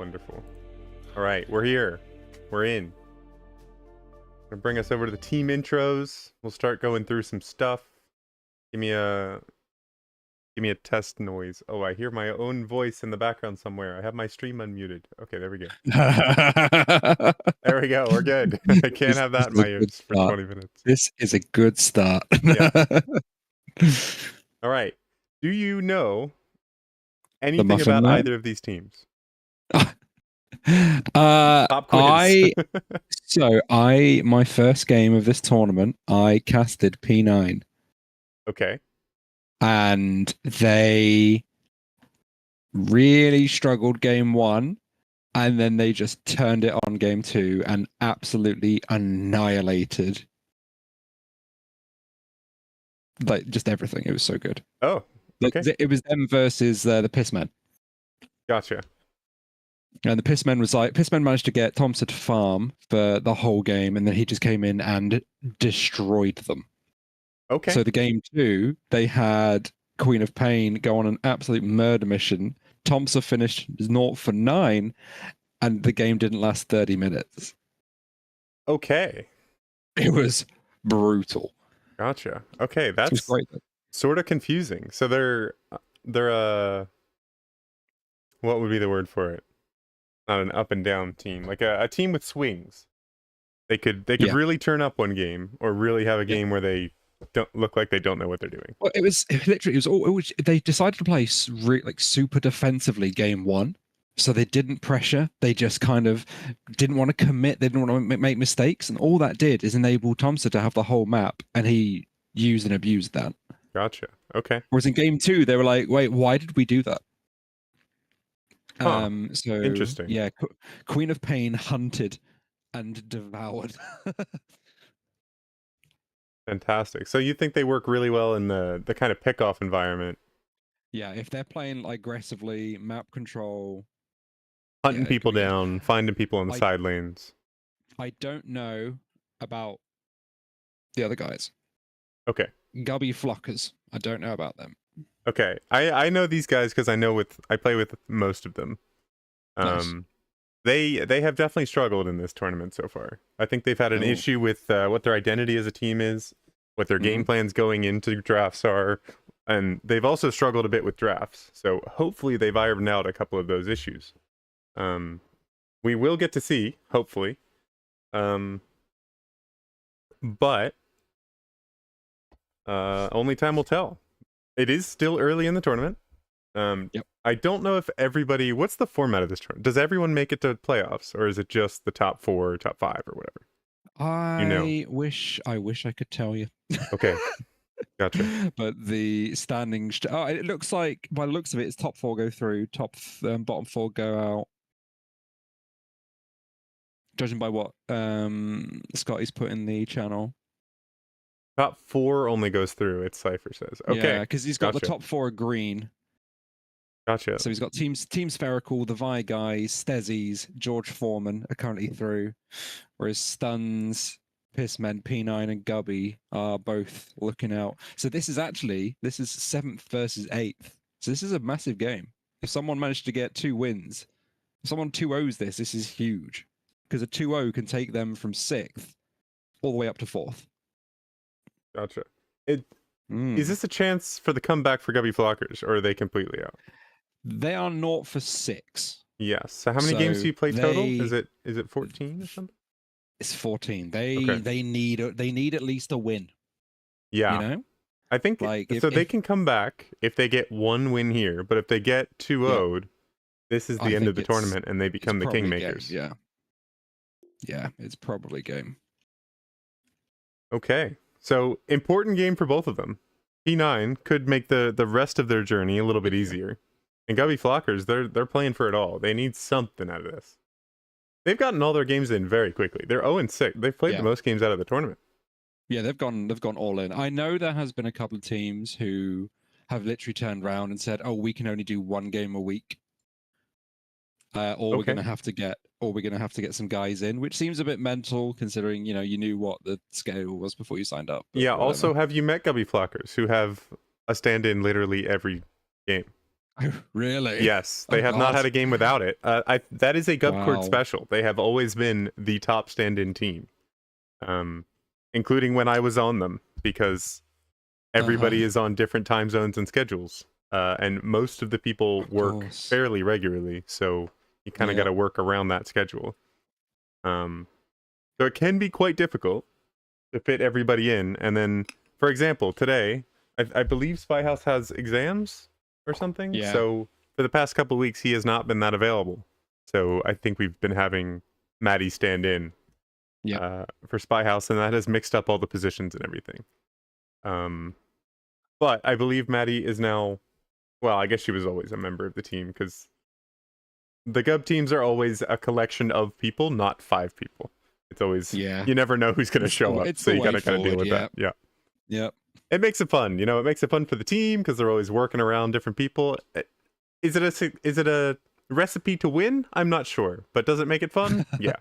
Wonderful. All right, we're here. We're in. Gonna bring us over to the team intros. We'll start going through some stuff. Give me a test noise. Oh, I hear my own voice in the background somewhere. I have my stream unmuted. Okay, there we go. There we go. We're good. I can't have that in my ears for 20 minutes. This is a good start. Yeah. All right. Do you know anything about either of these teams? Pop quiz. My first game of this tournament, I casted P9. Okay. And they really struggled game one, and then they just turned it on game two and absolutely annihilated like just everything. It was so good. Oh, okay. It was them versus the Pissmen. Gotcha. And the Pissmen managed to get Thompson to farm for the whole game, and then he just came in and destroyed them. Okay. So the game two, they had Queen of Pain go on an absolute murder mission. Thompson finished 0 for 9, and the game didn't last 30 minutes. Okay. It was brutal. Gotcha. Okay, that's sort of confusing. So they're what would be the word for it? Not an up and down team, like a team with swings. They could really turn up one game, or really have a game where they don't look like they don't know what they're doing. Well, they decided to play like super defensively game one, so they didn't pressure. They just kind of didn't want to commit. They didn't want to make mistakes, and all that did is enable Thompson to have the whole map, and he used and abused that. Gotcha. Okay. Whereas in game two, they were like, "Wait, why did we do that?" So interesting. Yeah, Queen of Pain hunted and devoured. Fantastic. So you think they work really well in the kind of pick-off environment? Yeah, if they're playing aggressively, map control, hunting people down, finding people on the side lanes. I don't know about the other guys. Okay. Gubby Flockers. I don't know about them. Okay. I know these guys because I play with most of them. Nice. They have definitely struggled in this tournament so far. I think they've had an issue with what their identity as a team is, what their game plans going into drafts are, and they've also struggled a bit with drafts. So hopefully they've ironed out a couple of those issues. We will get to see, hopefully. But only time will tell. It is still early in the tournament. Yep. I don't know if everybody... What's the format of this tournament? Does everyone make it to playoffs, or is it just the top 4 or top 5 or whatever? I wish I could tell you. Okay. Gotcha. But the standings... it looks like, by the looks of it, it's top 4 go through, bottom 4 go out. Judging by what Scotty's put in the channel. Top 4 only goes through, it's Cypher says. Okay. Yeah, because he's got the top 4 are green. Gotcha. So he's got Team Spherical, the Vi guys, Stezzies, George Foreman are currently through, whereas Stuns, Pissmen, P9, and Gubby are both looking out. So this is 7th versus 8th. So this is a massive game. If someone managed to get 2 wins, if someone 2-0s this is huge. Because a 2-0 can take them from 6th all the way up to 4th. Gotcha. Is this a chance for the comeback for Gubby Flockers, or are they completely out? They are 0 for 6. Yes. So how many games do you play total? Is it 14 or something? It's 14. They need at least a win. Yeah. You know? I think they can come back if they get 1 win here, but if they get 2-0'd, this is the end of the tournament and they become the Kingmakers. Game, yeah, it's probably game. Okay. So important game for both of them. P9 could make the rest of their journey a little bit easier. And Gubby Flockers, they're playing for it all. They need something out of this. They've gotten all their games in very quickly. They're 0-6. They've played the most games out of the tournament. Yeah, they've gone all in. I know there has been a couple of teams who have literally turned around and said, "Oh, we can only do 1 game a week." Or we're gonna have to get some guys in, which seems a bit mental considering you knew what the scale was before you signed up. Yeah. Whatever. Also, have you met Gubby Flockers who have a stand-in literally every game? Oh, really? Yes, Oh they have not God. had a game without it. That is a Gubcord Wow. special. They have always been the top stand-in team, um, including when I was on them, because Uh-huh. everybody is on different time zones and schedules, and most of the people Of work course. fairly regularly, so you kind of got Yeah. to work around that schedule. Um, so it can be quite difficult to fit everybody in. And then, for example, today, I believe Spy House has exams or something. Yeah. So for the past couple weeks, he has not been that available. So I think we've been having Maddie stand in Yep. for Spy House, and that has mixed up all the positions and everything. But I believe Maddie is now, well, I guess she was always a member of the team, because the Gub teams are always a collection of people, not 5 people. It's always, Yeah. you never know who's going to show up, It's so the you way gotta kind of deal forward. with Yeah. that. Yeah. Yep. It makes it fun, it makes it fun for the team because they're always working around different people. Is it a recipe to win? I'm not sure, but does it make it fun? Yeah.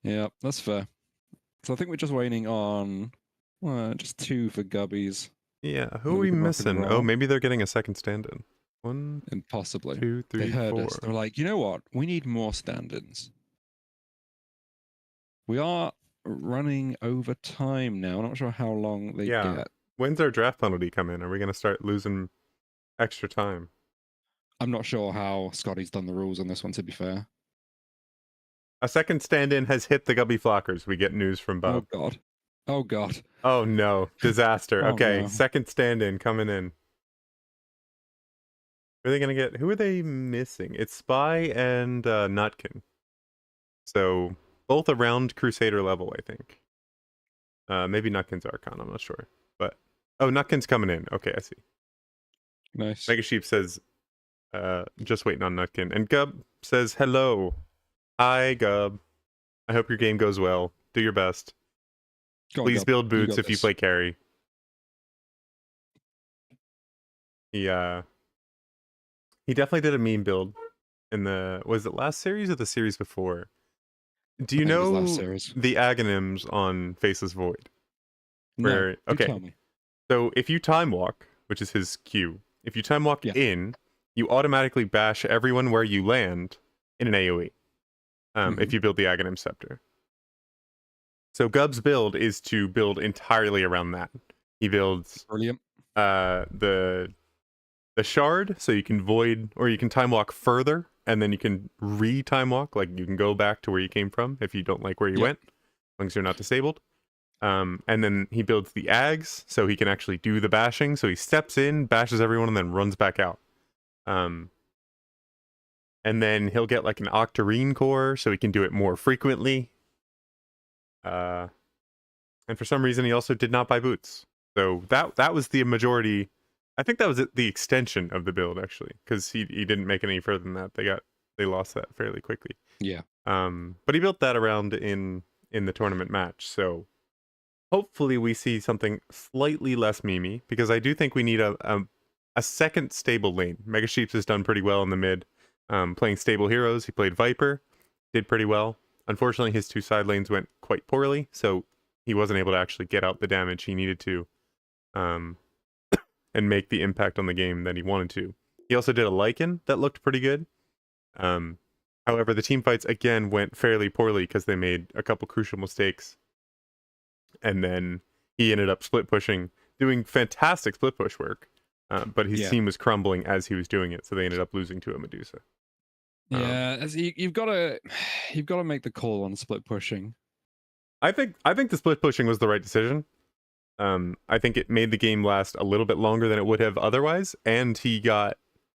Yeah, that's fair. So I think we're just waiting on just 2 for Gubbies. Yeah. Who And are then we we can rock and missing? Oh, roll. maybe they're getting a second stand-in. 1, And possibly. 2, They 3, heard 4. us. They're like, you know what? We need more stand-ins. We are running over time now. I'm not sure how long they Yeah. get. When's our draft penalty come in? Are we going to start losing extra time? I'm not sure how Scotty's done the rules on this one, to be fair. A second stand-in has hit the Gubby Flockers. We get news from Oh, Bub. God. Oh, God. Oh no, disaster. Oh, Okay, no. second stand-in coming in. Who are they gonna get? Who are they missing? It's Spy and Nutkin. So both around Crusader level, I think. Maybe Nutkin's Archon, I'm not sure. But Nutkin's coming in. Okay, I see. Nice. Mega Sheep says, just waiting on Nutkin. And Gub says, hello. Hi, Gub. I hope your game goes well. Do your best. Go on, Please Gub. build You boots got if you this. play carry. He definitely did a meme build in was it last series or the series before? Do you I think it was last know series. the agonyms on Faceless Void? No. Where Do okay, tell me. so if you time walk, which is his Q, if you time walk Yeah. in, you automatically bash everyone where you land in an AoE. If you build the Aghanim Scepter. So Gub's build is to build entirely around that. He builds Brilliant. the shard, so you can void or you can time walk further, and then you can re-time walk, like you can go back to where you came from if you don't like where you Yep. went, as long as you're not disabled. And then he builds the Ags, so he can actually do the bashing. So he steps in, bashes everyone, and then runs back out. And then he'll get like an Octarine core, so he can do it more frequently. And for some reason, he also did not buy boots. So that was the majority. I think that was the extension of the build, actually, because he didn't make it any further than that. They lost that fairly quickly. Yeah. But he built that around in the tournament match. So hopefully we see something slightly less memey, because I do think we need a second stable lane. Mega Sheeps has done pretty well in the mid, playing stable heroes. He played Viper, did pretty well. Unfortunately, his 2 side lanes went quite poorly, so he wasn't able to actually get out the damage he needed to, and make the impact on the game that he wanted to. He also did a Lycan that looked pretty good. However, the team fights again went fairly poorly because they made a couple crucial mistakes. And then he ended up split pushing, doing fantastic split push work, but his team was crumbling as he was doing it, so they ended up losing to a Medusa. Yeah, you've got to make the call on split pushing. I think the split pushing was the right decision. I think it made the game last a little bit longer than it would have otherwise, and he got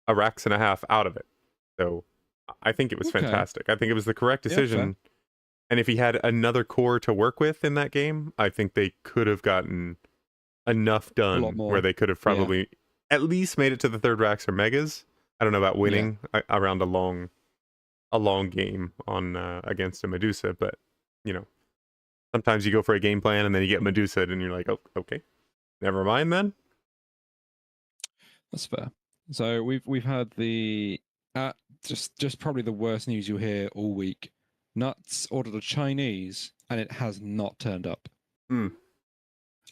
a Rax and a half out of it. So I think it was fantastic. I think it was the correct decision. And if he had another core to work with in that game, I think they could have gotten enough done where they could have probably at least made it to the 3rd Rax or Megas. I don't know about winning around a long game on against a Medusa, but sometimes you go for a game plan and then you get Medusa and you're like, oh, okay, never mind then. That's fair. So we've had the just probably the worst news you'll hear all week. Nuts ordered a Chinese and it has not turned up.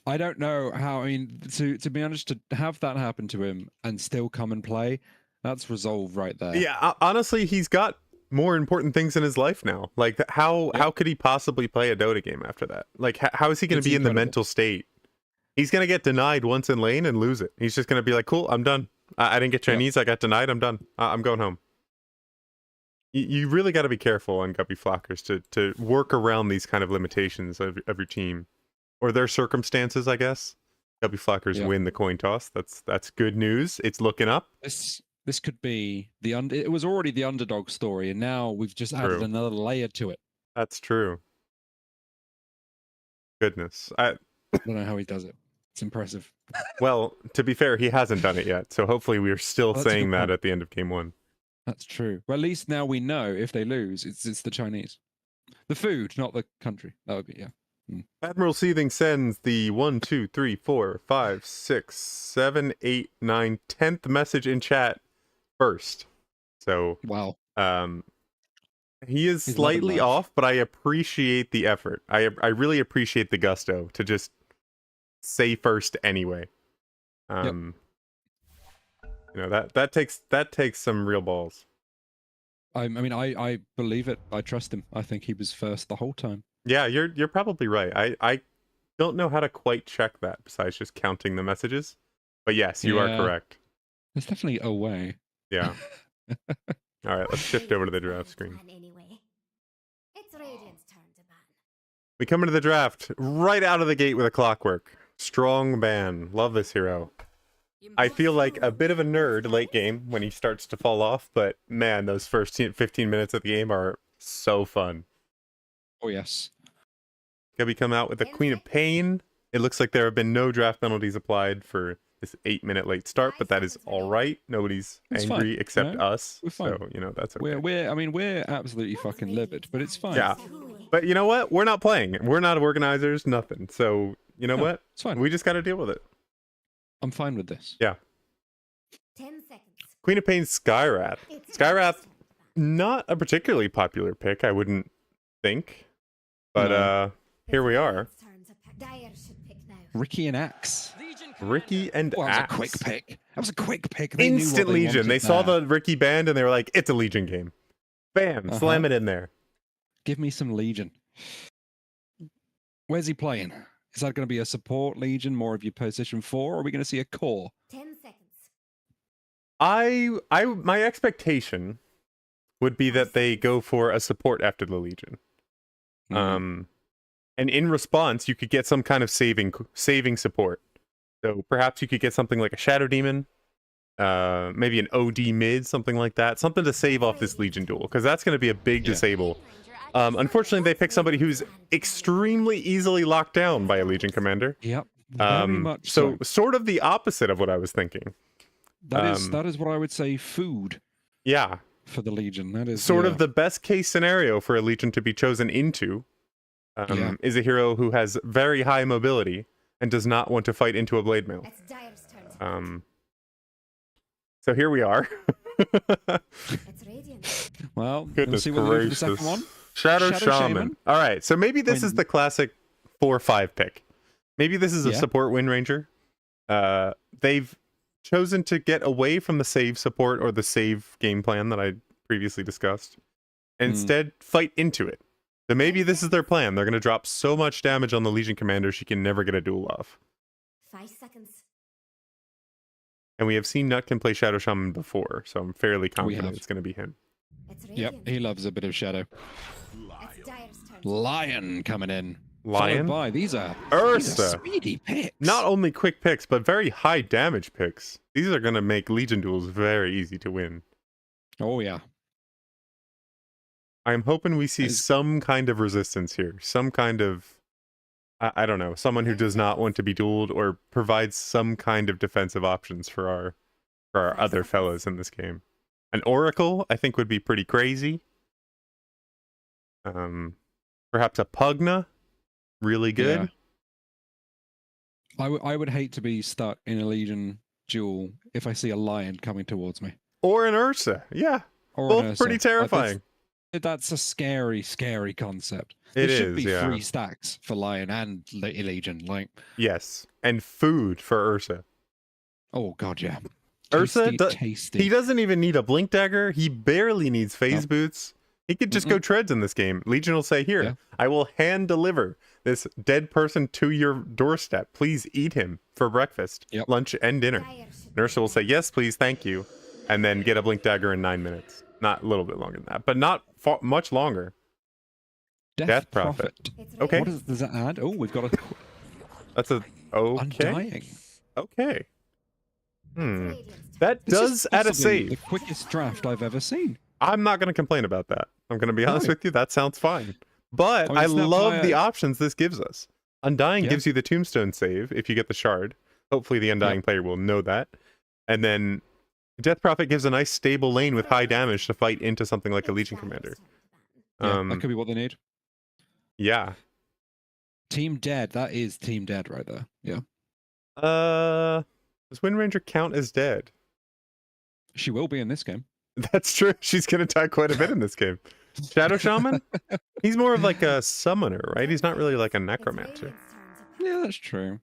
I don't know how. I mean, to be honest, to have that happen to him and still come and play, that's resolve right there. Yeah, honestly, he's got more important things in his life now. Like, Yep. how could he possibly play a Dota game after that? Like, how is he going to It's be in the incredible. mental state? He's going to get denied once in lane and lose it. He's just going to be like, cool, I'm done. I didn't get Yep. Chinese. I got denied. I'm done. I'm going home. You really got to be careful on Guppy Flockers to work around these kind of limitations of your team or their circumstances, I guess. Guppy Flockers Yep. win the coin toss. That's good news. It's looking up. This could be the it was already the underdog story, and now we've just added True. another layer to it. That's true. Goodness. I don't know how he does it. It's impressive. Well, to be fair, he hasn't done it yet. So hopefully we're still That's a saying good that point. at the end of game 1. That's true. Well, at least now we know if they lose, it's the Chinese. The food, not the country. That would be, yeah. Admiral Seething sends the 1, 2, 3, 4, 5, 6, 7, 8, 9, 10th message in chat first. So Wow. he is He's loving slightly life. off, but I appreciate the effort. I really appreciate the gusto to just say first anyway. You know, that takes some real balls. I mean, I believe it. I trust him. I think he was first the whole time. Yeah, you're probably right. I don't know how to quite check that besides just counting the messages. But yes, you are Yeah. correct. There's definitely a way. Yeah. All right, let's shift over to the draft screen. It's Radiant's turn to ban. We come into the draft right out of the gate with a clockwork. Strong ban. Love this hero. I feel like a bit of a nerd late game when he starts to fall off, but man, those first 15 minutes of the game are so fun. Oh, yes. Gubby come out with the Queen of Pain. It looks like there have been no draft penalties applied for this 8-minute late start, but that is all right. Nobody's It's angry fine, except no? us. We're fine. So, you know, that's okay. We're absolutely fucking livid, but it's fine. Yeah. But you know what? We're not playing. We're not organizers, nothing. So, you know No, what? it's fine. We just got to deal with it. I'm fine with this. Yeah. 10 seconds. Queen of Pain Skyrath. Skyrath, not a particularly popular pick, I wouldn't think. But No. here we are. Dire should pick now. Ricky and Axe. Ricky and Well, that was Axe. a quick pick. That was a quick pick. They knew what Instant they Legion. wanted They saw there. the Ricky band and they were like, it's a Legion game. Bam, slam it in there. Give me some Legion. Where's he playing? Is that going to be a support Legion, more of your position 4, or are we going to see a core? 10 seconds. My expectation would be that they go for a support after the Legion. Mhm. And in response, you could get some kind of saving support. So perhaps you could get something like a Shadow Demon, maybe an OD mid, something like that, something to save off this Legion duel, because that's going to be a big Yeah. disable. Unfortunately, they picked somebody who's extremely easily locked down by a Legion commander. Yep. Very much so. Sort of the opposite of what I was thinking. That is what I would say food Yeah, for the Legion. That is sort of the best case scenario for a Legion to be chosen into is a hero who has very high mobility and does not want to fight into a blade mail. It's Dire's turn to ban. So here we are. It's Radiant. Well, we'll Goodness see what they do for the gracious. second one. Shadow Shadow Shaman. Shaman. All right, so maybe this is the classic 4-5 pick. Maybe this is a Yeah. support Wind Ranger. They've chosen to get away from the save support or the save game plan that I previously discussed, and instead fight into it. So maybe this is their plan. They're going to drop so much damage on the Legion commander she can never get a duel off. 5 seconds. And we have seen Nutkin play Shadow Shaman before, so I'm fairly confident have. it's going to be him. It's Yep, Radiant. he loves a bit of shadow. It's Dire's turn. Lion coming in. Lion? Followed by these are Ursa. speedy picks. Not only quick picks, but very high damage picks. These are going to make Legion duels very easy to win. Oh yeah. I'm hoping we see Is- some kind of resistance here. Some kind of, I don't know, someone who does not want to be dueled or provides some kind of defensive options for our other fellas in this game. An Oracle, I think, would be pretty crazy. Perhaps a Pugna, really good. Yeah. I would hate to be stuck in a Legion duel if I see a lion coming towards me. Or an Ursa, yeah. Or an Both Ursa. pretty terrifying. That's a scary, scary concept. It There should is, be yeah. 3 stacks for Lion and Legion. Like, Yes, and food for Ursa. oh god, yeah. Ursa, Tasty. he doesn't even need a blink dagger. He barely needs phase boots. He could just go treads in this game. Legion will say, here, Yeah. I will hand deliver this dead person to your doorstep. Please eat him for breakfast, Yep. lunch, and dinner. And Ursa will say, yes, please, thank you. And then get a blink dagger in 9 minutes. Not a little bit longer than that, but not much longer. Death Prophet. Okay. What does that add? Oh, we've got a That's a... Okay. Undying. Okay. That This does is add a possibly save. the quickest draft I've ever seen. I'm not going to complain about that. I'm going to be honest No. with you. That sounds fine. But I I mean, love the Snapfire- options this gives us. Undying Yeah. gives you the tombstone save if you get the shard. Hopefully the Undying player will know that. And then Death Prophet gives a nice stable lane with high damage to fight into something like a Legion Commander. Yeah, that could be what they need. Yeah. Team Dead. That is Team Dead right there. Yeah. Does Wind Ranger count as dead? She will be in this game. That's true. She's going to die quite a bit in this game. Shadow Shaman? He's more of like a summoner, right? He's not really like a necromancer. Yeah, that's true.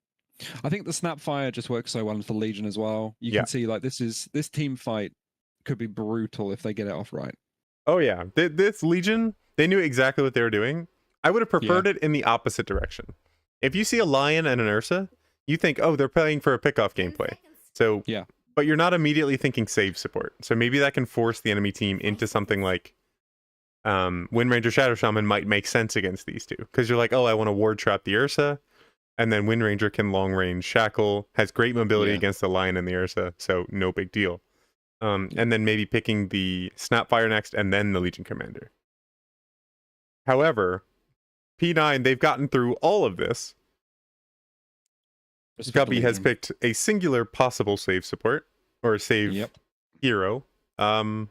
I think the Snapfire just works so well for Legion as well. You Yeah. can see like this team fight could be brutal if they get it off right. Oh yeah, this Legion, they knew exactly what they were doing. I would have preferred it in the opposite direction. If you see a Lion and an Ursa, you think, oh, they're playing for a pickoff gameplay. So Yeah. But you're not immediately thinking save support. So maybe that can force the enemy team into something like Wind Ranger Shadow Shaman might make sense against these two. Because you're like, oh, I want to ward trap the Ursa. And then Wind Ranger can long range shackle, has great mobility against the Lion and the Ursa, so no big deal. And then maybe picking the Snapfire next and then the Legion Commander. However, P9, they've gotten through all of this. Gubby has picked a singular possible save support, or save hero. And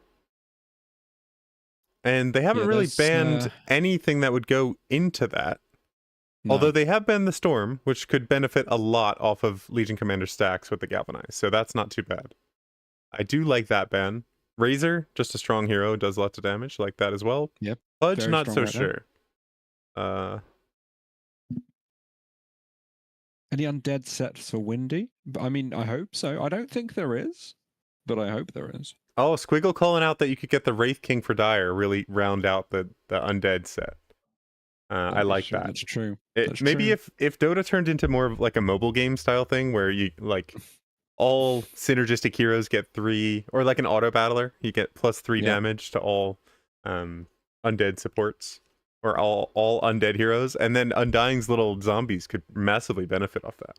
they haven't really banned anything that would go into that. No. Although they have banned the Storm, which could benefit a lot off of Legion Commander stacks with the Galvanize, so that's not too bad. I do like that ban. Razor, just a strong hero, does lots of damage, like that as well. Yep. Pudge, not so sure. Any undead sets for Windy? I mean, I hope so. I don't think there is, but I hope there is. Oh, Squiggle calling out that you could get the Wraith King for Dire, really round out the undead set. I like that. That's true. Maybe if Dota turned into more of like a mobile game style thing where you like all synergistic heroes get 3, or like an auto battler, you get +3 damage to all undead supports, or all undead heroes, and then Undying's little zombies could massively benefit off that.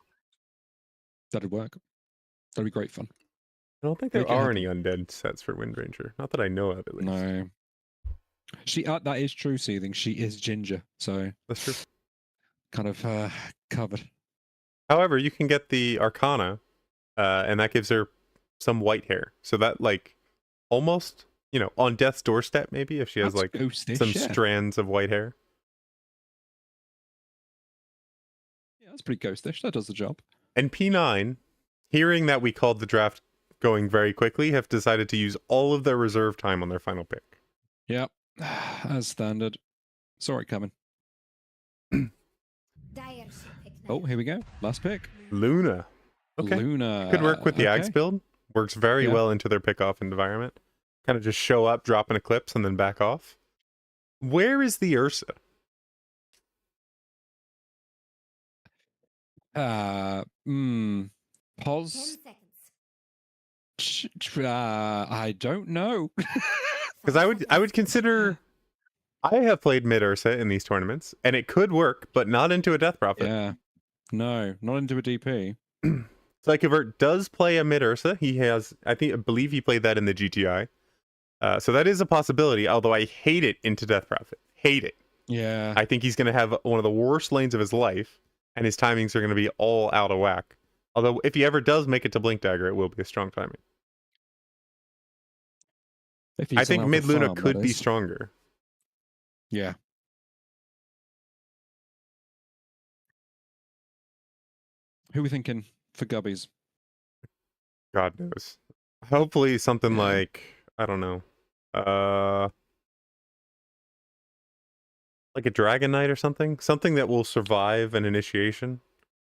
That'd work. That'd be great fun. I don't think there are any undead sets for Wind Ranger. Not that I know of, at least. No. That is true, Seething. She is ginger, so that's true. Kind of covered. However, you can get the Arcana, and that gives her some white hair. So that, like, almost, on death's doorstep, maybe, if she has, like, some strands of white hair. Yeah, that's pretty ghostish. That does the job. And P9, hearing that we called the draft going very quickly, have decided to use all of their reserve time on their final pick. Yep. As standard. Saw it coming. Oh, here we go. Last pick. Luna. Okay. Luna. Could work with the Axe build. Works very well into their pick-off environment. Kind of just show up, drop an Eclipse, and then back off. Where is the Ursa? Pause. I don't know. Because I would consider... I have played mid Ursa in these tournaments, and it could work, but not into a Death Prophet. Yeah. No, not into a DP. Psychovert does play a mid Ursa. He has, I believe he played that in the GTI. So that is a possibility, although I hate it into Death Prophet. Hate it. Yeah. I think he's going to have one of the worst lanes of his life, and his timings are going to be all out of whack. Although, if he ever does make it to Blink Dagger, it will be a strong timing. I think mid Luna could be stronger. Yeah. Who are we thinking for Gubbies? God knows. Hopefully something like, I don't know. like a Dragon Knight or something. Something that will survive an initiation.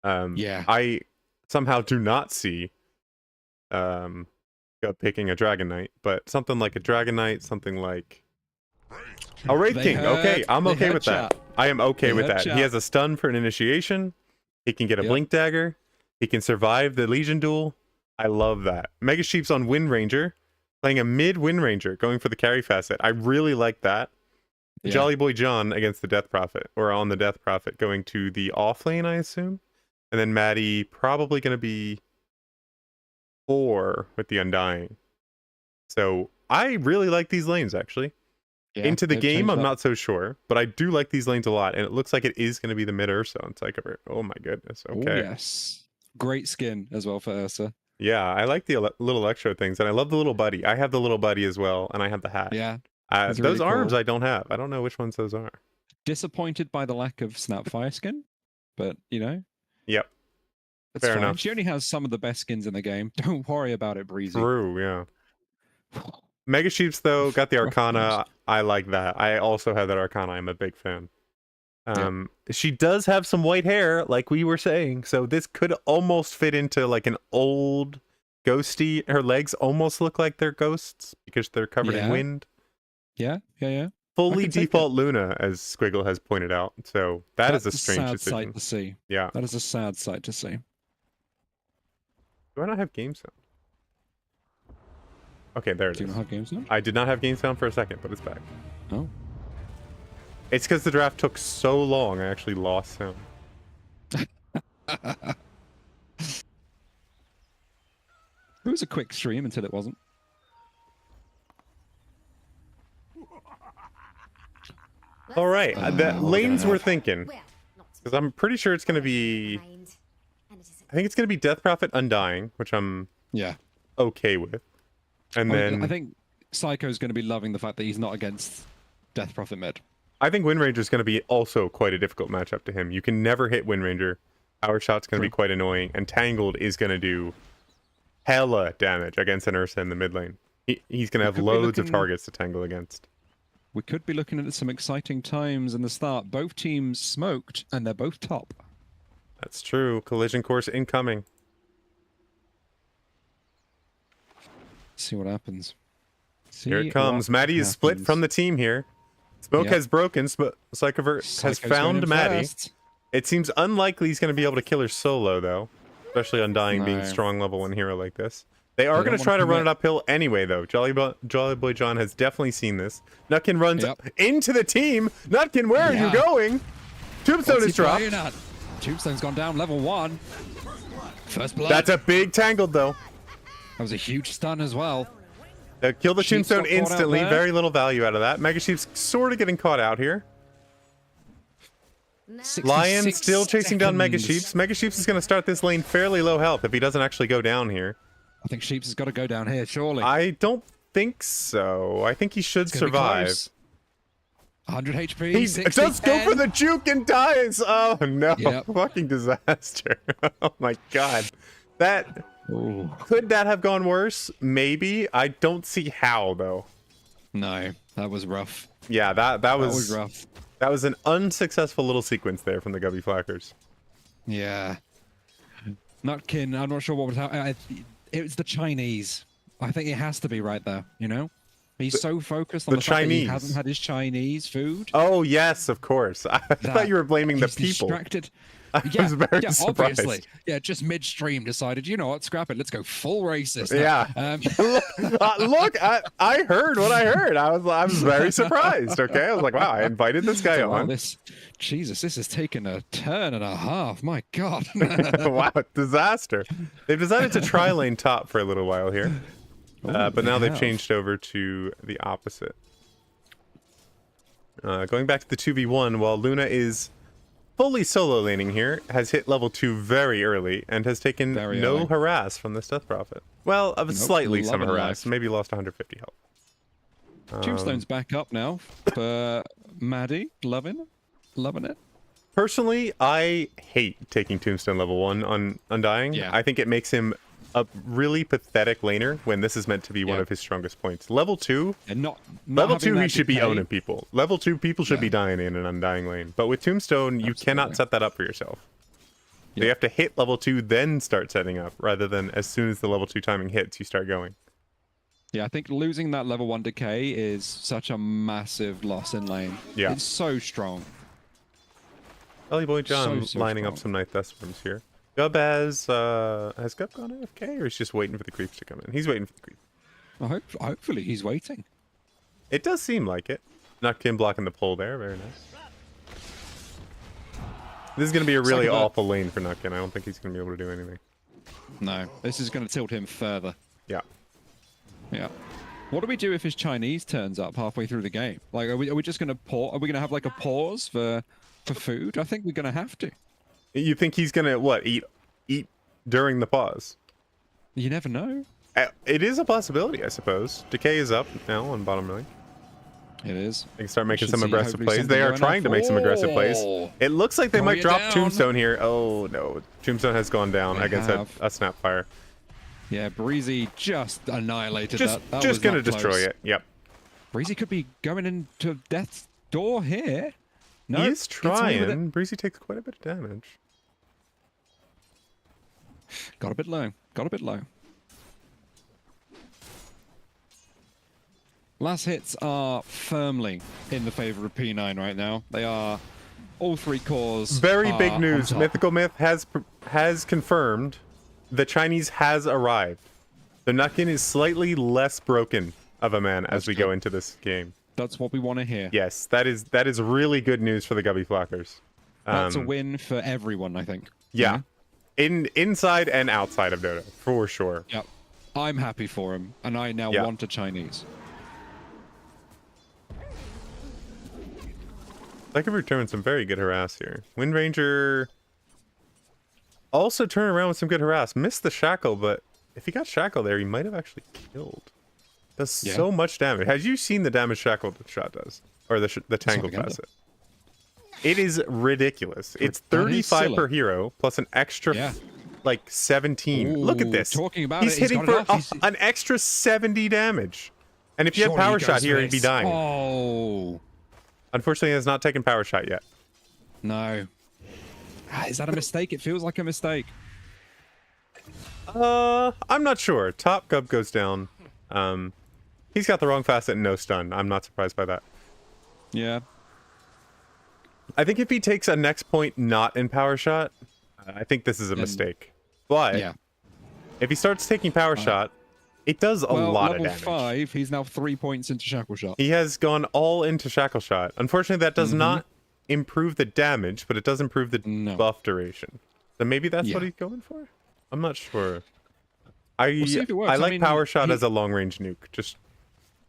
Yeah. I somehow do not see picking a Dragon Knight, but something like a Dragon Knight, something like a Wraith King. Okay, I'm okay with that. I am okay with that. He has a stun for an initiation. He can get a Blink Dagger. He can survive the Legion duel. I love that. Mega Sheep's on Wind Ranger, playing a mid Wind Ranger, going for the carry facet. I really like that. Yeah. Jolly Boy John against the Death Prophet, or on the Death Prophet, going to the off lane, I assume. And then Maddie probably going to be 4 with the Undying. So I really like these lanes, actually. Yeah, Into the game, I'm up. not so sure, but I do like these lanes a lot, and it looks like it is going to be the mid Ursa on Psychover. Oh my goodness, okay. Ooh, yes. Great skin as well for Ursa. Yeah, I like the little electro things, and I love the little buddy. I have the little buddy as well, and I have the hat. Yeah. Those really arms cool. I don't have. I don't know which ones those are. Disappointed by the lack of Snapfire skin, but you know. Yep. It's Fair fine. enough. She only has some of the best skins in the game. Don't worry about it, Breezy. True, yeah. Mega Sheeps, though, got the Arcana. I like that. I also have that Arcana. I'm a big fan. She does have some white hair, like we were saying, so this could almost fit into like an old ghosty. Her legs almost look like they're ghosts because they're covered in wind. Yeah. Fully default Luna, as Squiggle has pointed out. So that's a strange sad decision. sight to see. Yeah. That is a sad sight to see. Do I not have game sound? Okay, there it Do you is. not have game sound? I did not have game sound for a second, but it's back. Oh. It's because the draft took so long, I actually lost sound. It was a quick stream until it wasn't. All right, the lanes we're thinking, Well, not to because I'm pretty sure it's going to be, mind. And it is I think it's going to be Death Prophet Undying, which I'm okay with. And then I think Psycho's going to be loving the fact that he's not against Death Prophet mid. I think Wind Ranger is going to be also quite a difficult matchup to him. You can never hit Wind Ranger. Power Shot's going to be quite annoying, and Tangled is going to do hella damage against an Ursa in the mid lane. He's going to have loads of targets to tangle against. We could be looking at some exciting times in the start. Both teams smoked, and they're both top. That's true. Collision course incoming. See what happens. Here it comes. Maddie is split from the team here. Smoke has broken. Psychovert has found Maddie. It seems unlikely he's going to be able to kill her solo, though. Especially Undying being strong level 1 hero like this. They are going to try to run it uphill anyway, though. Jolly Boy John has definitely seen this. Nutkin runs into the team. Nutkin, where are you going? Tombstone is dropped. Tombstone's gone down level 1. First blood. That's a big Tangled, though. That was a huge stun as well. Kill the Tombstone instantly. Very little value out of that. Mega Sheep's sort of getting caught out here. Lion still chasing down Mega Sheeps. Mega Sheeps is going to start this lane fairly low health if he doesn't actually go down here. I think Sheeps has got to go down here, surely. I don't think so. I think he should survive. 100 HP. He does go for the juke and dies. Oh no! Yep. Fucking disaster. Oh my god. That could that have gone worse? Maybe. I don't see how though. No, that was rough. Yeah, that was rough. That was an unsuccessful little sequence there from the Gubby Flackers. Yeah. Nutkin, I'm not sure what was happening. It's the Chinese. I think it has to be right there, you know? He's so focused on the fact that he hasn't had his Chinese food. Oh, yes, of course. I thought you were blaming the people. Distracted. I was very surprised. Obviously. Yeah, just midstream decided, you know what, scrap it, let's go full racist. Yeah. Look, I heard what I heard. I was very surprised, okay? I was like, wow, I invited this guy on. Jesus, this has taken a turn and a half. My God. Wow, disaster. They've decided to try lane top for a little while here. But now they've changed over to the opposite. Going back to the 2v1, while Luna is fully solo laning here, has hit level 2 very early, and has taken no harass from this Death Prophet. Well, slightly some harass. Maybe lost 150 health. Tombstone's back up now for Maddie. Loving it. Personally, I hate taking Tombstone level 1 on Undying. Yeah. I think it makes him a really pathetic laner when this is meant to be one Yeah. of his strongest points. Level 2, And not level having 2 he that should be decay. owning people. Level 2 people should Yeah. be dying in an undying lane. But with Tombstone, you Absolutely. cannot set that up for yourself. So Yeah. you have to hit level 2, then start setting up, rather than as soon as the level 2 timing hits, you start going. Yeah, I think losing that level 1 decay is such a massive loss in lane. Yeah. It's so strong. Ellie Boy John So lining up strong. some Night Thesperums here. Gub has Gub gone AFK, or he's just waiting for the creeps to come in? He's waiting for the creeps. Hopefully he's waiting. It does seem like it. Nutkin blocking the pole there, very nice. This is going to be a really Second up. awful lane for Nutkin. I don't think he's going to be able to do anything. No, this is going to tilt him further. Yeah. Yeah. What do we do if his Chinese turns up halfway through the game? Like, are we just going to pause? Are we going to have like a pause for food? I think we're going to have to. You think he's going to, what, eat during the pause? You never know. It is a possibility, I suppose. Decay is up now on bottom lane. It is. They can start making Should some see aggressive hopefully plays. something They are going trying off. to make some aggressive plays. Oh! It looks like they Throw might you drop down. Tombstone here. Oh, no. Tombstone has gone down They against have. a Snapfire. Yeah, Breezy just annihilated Just that. That was going to not destroy close. it. Yep. Breezy could be going into death's door here. No, He is trying. Breezy takes quite a bit of damage. Got a bit low. Got a bit low. Last hits are firmly in the favor of P9 right now. They are all 3 cores. Very are big on news. top. Mythical Myth has confirmed the Chinese has arrived. The Nutkin is slightly less broken of a man as That's we good. go into this game. That's what we want to hear. Yes, that is really good news for the Gubby Flockers. That's a win for everyone, I think. Yeah. Inside and outside of Dota, for sure. Yep. I'm happy for him, and I now Yeah. want a Chinese. I could return some very good harass here. Wind Ranger also turn around with some good harass. Missed the shackle, but if he got shackle there, he might have actually killed. Does Yeah. so much damage. Have you seen the damage shackle shot does? Or the tangle propaganda. facet? It is ridiculous. It's That is 35 per silly. hero plus an extra Yeah. like 17. Look at Ooh, this. talking about he's it, he's hitting got it for off. He's- an extra 70 damage. And if you have Surely he power shot goes here, for he'd be this. dying. Oh, Unfortunately, he has not taken power shot yet. no. Is that a mistake? It feels like a mistake. I'm not sure. Top Gub goes down. He's got the wrong facet and no stun. I'm not surprised by that. Yeah. I think if he takes a next point not in power shot, I think this is a mistake. But Yeah. if he starts taking power shot, it does a Well, lot of level damage. 5, he's now 3 points into Shackle Shot. He has gone all into shackle shot. Unfortunately, that does not improve the damage, but it does improve the No. buff duration. So maybe that's what Yeah. he's going for? I'm not sure. We'll see if it works. I I like mean, power shot he- as a long range nuke. Just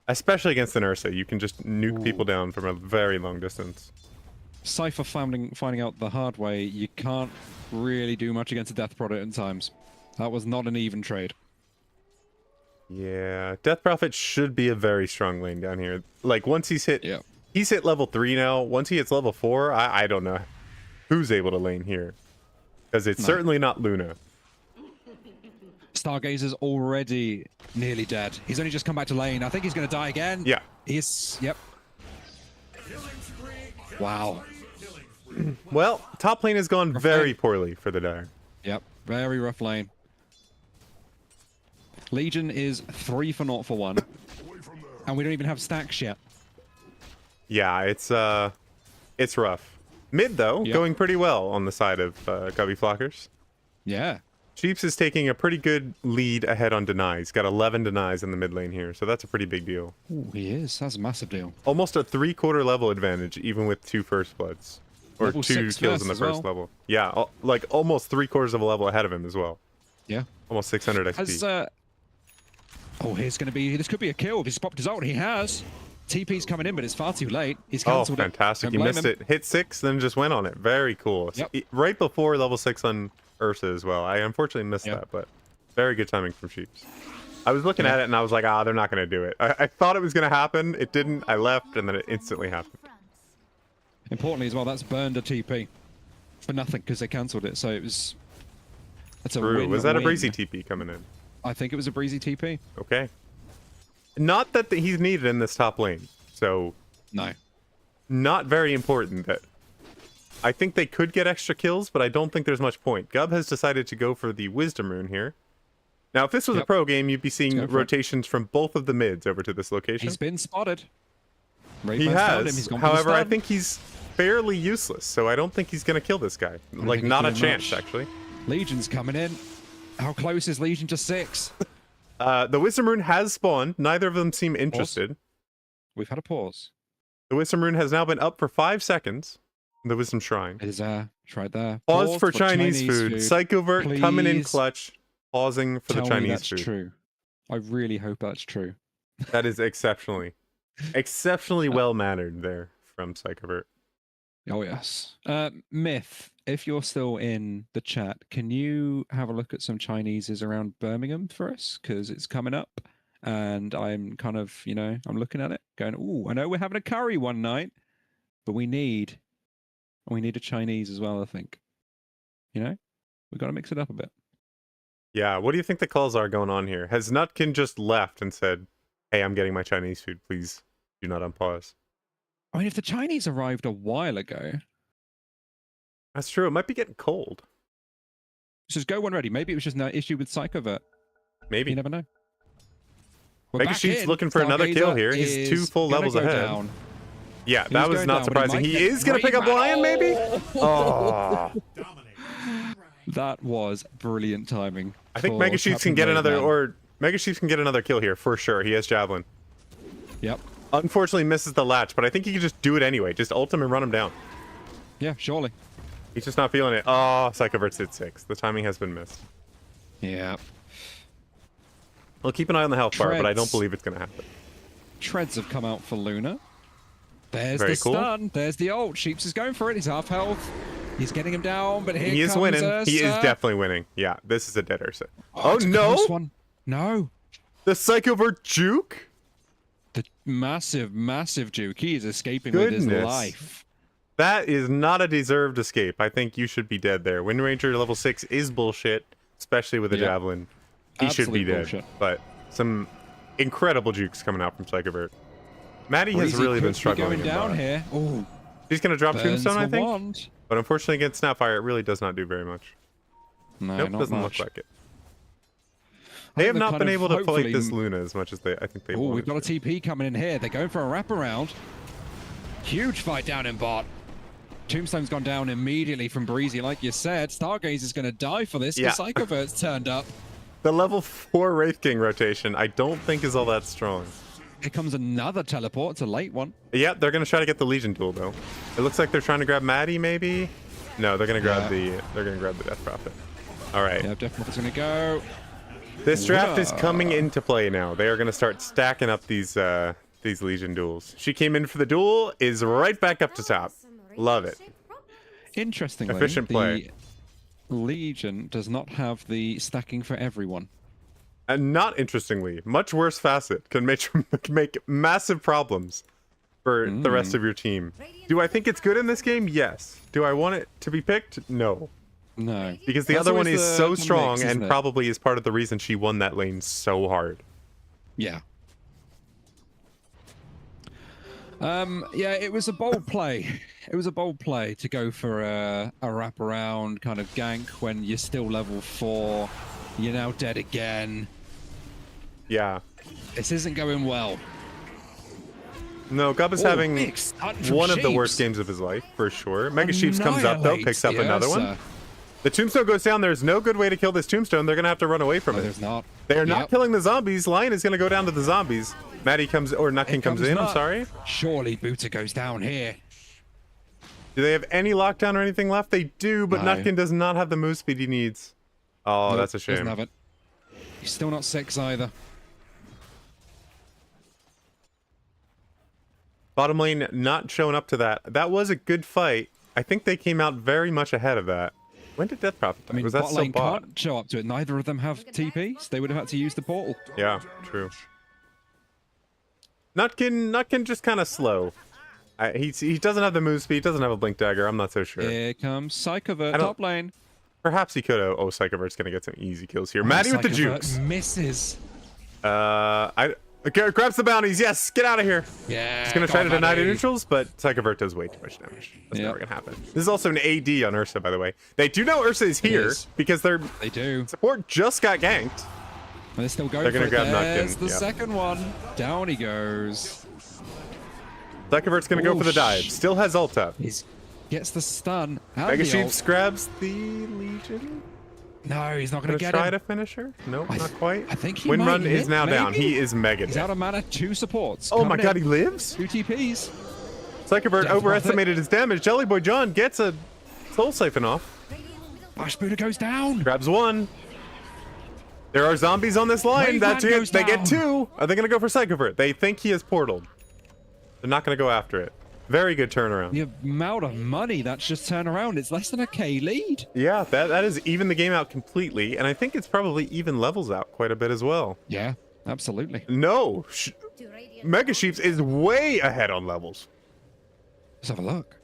especially against an Ursa, you can just nuke people down from a very long distance. Cypher finding out the hard way, you can't really do much against a Death Product in times. That was not an even trade. Yeah, Death Prophet should be a very strong lane down here. Like once he's hit, Yeah. he's hit level 3 now. Once he hits level 4, I don't know who's able to lane here, because it's certainly not Luna. Stargazer's already nearly dead. He's only just come back to lane. I think he's going to die again. Yeah, He's... Yep. Wow. well, top lane has gone very poorly for the Dire. Yep. Very rough lane. Legion is 3 for 0 for 1. And we don't even have stacks yet. Yeah, it's rough. Mid though, Yep. going pretty well on the side of Gubby Flockers. Yeah. Chiefs is taking a pretty good lead ahead on deny. He's got 11 denies in the mid lane here, so that's a pretty big deal. Ooh, he is. That's a massive deal. Almost a 3/4 level advantage, even with 2 first bloods. Or Level 2 6 kills in the as first well. level. Yeah, like almost 3/4 of a level ahead of him as well. Yeah. Almost 600 XP. Has, oh, here's going to be... This could be a kill if he's popped his ult. He has. TP's coming in, but it's far too late. He's Oh, cancelled fantastic. it. He Don't blame missed him. it. Hit 6, then just went on it. Very cool. Yep. Right before level 6 on Ursa as well. I unfortunately missed Yep. that, but very good timing from Chiefs. I was looking Yeah. at it and I was like, they're not going to do it. I thought it was going to happen. It didn't. I left and then it instantly happened. Importantly as well, that's burned a TP. For nothing, because they cancelled it. So it was... That's a True. win. Was that a win. breezy TP coming in? I think it was a breezy TP. Okay. Not that he's needed in this top lane, so No. not very important. That I think they could get extra kills, but I don't think there's much point. Gub has decided to go for the Wisdom Rune here. Now, if this was a pro game, you'd be seeing rotations from both of the mids over to this location. He's been spotted. He has. However, I think he's fairly useless, so I don't think he's going to kill this guy. Like, not a chance, actually. Legion's coming in. How close is Legion to 6? The Wisdom Rune has spawned. Neither of them seem interested. Pause. We've had a pause. The Wisdom Rune has now been up for 5 seconds. The Wisdom Shrine. It is right there. Pause for Chinese food. Psychovert Please. coming in clutch. Pausing for Tell the me Chinese that's food. True. I really hope that's true. That is exceptionally well mannered there from Psychovert. Oh yes. Myth, if you're still in the chat, can you have a look at some Chineses around Birmingham for us? Because it's coming up, and I'm kind of, I'm looking at it, going, "Ooh, I know we're having a curry one night, but we need a Chinese as well. I think, we've got to mix it up a bit." Yeah, what do you think the calls are going on here? Has Nutkin just left and said, "Hey, I'm getting my Chinese food. Please do not unpause"? I mean, if the Chinese arrived a while ago, that's true. It might be getting cold. Just go one ready. Maybe it was just an issue with Psychovert. Maybe. You never know. Mega Sheep's looking for another kill here. He's 2 full levels ahead. Down. Yeah, that was not surprising. He is going to pick up Lion, maybe? Oh. That was brilliant timing. I think Mega Sheeps can get another kill here for sure. He has Javelin. Yep. Unfortunately misses the latch, but I think he can just do it anyway. Just ult him and run him down. Yeah, surely. He's just not feeling it. Oh, Psychovert's hit 6. The timing has been missed. Yeah. Well, keep an eye on the health bar, but I don't believe it's going to happen. Treads have come out for Luna. There's Very the cool. stun. There's the ult. Sheeps is going for it. He's half health. He's getting him down, but here he is comes winning. Ursa. He is definitely winning. Yeah, this is a dead Ursa. Oh no! One. No. The Psychovert juke? The massive juke. He is escaping Goodness. with his life. That is not a deserved escape. I think you should be dead there. Wind Ranger level 6 is bullshit, especially with a Javelin. He should be dead. Bullshit. But some incredible jukes coming out from Psychovert. Maddie has really been struggling going down here. Oh, she's going to drop Tombstone, I think. Wand. But unfortunately against Snapfire, it really does not do very much. No, nope, not doesn't much. look like it. They have not been able to hopefully... fight this Luna as much as I think they wanted. We've got a TP coming in here. They're going for a wraparound. Huge fight down in bot. Tombstone's gone down immediately from Breezy, like you said. Stargazer's going to die for this because Psychovert's turned up. The level 4 Wraith King rotation, I don't think is all that strong. Here comes another teleport. It's a late one. Yeah, they're going to try to get the Legion duel, though. It looks like they're trying to grab Maddie, maybe? No, they're going to grab the Death Prophet. All right. Yeah, Death Prophet's going to go. This draft is coming into play now. They are going to start stacking up these Legion duels. She came in for the duel, is right back up to top. Love it. Interestingly, efficient play. The Legion does not have the stacking for everyone. And not interestingly, much worse facet can make massive problems for the rest of your team. Do I think it's good in this game? Yes. Do I want it to be picked? No. No. Because the other one is so strong and probably is part of the reason she won that lane so hard. Yeah. Yeah, it was a bold play. It was a bold play to go for a wraparound kind of gank when you're still level 4. You're now dead again. Yeah. This isn't going well. No, Gub is having one of the worst games of his life, for sure. Mega Sheeps comes up, though, picks up another one. The Tombstone goes down. There's no good way to kill this Tombstone. They're going to have to run away from it. There's not. They are not killing the zombies. Lion is going to go down to the zombies. Maddie comes, or Nutkin comes in, I'm sorry. Surely Buta goes down here. Do they have any lockdown or anything left? They do, but Nutkin does not have the move speed he needs. Oh, that's a shame. Doesn't have it. He's still not 6 either. Bottom lane not showing up to that. That was a good fight. I think they came out very much ahead of that. When did Death Prophet die? I mean, was that bot so lane bot? can't show up to it. Neither of them have TPs. They would have had to use the portal. Yeah, true. Nutkin just kind of slow. He doesn't have the move speed. Doesn't have a blink dagger. I'm not so sure. Here comes Psychovert top lane. Perhaps he could have. Oh, Psychovert's gonna get some easy kills here. Maddie with the Psychovert jukes. misses. Grabs the bounties. Yes, get out of here. Yeah. He's gonna try to deny the neutrals, but Psychovert does way too much damage. That's never gonna happen. This is also an AD on Ursa, by the way. They do know Ursa is here because their support just got ganked. And they're still going They're gonna for it. grab There's Nutkin. the second one. Down he goes. Psychovert's gonna go for the dive. Still has ult up. He gets the stun. And Mega the Sheeps ult. grabs the Legion. No, he's not going to Gonna get try him. to finish her? Nope, not quite. I think he Wind might Run is hit, now down. maybe? He is mega He's dead. out of mana. 2 supports. Oh my coming god, in. he lives? 2 TPs. Psychovert Death overestimated his damage. Jelly Boy John gets a soul siphon off. Bash Buddha goes down. Grabs one. There are zombies on this line. Wave That's Man it. goes They get down. 2. Are they going to go for Psychovert? They think he is portaled. They're not going to go after it. Very good turnaround. The amount of money that's just turned around. It's less than a K lead. Yeah, that is even the game out completely. And I think it's probably even levels out quite a bit as well. Yeah, absolutely. No. Mega Sheeps is way ahead on levels. Let's have a look.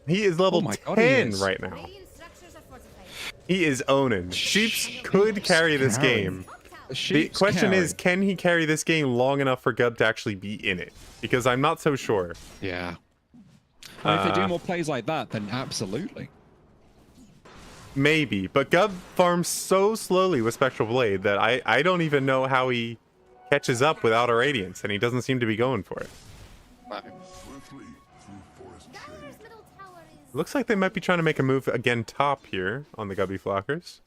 He is level Oh my God, he 10 is. right now. Radiant structures are fortified. He is owning. Sheeps could carry this game. The Sheep's question carry. is, can he carry this game long enough for Gub to actually be in it? Because I'm not so sure. Yeah. Well, if they do more plays like that, then absolutely. Maybe. But Gub farms so slowly with Spectral Blade that I don't even know how he catches up without a Radiance, and he doesn't seem to be going for it. Dyer's middle tower is Looks like they might be trying to make a move again top here on the Gubby Flockers.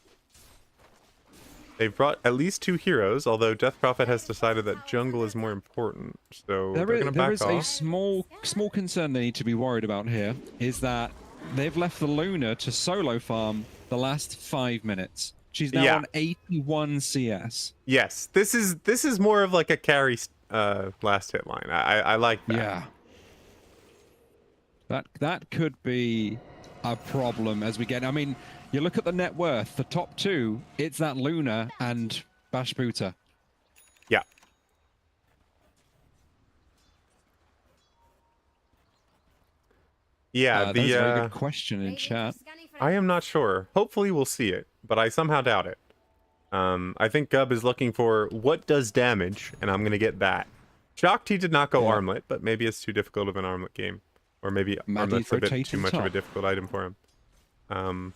They've brought at least 2 heroes, although Death Prophet has decided that jungle is more important, so they're going to There back is a off. small concern they need to be worried about here, is that they've left the Luna to solo farm the last 5 minutes. She's now Yeah. on 81 CS. Yes, this is more of like a carry last hit line. I like that. Yeah. That could be a problem as we get. I mean, you look at the net worth, the top 2, it's that Luna and Bashputa. Yeah. Yeah, That was a very good question in chat. I am not sure. Hopefully we'll see it, but I somehow doubt it. I think Gub is looking for what does damage, and I'm going to get that. Shocked he did not go armlet, but maybe it's too difficult of an armlet game. Or maybe armlet's a bit too rotating much of a top. difficult item for him.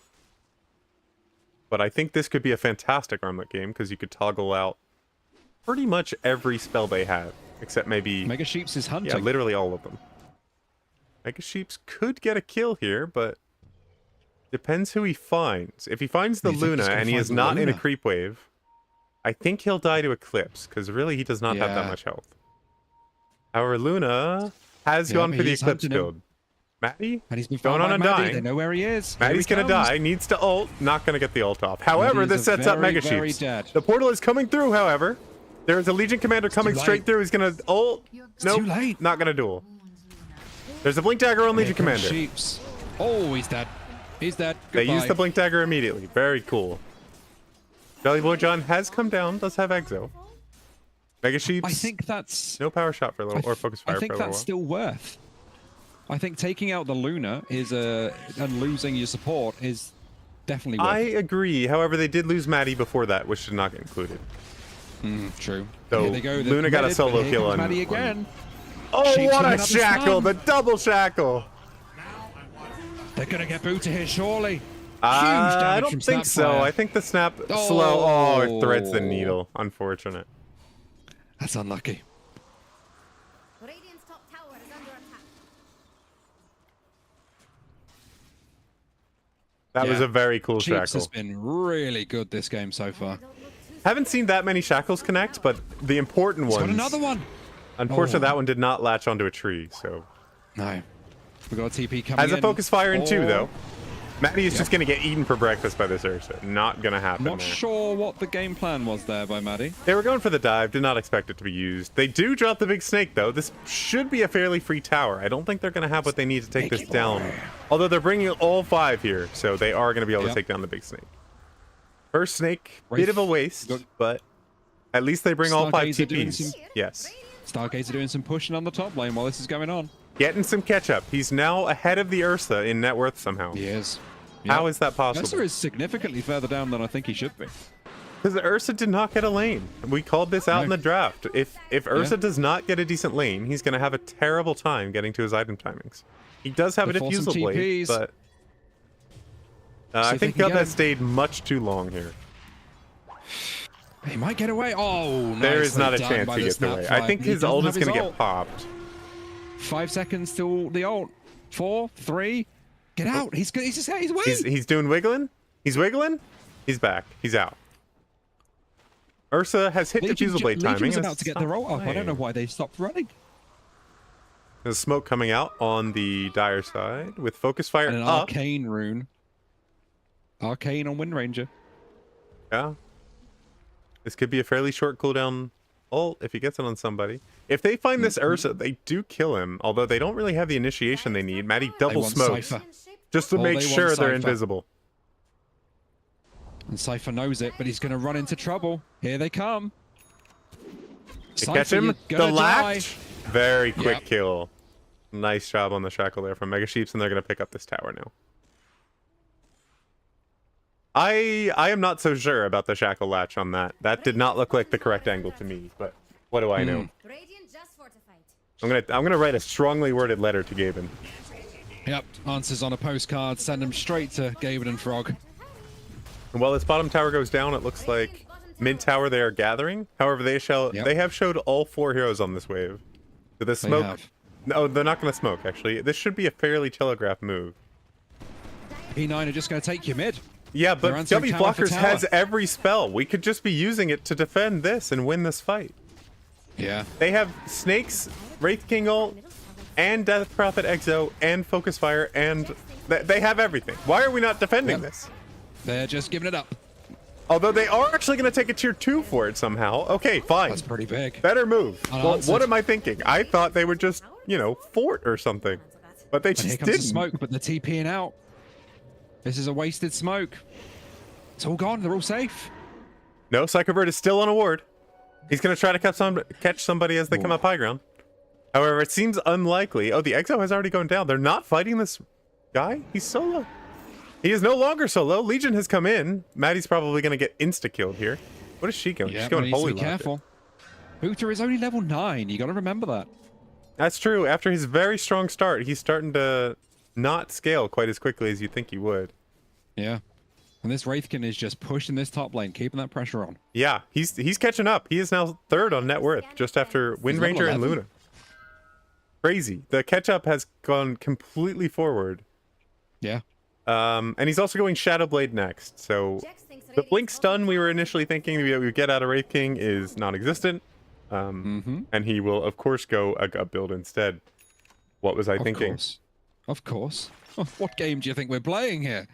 But I think this could be a fantastic armlet game, because you could toggle out pretty much every spell they have, except maybe... Mega Sheeps is hunting. Yeah, literally all of them. Mega Sheeps could get a kill here, but depends who he finds. If he finds the You think he's Luna gonna and he find is the not in a Luna? creep wave, I think he'll die to Eclipse, because really he does not have that Yeah. much health. However, Luna has Yeah, gone but for the he's Eclipse hunting him. build. Maddie? And he's been Going found on by and Maddie. dying. They know where he is. Here Maddie's he gonna comes. die, needs to ult, not gonna get the ult off. However, Maddie this is sets up very, Mega very Sheeps. dead. The portal is coming through, however. There is a Legion Commander coming too straight late. through. He's gonna ult. Nope, too late. not gonna duel. There's a Blink Dagger on Legion Here comes Commander. Sheeps. Oh, he's dead. He's dead. They Goodbye. used the Blink Dagger immediately. Very cool. Jelly Boy John has come down, does have Exo. Mega Sheeps, I think that's. no power shot for a little, or focus fire I think for a little that's while. still worth. I think taking out the Luna is and losing your support is definitely worth. I agree. However, they did lose Maddie before that, which should not get included. True. So, Here they go. they're Luna got a committed, solo but here kill comes on- Maddie on- again. Oh, Sheeps what with a another shackle! stun. The double shackle! They're gonna get Buta here surely. I damage don't from think so. Snapfire. I think the snap slow. Oh, it threads the Oh. needle. Unfortunate. That's unlucky. Radiant's top tower is under attack. That was Yeah. a very cool Sheeps shackle. has been really good this game so far. Don't look too Haven't seen that many shackles connect, but the important He's ones. got another one. Unfortunately, Oh. that one did not latch onto a tree. So No. We got a TP coming has in. a focus fire in two Oh, though. Maddie is just gonna get eaten for breakfast by this Ursa. Not gonna happen. Not there. sure what the game plan was there by Maddie. They were going for the dive. Did not expect it to be used. They do drop the big snake though. This should be a fairly free tower. I don't think they're gonna have what they need to take this Snake down. boy. Although they're bringing all 5 here, so they are gonna be able Yep. to take down the big snake. First snake, Wraith. bit of a waste, Good. but at least they bring all 5 Stargazer doing TPs. some- Yes. Stargazer doing some pushing on the top lane while this is going on. Getting some catch up. He's now ahead of the Ursa in net worth somehow. He is. How is that Ursa possible? is significantly further down than I think he should be. Because Ursa did not get a lane. We called this out in the draft. If Ursa does not get a decent lane, he's going to have a terrible time getting to his item timings. He does have a They force some diffusal blade, TPs. but See I if think they can Gub get has him. stayed much too long here. He might get away. Oh, There is nicely not a done chance by he the gets away. Snapfire. I think He his doesn't ult have is going his to get ult. popped. 5 seconds till the ult. 4, 3. Get out. He's waiting. He's doing wiggling. He's wiggling. He's back. He's out. Ursa has hit diffusal blade timing. Legion's and about it's to get the stopped roll up. I don't know playing. why they stopped running. There's smoke coming out on the Dire side with focus fire And an up. arcane rune. Arcane on Wind Ranger. Yeah. This could be a fairly short cooldown ult if he gets it on somebody. If they find this Ursa, they do kill him, although they don't really have the initiation they need. Maddie double want smokes Cypher. just to Oh, make they want sure they're Cypher. invisible. And Cypher knows it, but he's going to run into trouble. Here they come. They catch him. you're The gonna die. latch. Very quick Yep. kill. Nice job on the shackle there from Mega Sheeps, and they're going to pick up this tower now. I am not so sure about the shackle latch on that. That did not look like the correct angle to me, but what do I know? Radiant just fortified. I'm gonna write a strongly worded letter to Gaben. Yep, answers on a postcard. Send them straight to Gaben and Frog. And while this bottom tower goes down, it looks like mid tower they are gathering. However, they have showed all 4 heroes on this wave. So the They smoke. have. No, they're not gonna smoke. Actually, this should be a fairly telegraphed move. P9 are just going to take you mid. Yeah, They're but answering Gubby tower for Blockers tower. has every spell. We could just be using it to defend this and win this fight. Yeah. They have Snakes, Wraith King ult, and Death Prophet Exo, and Focus Fire, and they have everything. Why are we not defending Yep. this? They're just giving it up. Although they are actually going to take a tier 2 for it somehow. Okay, fine. That's pretty big. Better move. Well, Unanswered. what am I thinking? I thought they would just, fort or something. But they And here just comes the didn't. smoke, but they're TPing out. This is a wasted smoke. It's all gone. They're all safe. No, Psychovert is still on a ward. He's going to try to catch somebody as they come up high ground. However, it seems unlikely. Oh, the Exo has already gone down. They're not fighting this guy. He's solo. He is no longer solo. Legion has come in. Maddie's probably going to get insta-killed here. What is she going? Yeah, She's going needs to holy be locket. careful. Hooter is only level 9. You got to remember that. That's true. After his very strong start, he's starting to not scale quite as quickly as you think he would. Yeah. And this Wraithkin is just pushing this top lane, keeping that pressure on. Yeah, he's catching up. He is now 3rd on net worth, just after Wind He's level Ranger and 11. Luna. Crazy. The catch-up has gone completely forward. Yeah. And he's also going Shadow Blade next. So the Blink Stun we were initially thinking we would get out of Wraith King is non-existent. And he will, of course, go a Gub build instead. What was I thinking? Of course. What game do you think we're playing here?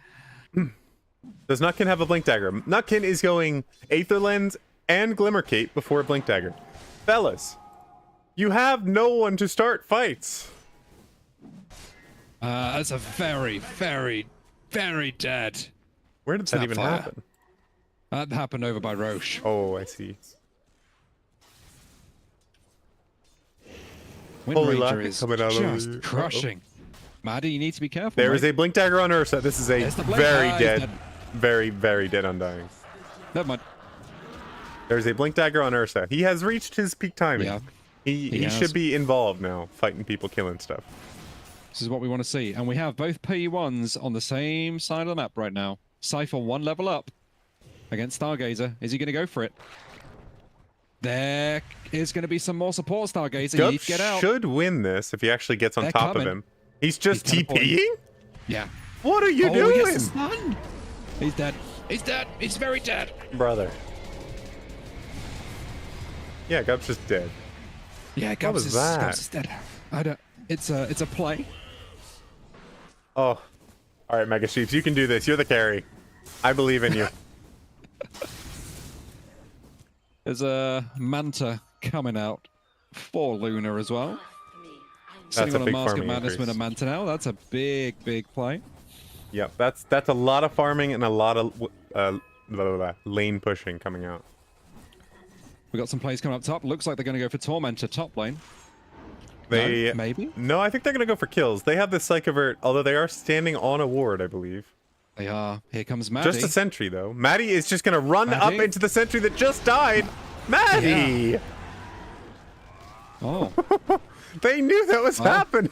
Does Nutkin have a Blink Dagger? Nutkin is going Aether Lens and Glimmer Cape before Blink Dagger. Fellas, you have no one to start fights. That's a very, very, very dead. Where did that even Snapfire. happen? That happened over by Roche. Oh, I see. Wind Holy Ranger Locket is coming out over just you. crushing. Maddie, you need to be careful. There mate. is a Blink Dagger on Ursa. This is a There's the blink. very He's dead, dead. very, very dead Undying. Never mind. There's a Blink Dagger on Ursa. He has reached his peak timing. Yeah. He has. should be involved now, fighting people, killing stuff. This is what we want to see. And we have both P1s on the same side of the map right now. Cypher 1 level up against Stargazer. Is he going to go for it? There is going to be some more support, Stargazer. You Gub need to get out. should win this if he actually gets on They're top coming. of him. He's just He's teleporting. TPing? Yeah. What are you He gets doing? the stun. He's dead. He's dead. He's very dead. Brother. Yeah, Gub's just dead. Yeah, Gubs was is, that? Gubs is dead. I don't. It's a play. Oh. Alright, Mega Sheeps, you can do this. You're the carry. I believe in you. There's a Manta coming out for Luna as well. Sitting a on a big Mask of farming Madness with a increase. Manta now. That's a big, big play. Yep, that's a lot of farming and a lot of blah, blah, blah, lane pushing coming out. We got some plays coming up top. Looks like they're going to go for Tormentor top lane. They No, maybe. No, I think they're gonna go for kills. They have the Psychovert, although they are standing on a ward, I believe. They are. Here comes Maddie. Just a sentry, though. Maddie is just going to run up Maddie? into the sentry that just died. Maddie! Oh. They knew that was happening.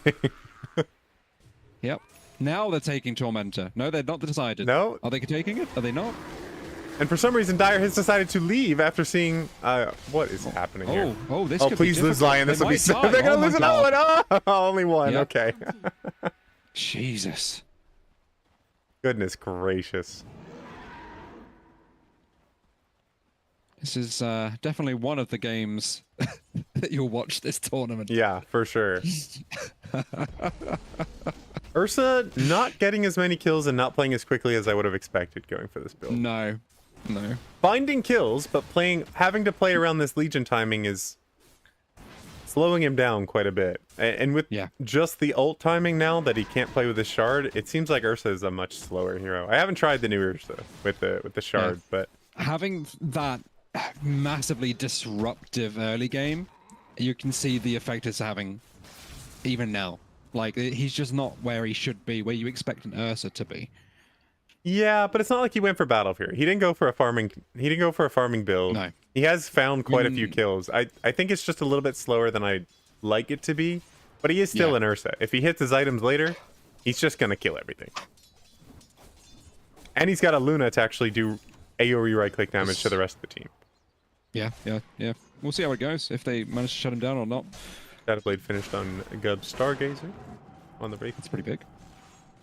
Yep. Now they're taking Tormentor. No, they're not decided. No. Are they taking it? Are they not? And for some reason, Dire has decided to leave after seeing... what is happening here? This Oh, could please be lose difficult. Lion. This will be might so... die. They're going to my lose another God. one. Oh, only one. Yep. Okay. Jesus. Goodness gracious. This is definitely one of the games that you'll watch this tournament. Yeah, for sure. Ursa not getting as many kills and not playing as quickly as I would have expected going for this build. No. Finding kills, but having to play around this Legion timing is slowing him down quite a bit. And with just the ult timing now that he can't play with his shard, it seems like Ursa is a much slower hero. I haven't tried the new Ursa with the shard, but having that massively disruptive early game, you can see the effect it's having even now. Like, he's just not where he should be, where you expect an Ursa to be. Yeah, but it's not like he went for Battlefury. He didn't go for a farming build. No. He has found quite a few kills. I think it's just a little bit slower than I'd like it to be, but he is still an Ursa. If he hits his items later, he's just gonna kill everything. And he's got a Luna to actually do AoE right-click damage to the rest of the team. Yeah. We'll see how it goes, if they manage to shut him down or not. Shadowblade finished on Gub's Stargazer on the break. It's pretty big.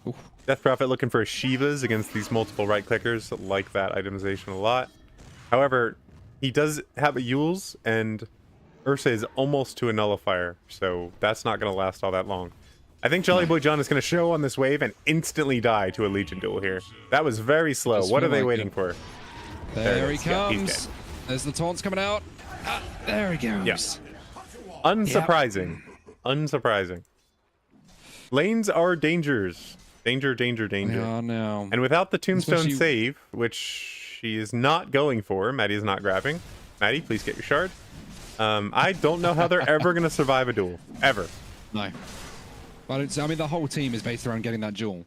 Oof. Death Prophet looking for Shivas against these multiple right-clickers. Like that itemization a lot. However, he does have a Yules, and Ursa is almost to a Nullifier, so that's not going to last all that long. I think Jolly Boy John is going to show on this wave and instantly die to a Legion duel here. That was very slow. What are they waiting for? There he is. Yeah, he's comes. dead. There's the taunts coming out. There he goes. Yes. Unsurprising. Unsurprising. Lanes are dangers. Danger. They are now. And without the Tombstone Especially... save, which she is not going for, Maddie is not grabbing. Maddie, please get your shard. I don't know how they're ever going to survive a duel. Ever. No. I mean, the whole team is based around getting that jewel.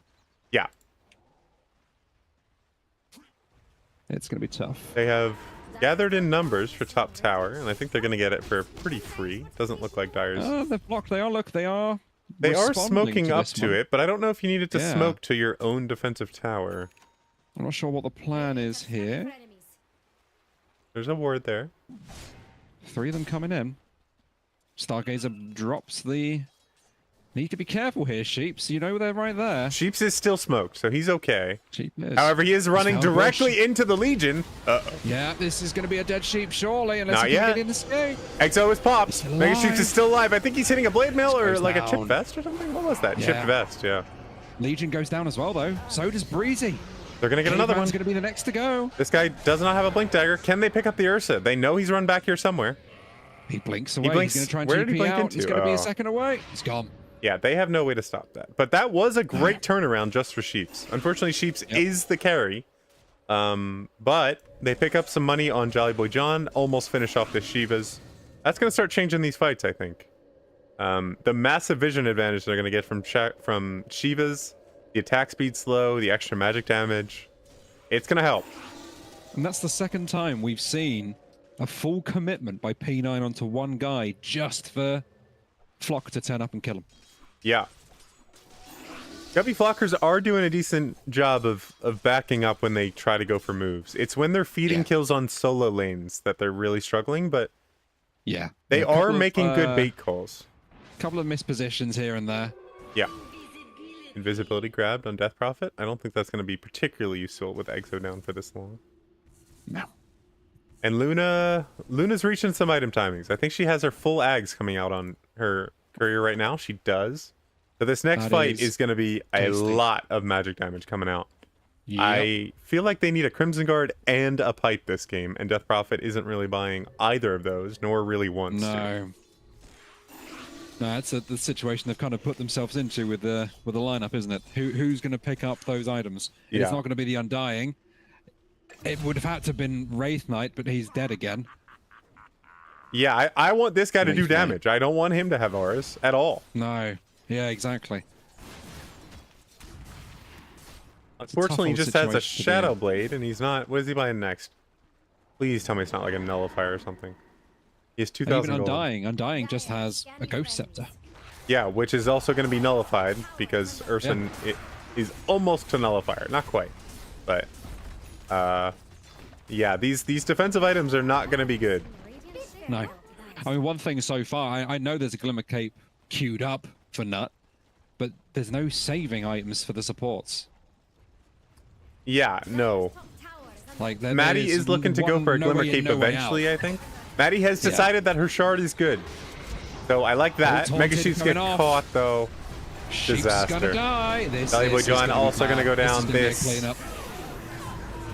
Yeah. It's going to be tough. They have gathered in numbers for top tower, and I think they're going to get it for pretty free. Doesn't look like Dire's... They've blocked. They are. Look, they are. They are smoking up to one. it, but I don't know if you needed to smoke to your own defensive tower. I'm not sure what the plan is here. There's a ward there. 3 of them coming in. Stargazer drops the... Need to be careful here, Sheeps. You know they're right there. Sheeps is still smoked, so he's okay. Sheep is. However, he is running directly into the Legion. Uh-oh. Yeah, this is going to be a dead sheep, surely, unless Not he can yet. get in the escape. Exo is popped. Mega Sheeps is still alive. I think he's hitting a blade mail or like a chip down. vest or something. What was that? Yeah. Chipped vest, yeah. Legion goes down as well, though. So does Breezy. They're going to get another one. Caveman's going to be the next to go. This guy does not have a blink dagger. Can they pick up the Ursa? They know he's run back here somewhere. He blinks away. blinks- He's going to try and where did he TP blink out. into? He's going to be Oh. a second away. He's gone. Yeah, they have no way to stop that. But that was a great turnaround just for Sheeps. Unfortunately, Sheeps is the carry. But they pick up some money on Jolly Boy John, almost finish off the Shivas. That's going to start changing these fights, I think. The massive vision advantage they're going to get from Shivas, the attack speed slow, the extra magic damage. It's going to help. And that's the second time we've seen a full commitment by P9 onto one guy just for Flock to turn up and kill him. Yeah. Gubby Flockers are doing a decent job of backing up when they try to go for moves. It's when they're feeding kills on solo lanes that they're really struggling, but yeah, they are making good bait calls. A couple of mispositions here and there. Yeah. Invisibility grabbed on Death Prophet. I don't think that's going to be particularly useful with Exo down for this long. No. And Luna's reaching some item timings. I think she has her full ags coming out on her courier right now. She does. So this next fight is going to be a lot of magic damage coming out. Yep. I feel like they need a Crimson Guard and a Pipe this game, and Death Prophet isn't really buying either of those, nor really wants to. No, that's the situation they've kind of put themselves into with the lineup, isn't it? Who's going to pick up those items? Yeah. It's not going to be the Undying. It would have had to have been Wraith Knight, but he's dead again. Yeah, I want this guy to do damage. I don't want him to have auras at all. No. Yeah, exactly. Unfortunately, he old just has a situation to be in. Shadow Blade, and he's not. What is he buying next? Please tell me it's not like a Nullifier or something. He has Even 2,000 gold. Undying just has a Ghost Scepter. Yeah, which is also going to be nullified because Urson is almost to Nullifier. Not quite, but yeah, these defensive items are not going to be good. No. I mean, one thing so far, I know there's a Glimmer Cape queued up for Nut, but there's no saving items for the supports. Yeah, no. Like, Maddie is looking to go for a Glimmer Cape eventually, I think. Maddie has decided that her shard is good. So I like that. Mega Sheeps get caught, though. Disaster. Gonna die. Valley Boy John also going to go down.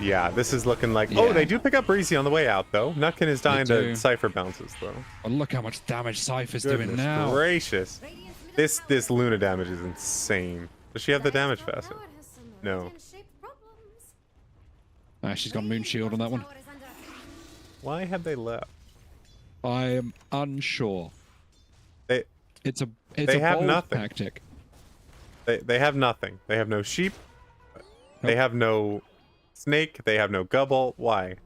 Yeah, this is looking like... Oh, they do pick up Breezy on the way out, though. Nutkin is dying to Cypher bounces, though. Oh, look how much damage Cypher's doing now. Gracious. This Luna damage is insane. Does she have the damage facet? No. She's got Moon Shield on that one. Why have they left? I am unsure. It's a have bold nothing. tactic. They have nothing. They have no sheep. They have no snake. They have no gubble. Why?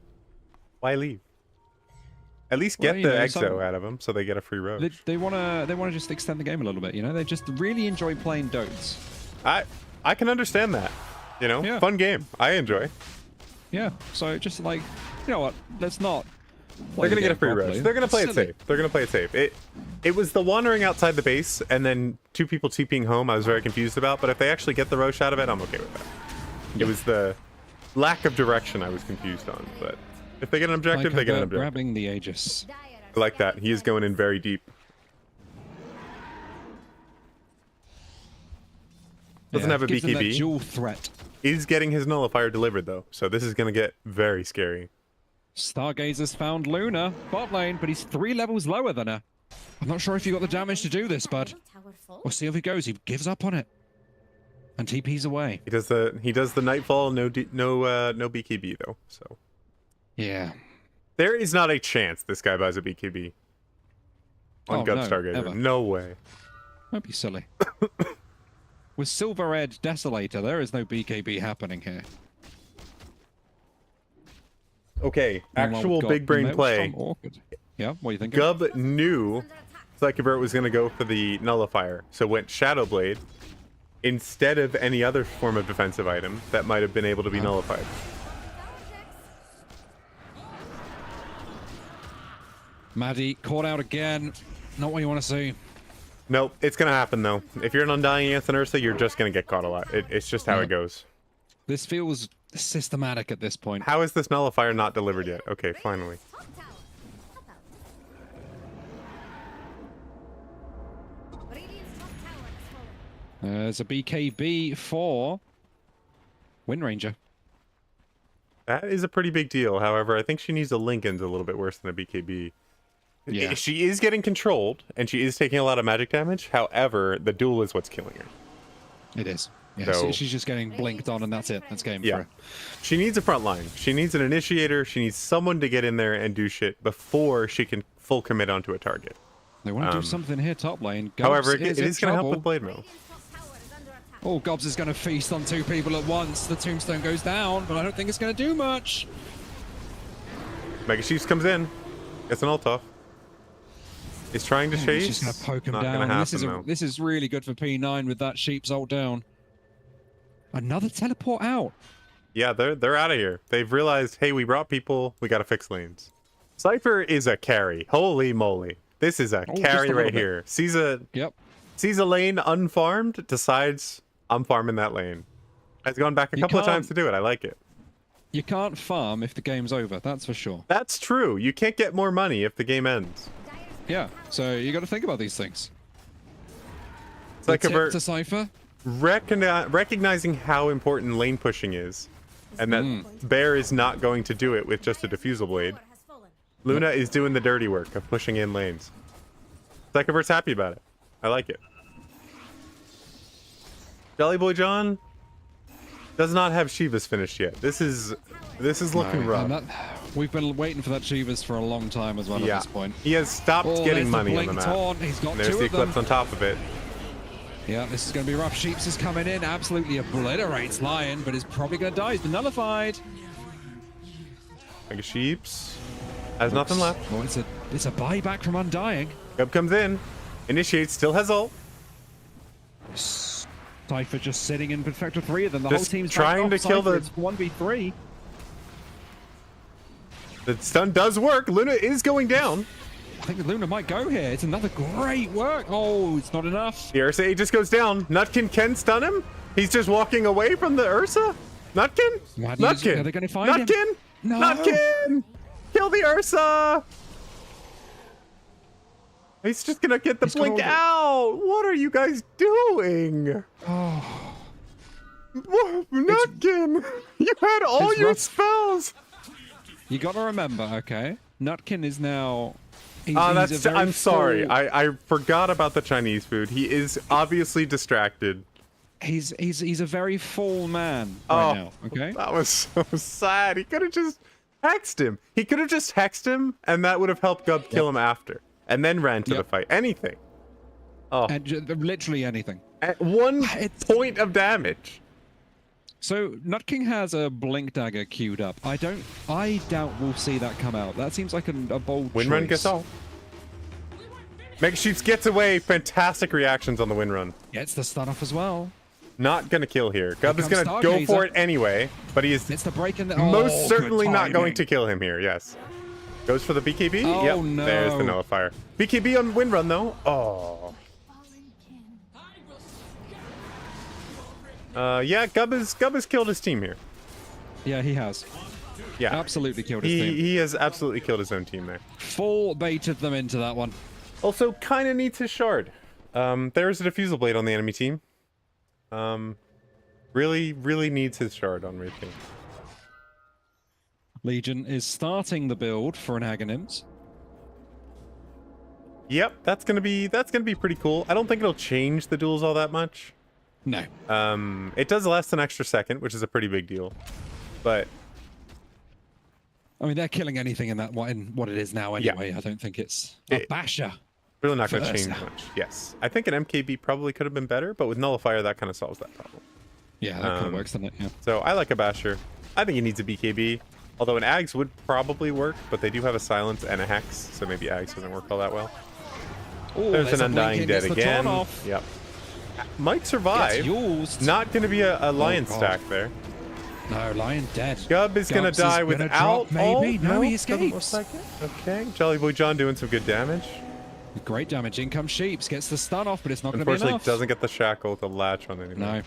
Why leave? At least get the exo out of them so they get a free road. They wanna just extend the game a little bit. You know, they just really enjoy playing Dotes. I can understand that. You know, fun game. I enjoy. Yeah. So just like, you know what? Let's not. They're gonna get a free roast. They're gonna play it safe. They're gonna play it safe. It was the wandering outside the base and then two people TPing home I was very confused about, but if they actually get the roast out of it, I'm okay with that. It was the lack of direction I was confused on, but if they get an objective, they get an objective. Grabbing the Aegis. I like that. He is going in very deep. Doesn't have a BKB. That dual threat. Is getting his nullifier delivered though, so this is gonna get very scary. Stargazer's found Luna, bot lane, but he's 3 levels lower than her. I'm not sure if you got the damage to do this, bud. We'll see how he goes. He gives up on it. And TP's away. He does the Nightfall, no BKB though, so. Yeah. There is not a chance this guy buys a BKB. On Gut Stargazer. Ever. No way. Don't be silly. With Silver Edge Desolator, there is no BKB happening here. Okay, actual big brain play. Yeah, what are you thinking? Gub knew Psychivert was going to go for the Nullifier, so went Shadow Blade instead of any other form of defensive item that might have been able to be nullified. Maddie caught out again. Not what you want to see. Nope, it's going to happen though. If you're an Undying Anth and Ursa, you're just going to get caught a lot. It's just how it goes. This feels systematic at this point. How is this Nullifier not delivered yet? Okay, finally. There's a BKB for Wind Ranger. That is a pretty big deal. However, I think she needs a Lincoln's a little bit worse than a BKB. Yeah. She is getting controlled, and she is taking a lot of magic damage. However, the duel is what's killing her. It is. Yeah, so she's just getting blinked on, and that's it. That's game for her. She needs a front line. She needs an initiator. She needs someone to get in there and do shit before she can full commit onto a target. They want to do something here top lane. Gubs however, it is going to help with Blade Mail. Oh, Gubs is going to feast on 2 people at once. The tombstone goes down, but I don't think it's going to do much. Mega Chiefs comes in. Gets an ult off. He's trying to chase. She's going to poke him Not down. gonna happen, This is really good for P9 with that Sheep's ult down. Another teleport out. Yeah, they're out of here. They've realized, hey, we brought people. We got to fix lanes. Cypher is a carry. Holy moly. This is a carry right here. Sees a lane unfarmed, decides I'm farming that lane. Has gone back a couple of times to do it. I like it. You can't farm if the game's over. That's for sure. That's true. You can't get more money if the game ends. Yeah, so you got to think about these things. Psychivert to Cypher. Recognizing how important lane pushing is, and that Bear is not going to do it with just a diffusal blade. Luna is doing the dirty work of pushing in lanes. Psychivert's happy about it. I like it. Jolly Boy John does not have Shivas finished yet. This is looking rough. We've been waiting for that Shivas for a long time as well at this point. He has stopped getting money on the map. He's got and there's the Eclipse on top of it. Yeah, this is going to be rough. Sheeps is coming in, absolutely obliterates Lion, but is probably going to die. He's been nullified. Mega Sheeps has nothing left. Oh, it's a buyback from Undying. Gub comes in, initiates, still has ult. Cypher just sitting in Perfector 3 of them. The Just whole team's trying to kill the- It's 1v3. The stun does work. Luna is going down. I think Luna might go here. It's another great work. Oh, it's not enough. The Ursa just goes down. Nutkin can stun him. He's just walking away from the Ursa. Nutkin? Nutkin! Are they going to find him? Nutkin! No. Nutkin! Kill the Ursa! He's just gonna get the He's got blink all the- out! What are you guys doing? Oh, Nutkin! You had all it's your rough. spells! you got to remember, okay? Nutkin is now... I'm sorry. I forgot about the Chinese food. He is obviously distracted. He's a very full man right now, okay? That was so sad. He could have just hexed him. He could have just hexed him, and that would have helped Gub kill him after. And then ran to the fight. Anything. Oh. And literally anything. At one It's- point of damage. So Nutking has a blink dagger queued up. I doubt we'll see that come out. That seems like a bold Wind choice. run gets off. Mega Sheeps gets away. Fantastic reactions on the wind run. Gets the stun off as well. Not gonna kill here. Gub is comes gonna go Stargazer. for it anyway, but he is It's the break in the... most Oh, certainly good not going timing. to kill him here. Yes. Goes for the BKB. Oh, Yep. no. There's the nullifier. BKB on wind run though. Oh. Yeah, Gub has killed his team here. Yeah, he has. Yeah. Absolutely killed his team. He has absolutely killed his own team there. Full baited them into that one. Also, kind of needs his shard. There is a diffusal blade on the enemy team. Really needs his shard on Wraith King. Legion is starting the build for an Aghanims. Yep, that's gonna be pretty cool. I don't think it'll change the duels all that much. No. It does last an extra second, which is a pretty big deal. But I mean, they're killing anything in what it is now anyway. I don't think it's a basher. really not gonna First. change much. Yes, I think an MKB probably could have been better, but with nullifier that kind of solves that problem. Yeah, that kind of works, doesn't it? Yeah. So I like a basher. I think he needs a BKB. Although an Ags would probably work, but they do have a silence and a hex, so maybe Ags doesn't work all that well. Ooh, There's an a Undying blink in, Dead gets the again. taunt off. Yep. Might survive. Gets used. Not going to be a lion God. stack there. No, Lion dead. Gub is going to Gubbs is die gonna without drop, maybe. ult. No, he doesn't look escapes. like it. Okay, Jolly Boy John doing some good damage. Great damage. In comes Sheeps. Gets the stun off, but it's not going to be Unfortunately, enough. doesn't get the shackle to latch on anything. No.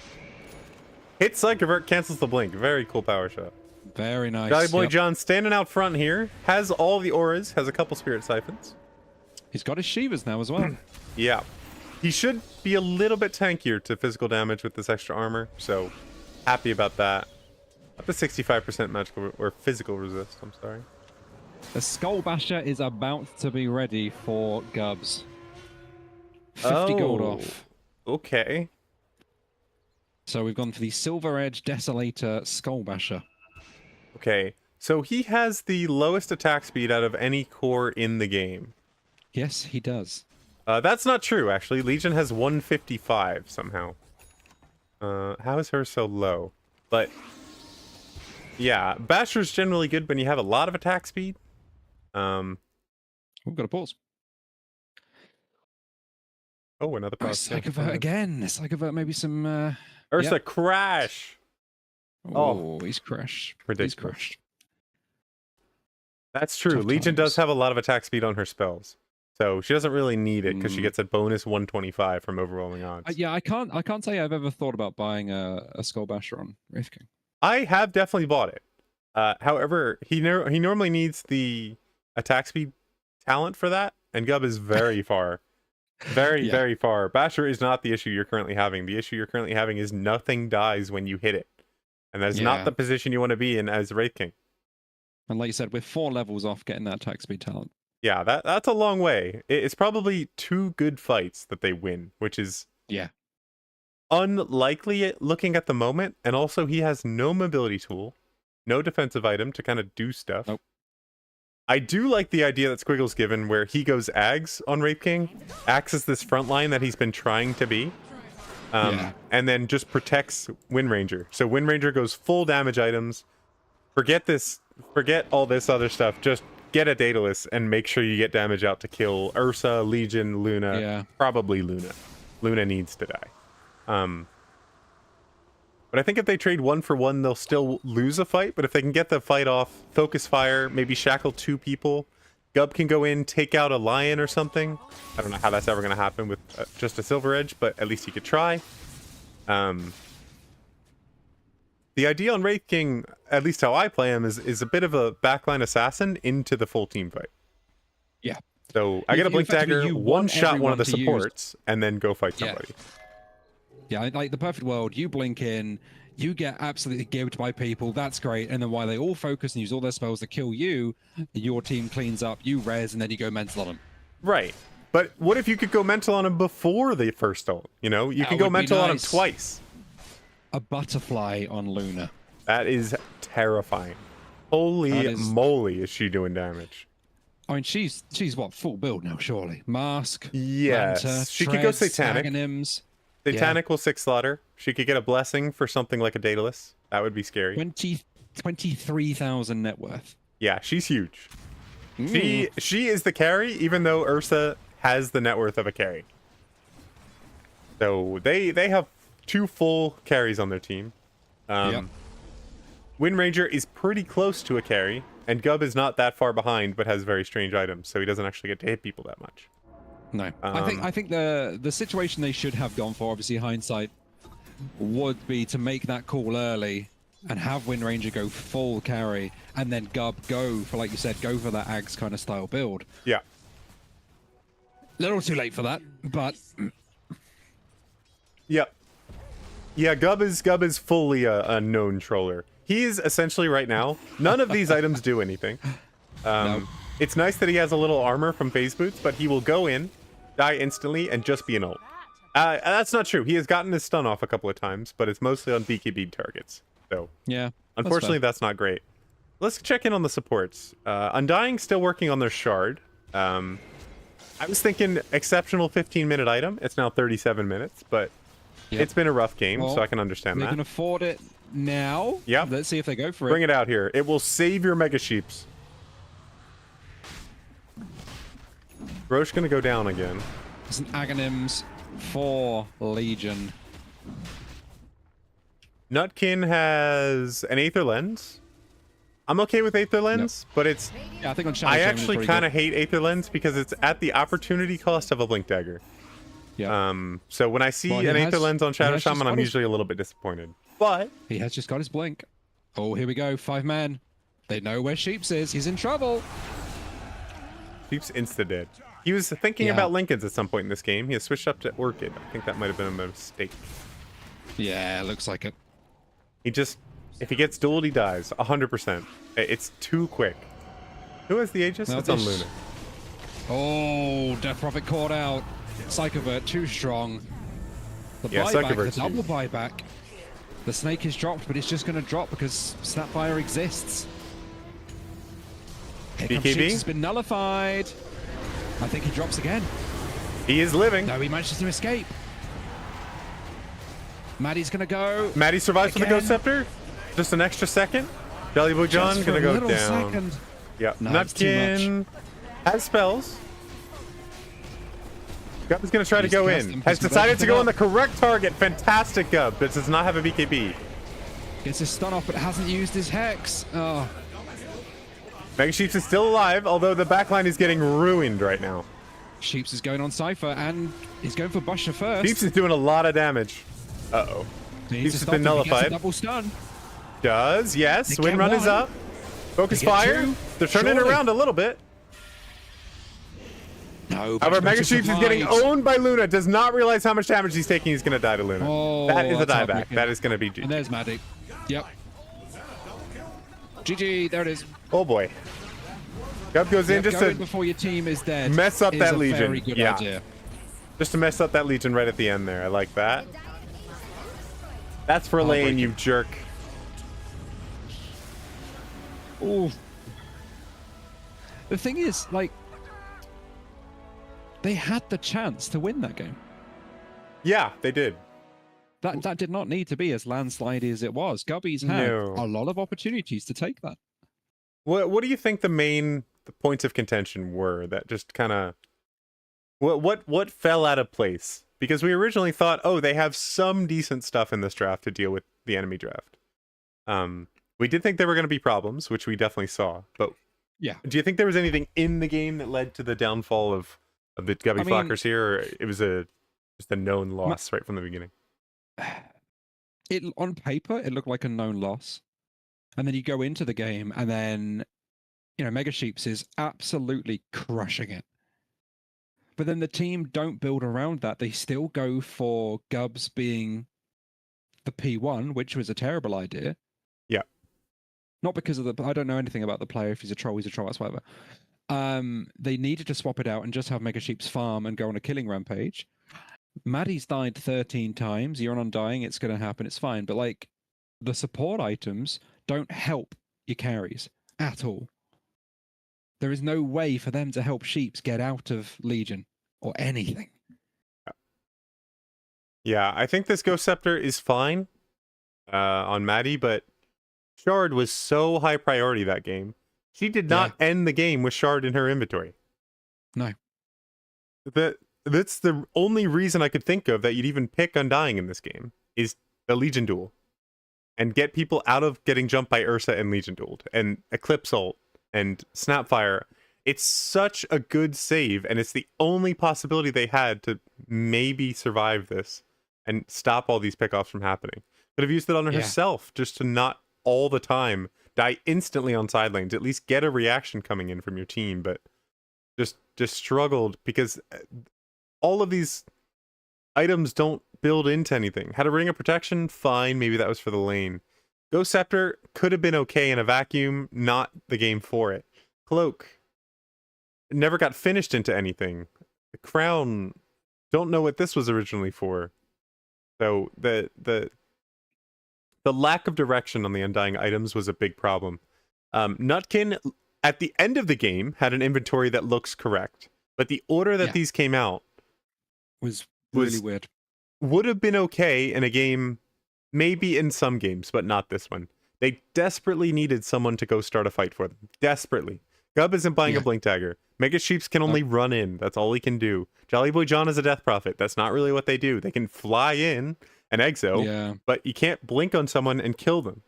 Hit Psychivert, cancels the blink. Very cool power shot. Very nice. Jolly Boy Yep. John standing out front here. Has all the auras. Has a couple spirit siphons. He's got his Shivas now as well. Yeah. He should be a little bit tankier to physical damage with this extra armor. So, happy about that. Up to 65% magical or physical resist. I'm sorry. The Skull Basher is about to be ready for Gubs. 50 gold off. Okay. So we've gone for the Silver Edge Desolator Skull Basher. Okay. So he has the lowest attack speed out of any core in the game. Yes, he does. That's not true, actually. Legion has 155 somehow. How is hers so low? But yeah, Basher's generally good when you have a lot of attack speed. We've got to pause. Oh, another Oh, pause. Psychovert again. Psychovert, maybe some... Ursa Yep. crash. Oh, he's crashed. He's Ridiculous. crashed. That's true. Tough Legion does times. have a lot of attack speed on her spells. So she doesn't really need it because she Mm. gets a bonus 125 from overrolling odds. Yeah, I can't say I've ever thought about buying a Skull Basher on Wraith King. I have definitely bought it. However, he normally needs the attack speed talent for that, and Gub is very far. Yeah. Very far. Basher is not the issue you're currently having. The issue you're currently having is nothing dies when you hit it. And that is Yeah. not the position you want to be in as Wraith King. And like you said, we're 4 levels off getting that attack speed talent. Yeah, that's a long way. It's probably 2 good fights that they win, which is Yeah. unlikely looking at the moment. And also, he has no mobility tool, no defensive item to kind of do stuff. Nope. I do like the idea that Squiggle's given where he goes Ags on Wraith King. Acts as this front line that he's been trying to be. Yeah. And then just protects Wind Ranger. So Wind Ranger goes full damage items. Forget all this other stuff. Just get a Daedalus and make sure you get damage out to kill Ursa, Legion, Luna. Yeah. Probably Luna. Luna needs to die. But I think if they trade 1 for 1, they'll still lose a fight. But if they can get the fight off, focus fire, maybe shackle 2 people, Gub can go in, take out a lion or something. I don't know how that's ever going to happen with just a Silver Edge, but at least he could try. The idea on Wraith King, at least how I play him, is a bit of a backline assassin into the full team fight. Yeah. So I get a Blink Effectively, Dagger, you one want shot one of the everyone to supports, and then go fight Yeah. somebody. Yeah, like the perfect world, you blink in, you get absolutely gibbed by people, that's great, and then while they all focus and use all their spells to kill you, your team cleans up, you res, and then you go mental on them. Right. But what if you could go mental on him before the first ult? You know, you That can go would be mental on him nice. twice. A butterfly on Luna. That is terrifying. Holy That is- moly, is she doing damage? I mean, she's what, full build now, surely. Mask, Yes. Lanta, She could go Treads, Satanic. Aghanims. Satanic will 6 slaughter. She could get a blessing for something like a Daedalus. That would be scary. 23,000 net worth. Yeah, she's huge. Mm. She is the carry, even though Ursa has the net worth of a carry. So they have 2 full carries on their team. Yep. Wind Ranger is pretty close to a carry, and Gub is not that far behind, but has very strange items, so he doesn't actually get to hit people that much. No, I think the situation they should have gone for, obviously hindsight, would be to make that call early and have Wind Ranger go full carry, and then Gub go for, like you said, go for that Ags kind of style build. Yeah. Little too late for that, but Yep. Yeah, Gub is fully a known troller. He is essentially right now. None of these items do anything. No. It's nice that he has a little armor from phase boots, but he will go in, die instantly, and just be an ult. That's not true. He has gotten his stun off a couple of times, but it's mostly on BKB targets. So yeah. unfortunately, that's not great. Let's check in on the supports. Undying still working on their shard. I was thinking exceptional 15-minute item. It's now 37 minutes, but Yep. it's been a rough game, Well, so I can understand They that. can afford it now. Yep. Let's see if they go for Bring it. it out here. It will save your Mega Sheeps. Roche gonna go down again. It's an Aghanims for Legion. Nutkin has an Aether Lens. I'm okay with Aether Lens, but it's... Yeah, I think on Shadow I Shaman it's actually pretty kind good. of hate Aether Lens because it's at the opportunity cost of a Blink Dagger. Yeah. So when I see Well, he an Aether has- Lens on Shadow he has just Shaman, I'm got his- usually a little bit disappointed. But He has just got his blink. Oh, here we go. 5 men. They know where Sheeps is. He's in trouble. Sheep's insta-dead. He was thinking Yeah. about Lincolns at some point in this game. He has switched up to Orchid. I think that might have been a mistake. Yeah, looks like it. He just... If he gets dueled, he dies. 100%. It's too quick. Who has the Aegis? Now It's on this- Luna. Oh, Death Prophet caught out. Psychovert too strong. The Yeah, buyback, Psychovert's the double huge. buyback. The snake is dropped, but it's just going to drop because Snapfire exists. Here comes BKB? Sheeps, has been nullified. I think he drops again. He is living. No, he manages to escape. Maddie's going to go. Maddie survives for the Again. Ghost Scepter. Just an extra second. Jolly Boy John Just for gonna a go little down. second. Yeah, No, it's too Nutkin has spells. Gub is gonna try to He's go cast in. them. Has He's decided to opened go it on the up. correct target. Fantastic, Gub, but does not have a BKB. Gets his stun off, but hasn't used his Hex. Oh, Mega Sheeps is still alive, although the backline is getting ruined right now. Sheeps is going on Cypher, and he's going for Busher first. Sheeps is doing a lot of damage. Uh-oh. He needs Sheeps to has been stop him. He gets a nullified. double stun. Does, yes. They Wind get run is one. up. Focus They get fire. two. They're turning Surely. around a little bit. No, However, Mega Busher Sheeps is getting survives. owned by Luna. Does not realize how much damage he's taking. He's going to die to Luna. Oh, that is a that's dieback. heartbreaking. That is going to be And GG. there's Maddie. Yep. GG, there it is. Oh boy. Gub goes in Yep, just go in to before your team is dead. mess up is that a Legion. Very good Yeah. idea. mess up that Legion right at the end there. I like that. That's for Lane, you jerk. Ooh. The thing is, like, they had the chance to win that game. Yeah, they did. That did not need to be as landslidey as it was. Gubby's had No. a lot of opportunities to take that. What do you think the points of contention were that just kind of what fell out of place? Because we originally thought, oh, they have some decent stuff in this draft to deal with the enemy draft. We did think there were going to be problems, which we definitely saw. But Yeah. do you think there was anything in the game that led to the downfall of the Gubby Flockers here, or it was just a known loss right from the beginning? It on paper it looked like a known loss, and then you go into the game, and then Mega Sheeps is absolutely crushing it. But then the team don't build around that. They still go for Gubs being the P1, which was a terrible idea. Yeah. Not because of I don't know anything about the player. If he's a troll, that's whatever. They needed to swap it out and just have Mega Sheep's farm and go on a killing rampage. Maddie's died 13 times. You're on undying. It's going to happen. It's fine. But like, the support items don't help your carries at all. There is no way for them to help Sheeps get out of Legion or anything. Yeah, I think this Ghost Scepter is fine on Maddie, but Shard was so high priority that game. She did not end the game with Shard in her inventory. No. That's the only reason I could think of that you'd even pick Undying in this game, is a Legion duel. And get people out of getting jumped by Ursa and Legion dueled. And Eclipse ult and Snapfire. It's such a good save, and it's the only possibility they had to maybe survive this and stop all these pickoffs from happening. Could have used it on herself, just to not all the time die instantly on side lanes. At least get a reaction coming in from your team, but just struggled because all of these items don't build into anything. Had a Ring of Protection, fine, maybe that was for the lane. Ghost Scepter could have been okay in a vacuum, not the game for it. Cloak never got finished into anything. The Crown, don't know what this was originally for. So the lack of direction on the Undying items was a big problem. Nutkin, at the end of the game, had an inventory that looks correct. But the order that these came out was really weird. Would have been okay in a game, maybe in some games, but not this one. They desperately needed someone to go start a fight for them. Desperately. Gub isn't buying a Blink Dagger. Mega Sheeps can only run in. That's all he can do. Jolly Boy John is a Death Prophet. That's not really what they do. They can fly in and exo, but you can't blink on someone and kill them.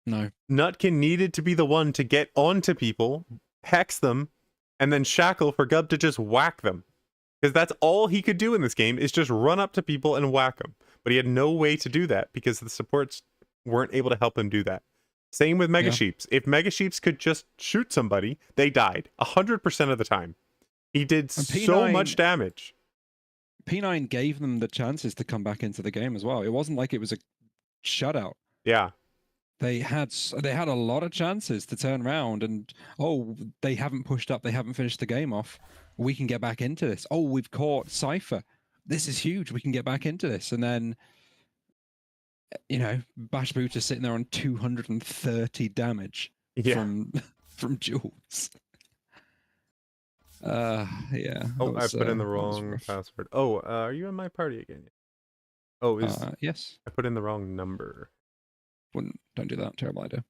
No. Nutkin needed to be the one to get onto people, hex them, and then shackle for Gub to just whack them. Because that's all he could do in this game, is just run up to people and whack them. But he had no way to do that because the supports weren't able to help him do that. Same with Mega Sheeps. If Mega Sheeps could just shoot somebody, they died 100% of the time. He did so much damage. P9 gave them the chances to come back into the game as well. It wasn't like it was a shutout. Yeah. They had a lot of chances to turn around and, they haven't pushed up. They haven't finished the game off. We can get back into this. Oh, we've caught Cypher. This is huge. We can get back into this. And then, Bash Boot is sitting there on 230 damage from Jules. Oh, I put in the wrong password. Oh, are you in my party again? Oh, yes. I put in the wrong number. Don't do that. Terrible idea.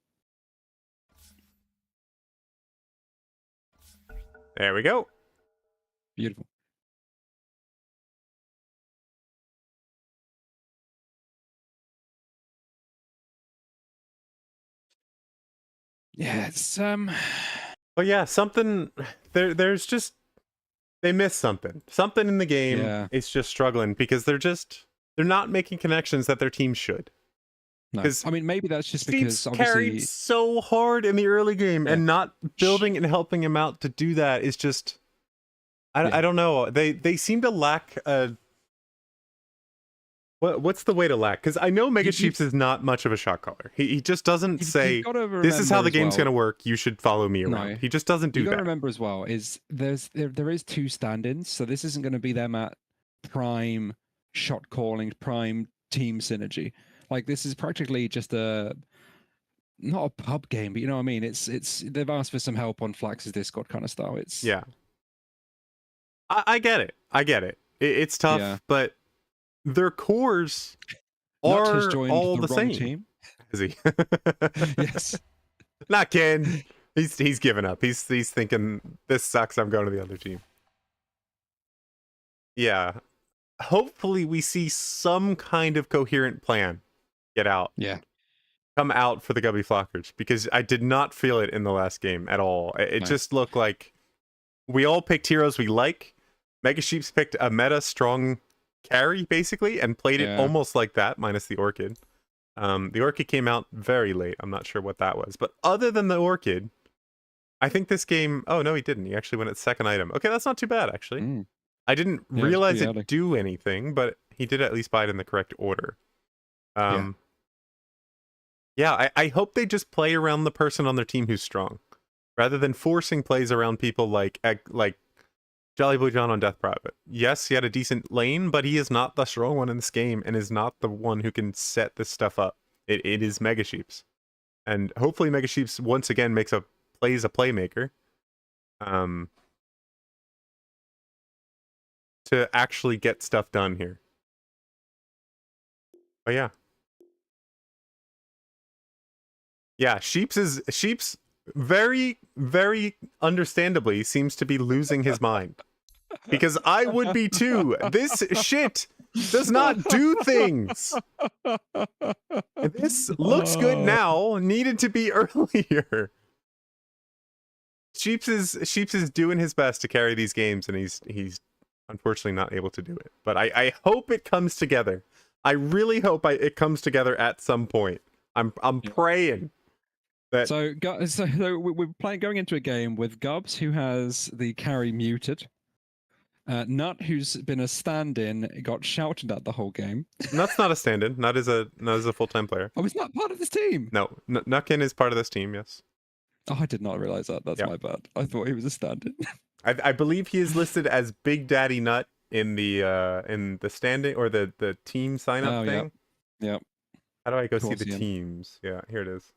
There we go. Beautiful. Yeah, it's Well, yeah, something there's just they missed something. Something in the game is just struggling because they're not making connections that their team should. No. I mean, maybe that's just because obviously carried so hard in the early game, and not building and helping him out to do that is just I don't know. They seem to lack a what's the way to lack? Because I know Mega Sheeps is not much of a shot caller. He just doesn't say, this is how the game's going to work. You should follow me around. He just doesn't do that. You got to remember as well, is there is two stand-ins. So this isn't going to be them at prime shot calling, prime team synergy. Like, this is practically just not a pub game, but you know what I mean? It's they've asked for some help on Flax's Discord kind of style. It's I get it. It's tough, but their cores Nut has are joined all the the wrong same. team. Is he? Yes. Not Ken. He's given up. He's thinking this sucks. I'm going to the other team. Yeah. Hopefully we see some kind of coherent plan. Get out. Yeah. Come out for the Gubby Flockers, because I did not feel it in the last game at all. It No. just looked like we all picked heroes we like. Mega Sheeps picked a meta strong carry basically and played it Yeah. almost like that, minus the Orchid. The Orchid came out very late. I'm not sure what that was, but other than the Orchid, I think this game. Oh no, he didn't. He actually went at second item. Okay, that's not too bad actually. Mm. I didn't Yeah, it's realize pretty it early. do anything, but he did at least buy it in the correct order. Yeah, I hope they just play around the person on their team who's strong, rather than forcing plays around people like Jolly Blue John on Death Private. Yes, he had a decent lane, but he is not the strong one in this game and is not the one who can set this stuff up. It is Mega Sheeps. And hopefully Mega Sheeps once again plays a playmaker. To actually get stuff done here. But yeah. Yeah, Sheeps very, very understandably seems to be losing his mind. Because I would be too. This shit does not do things. This looks good now, needed to be earlier. Sheeps is doing his best to carry these games, and he's unfortunately not able to do it. But I hope it comes together. I really hope it comes together at some point. I'm praying. So we're going into a game with Gubbs, who has the carry muted. Nut, who's been a stand-in, got shouted at the whole game. Nut's not a stand-in. Nut is a full-time player. Oh, he's not part of this team. No, Nutkin is part of this team. Yes. Oh, I did not realize that. That's my bad. I thought he was a stand-in. I believe he is listed as Big Daddy Nut in the standing or the team sign-up thing. Yep. How do I go Towards see the the end. teams? Yeah, here it is.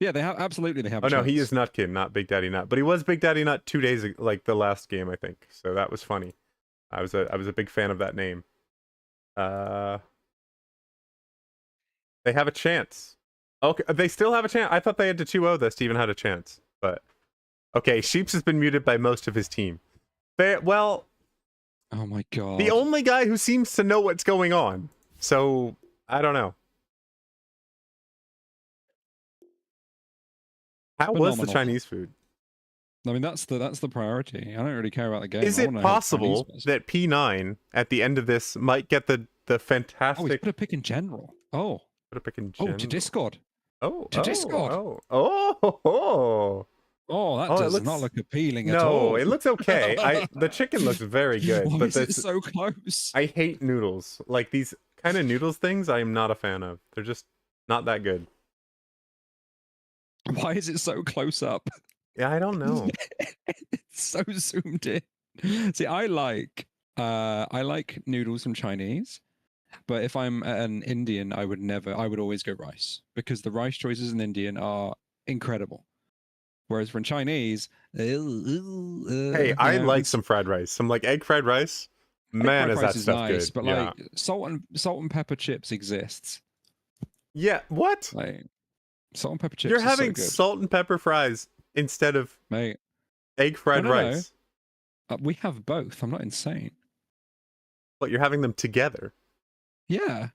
Yeah, they have absolutely. They have. Oh a no, he chance. is Nutkin, not Big Daddy Nut. But he was Big Daddy Nut 2 days ago, like the last game, I think. So that was funny. I was a big fan of that name. They have a chance. Okay, they still have a chance. I thought they had to 2-0 this to even have a chance. But okay, Sheeps has been muted by most of his team. Well, Oh my god. the only guy who seems to know what's going on. So I don't know. How was the Phenomenal. Chinese food? I mean, that's the priority. I don't really care about the game. Is I it wanna know how possible Chinese was. that P9 at the end of this might get the Oh, he's fantastic put a pick in general. Oh, put a pick in oh, general? to Discord. Oh, to Discord. Oh. Oh, that Oh, it does looks- not look appealing at all. No, it looks okay. The chicken looks very good, Why but is it so close? I hate noodles. Like these kind of noodles things, I am not a fan of. They're just not that good. Why is it so close up? Yeah, I don't know. It's so zoomed in. See, I like noodles from Chinese, but if I'm an Indian, I would always go rice because the rice choices in Indian are incredible. Whereas for Chinese, Hey, I like some fried rice. Some like egg fried rice. Man, is that stuff nice, good. but Yeah. like salt and pepper chips exists. Yeah, what? Like salt and pepper chips. You're is so having good. salt and pepper fries instead of Mate, egg fried No. rice. We have both. I'm not insane. But you're having them together. Yeah.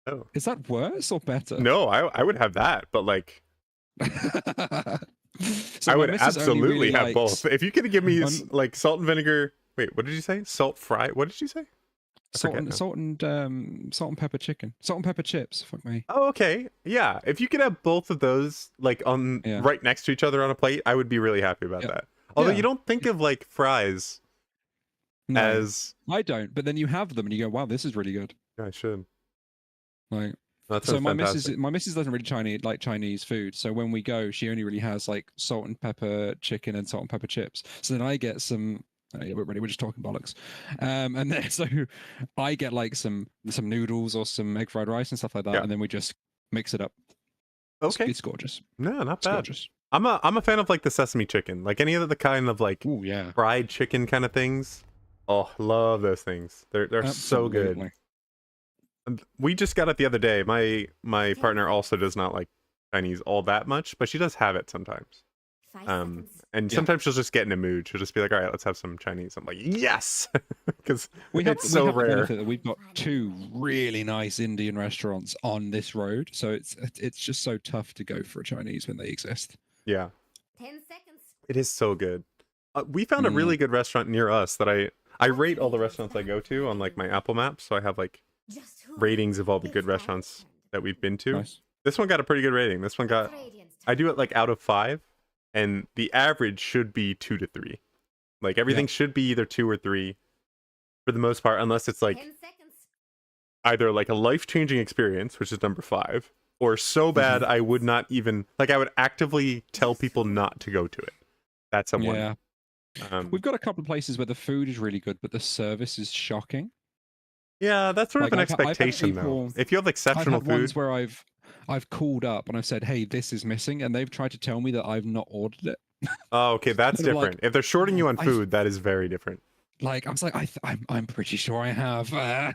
Oh. Is that worse or better? No, I would have that, but like So I my would missus only absolutely really have likes- both. If you could give me Um, like salt and vinegar. Wait, what did you say? Salt fry? What did you say? I Salt forget and, now. salt and pepper chicken. Salt and pepper chips. Fuck me. Oh, okay. Yeah. If you could have both of those like on Yeah. right next to each other on a plate, I would be really happy about Yeah. that. Although Yeah. you don't think of like fries No, as I don't. But then you have them and you go, "Wow, this is really good." I should. Like, That so sounds my fantastic. missus doesn't really like Chinese food. So when we go, she only really has like salt and pepper chicken and salt and pepper chips. So then I get some. We're just talking bollocks. And then so I get like some noodles or some egg fried rice and stuff like that, Yeah. and then we just mix it up. Okay. It's gorgeous. No, not It's bad. gorgeous. I'm a fan of like the sesame chicken. Like any of the kind of like Oh yeah. fried chicken kind of things. Oh, love those things. They're so good. Absolutely. We just got it the other day. My partner also does not like Chinese all that much, but she does have it sometimes. 5 seconds. And Yeah. sometimes she'll just get in a mood. She'll just be like, "All right, let's have some Chinese." I'm like, "Yes," because We have, it's so we have the rare. benefit that we've got 2 really nice Indian restaurants on this road, so it's just so tough to go for a Chinese when they exist. Yeah, 10 seconds. it is so good. We found a really good restaurant near us that I rate all the restaurants I go to on like my Apple Maps, so I have like Just who? ratings of all the It's good Dire's restaurants turn. that we've been to. Nice. This one got a pretty good rating. This one got, Radiant's I turn. do it like out of 5, and the average should be 2 to 3. Like everything should be either 2 or 3 for the most part, unless it's like 10 seconds. either like a life-changing experience, which is number 5, or so bad I would not even, like I would actively tell people not to go to it. That's a 1. Yeah. We've got a couple of places where the food is really good, but the service is shocking. Yeah, that's sort of Like, an I've had expectation though. people- If you have I've exceptional had food, ones where I've called up and I've said, "Hey, this is missing," and they've tried to tell me that I've not ordered it. oh, okay, that's Sort of like, different. If they're shorting you on I- food, that is very different. Like I was like, I'm pretty sure I have. I